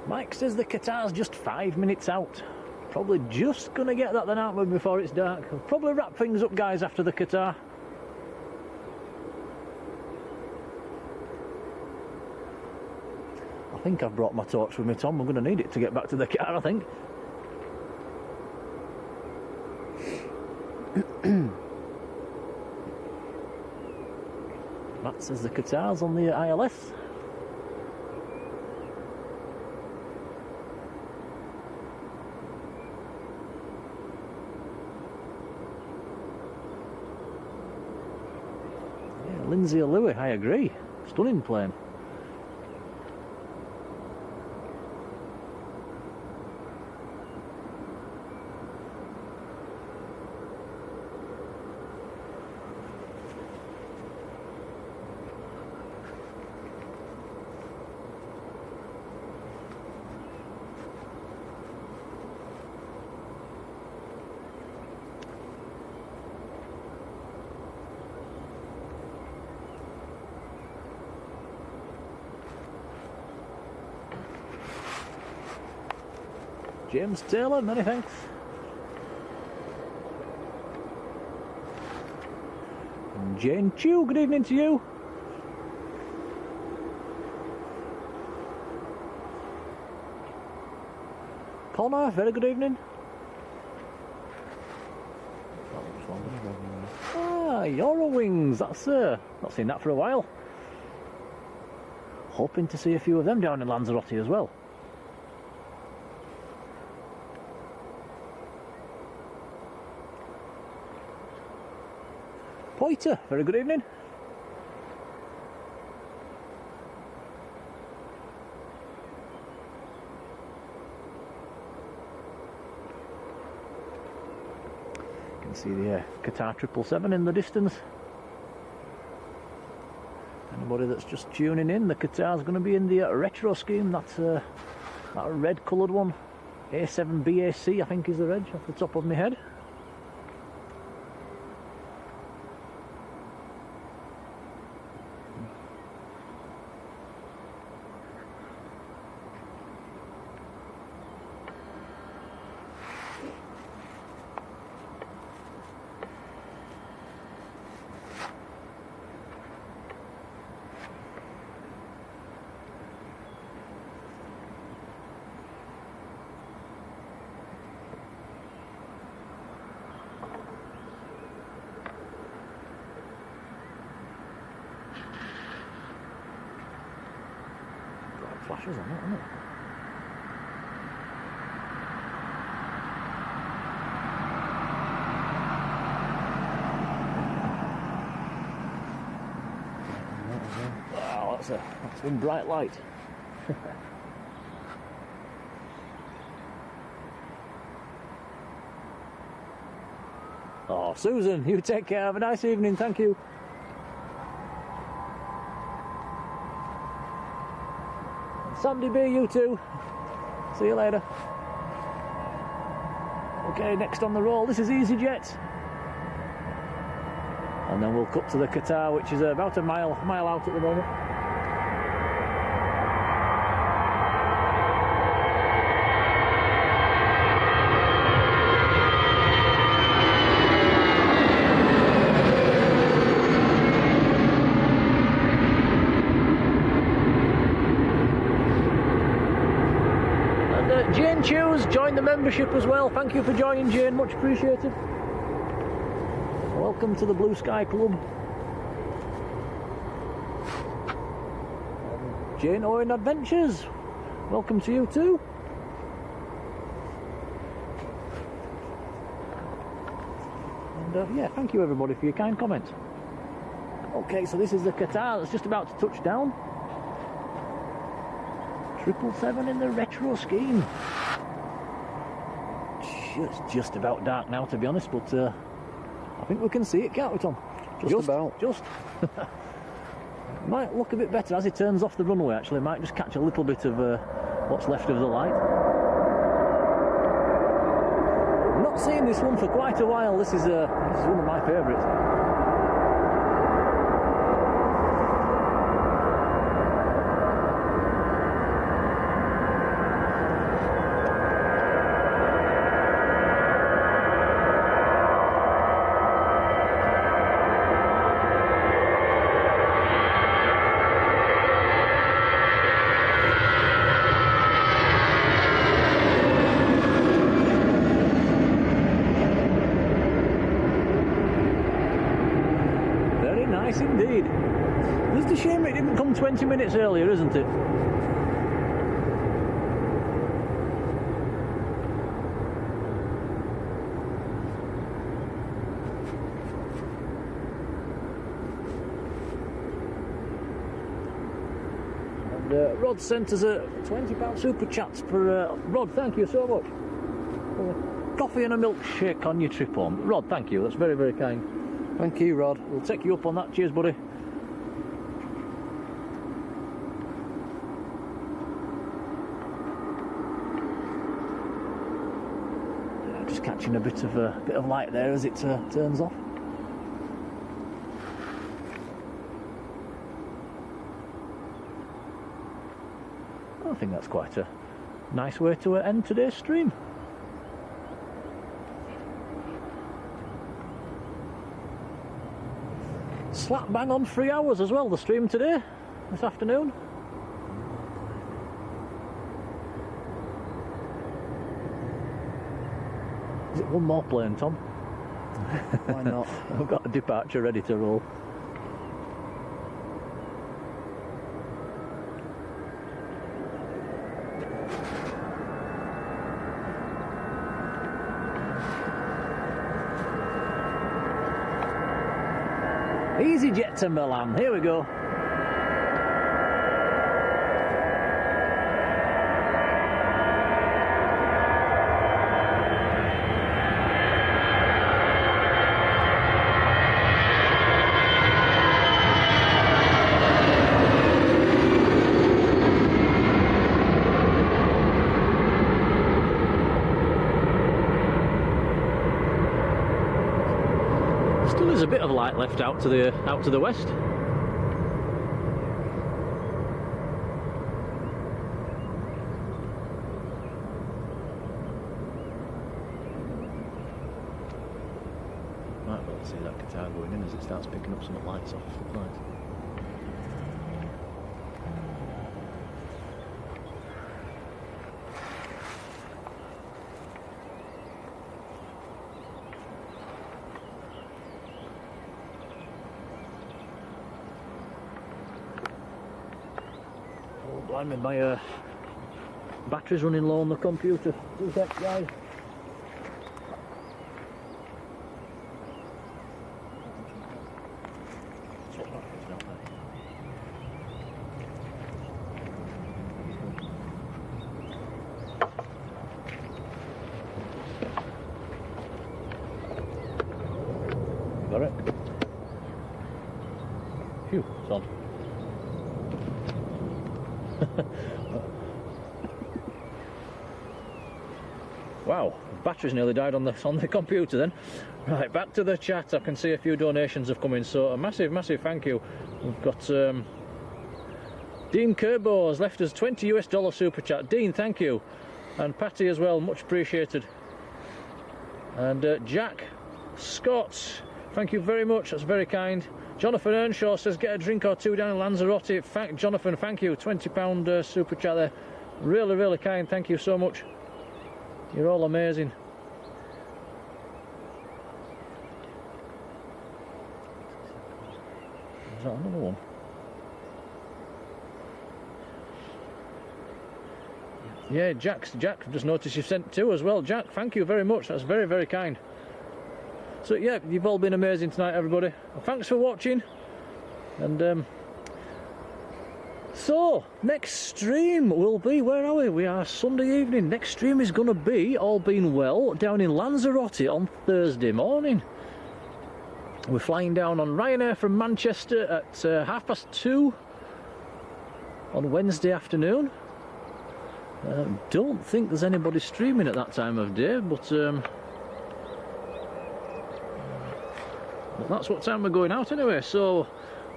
Mike says the Qatar's just 5 minutes out. Probably just going to get that then, aren't we, before it's dark. We'll probably wrap things up, guys, after the Qatar. I think I've brought my torch with me, Tom. I'm going to need it to get back to the car, I think. Matt says the Qatar's on the ILS. Lindsay Louis, I agree. Stunning plane. James Taylor, many thanks. And Jane Chew, good evening to you. Connor, very good evening. Ah, Eurowings, that's not seen that for a while. Hoping to see a few of them down in Lanzarote as well. Poiter, very good evening. You can see the Qatar 777 in the distance. Anybody that's just tuning in, the Qatar's going to be in the retro scheme. That's that red coloured one. A7BAC, I think is the reg off the top of my head. Flashes on it, isn't it? Wow, that's one bright light. Oh, Susan, you take care. Have a nice evening. Thank you. Sandy B, you too. See you later. Okay, next on the roll, this is EasyJet. And then we'll cut to the Qatar, which is about a mile out at the moment. Jane Chews joined the membership as well. Thank you for joining, Jane, much appreciated. Welcome to the Blue Sky Club. Jane Owen Adventures, welcome to you too. And yeah, thank you everybody for your kind comments. Okay, so this is the Qatar that's just about to touch down. 777 in the retro scheme. It's just about dark now, to be honest, but I think we can see it, can't we, Tom? Just about. Just. Might look a bit better as it turns off the runway, actually. Might just catch a little bit of what's left of the light. I've not seen this one for quite a while. This is one of my favourites. Indeed. It's a shame it didn't come 20 minutes earlier, isn't it? Rod sent us a £20 super chat for Rod. Thank you so much. Coffee and a milkshake on your trip home. Rod, thank you. That's very, very kind. Thank you, Rod. We'll take you up on that. Cheers, buddy. Just catching a bit of light there as it turns off. I think that's quite a nice way to end today's stream. Slap bang on 3 hours as well, the stream today, this afternoon. Is it one more plane, Tom? Why not? I've got a departure ready to roll. EasyJet to Milan, here we go. Still is a bit of light left out to the west. Might be able to see that Qatar going in as it starts picking up some lights off the flight. Blimey, my battery's running low on the computer. 2 seconds, guys. Got it? Phew, it's on. Wow, the battery's nearly died on the computer then. Right, back to the chat. I can see a few donations have come in, so a massive thank you. We've got Dean Kerbo has left us $20 super chat. Dean, thank you. And Patty as well, much appreciated. And Jack Scott, thank you very much, that's very kind. Jonathan Earnshaw says, get a drink or two down in Lanzarote. Jonathan, thank you. £20 super chat there. Really, really kind. Thank you so much. You're all amazing. Is that another one? Yeah, Jack, I've just noticed you've sent 2 as well. Jack, thank you very much. That's very, very kind. So yeah, you've all been amazing tonight, everybody. Thanks for watching. And so next stream will be, where are we? We are Sunday evening. Next stream is going to be, all being well, down in Lanzarote on Thursday morning. We're flying down on Ryanair from Manchester at 2:30 on Wednesday afternoon. Don't think there's anybody streaming at that time of day, but that's what time we're going out anyway. So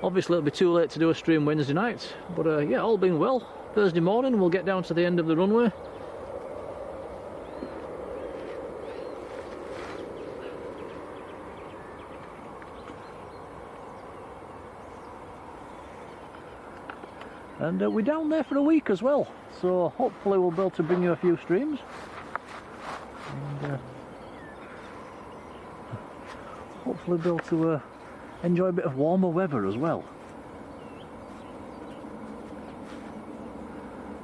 obviously it'll be too late to do a stream Wednesday night, but yeah, all being well, Thursday morning we'll get down to the end of the runway. And we're down there for a week as well, so hopefully we'll be able to bring you a few streams. And hopefully be able to enjoy a bit of warmer weather as well.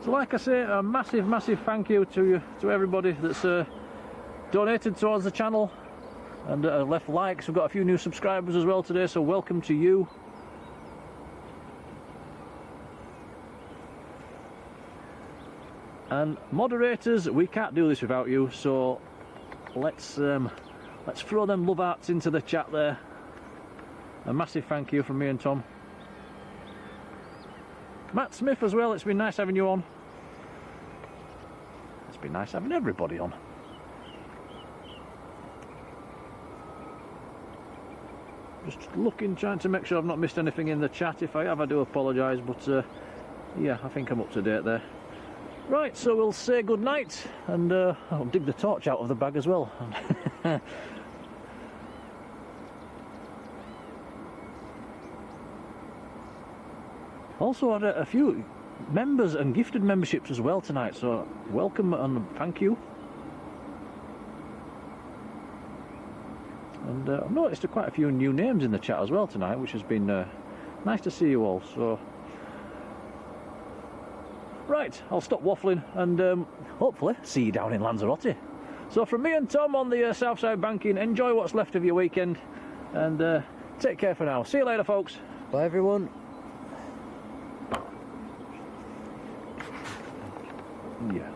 So like I say, a massive thank you to everybody that's donated towards the channel and left likes. We've got a few new subscribers as well today, so welcome to you. And moderators, we can't do this without you, so let's throw them love hearts into the chat there. A massive thank you from me and Tom. Matt Smith as well, it's been nice having you on. It's been nice having everybody on. Just looking, trying to make sure I've not missed anything in the chat. If I have, I do apologise, but yeah, I think I'm up to date there. Right, so we'll say good night, and I'll dig the torch out of the bag as well. Also had a few members and gifted memberships as well tonight, so welcome and thank you. And I've noticed quite a few new names in the chat as well tonight, which has been nice to see you all. So, right, I'll stop waffling and hopefully see you down in Lanzarote. So from me and Tom on the Southside Banking, enjoy what's left of your weekend and take care for now. See you later, folks. Bye, everyone. Yeah.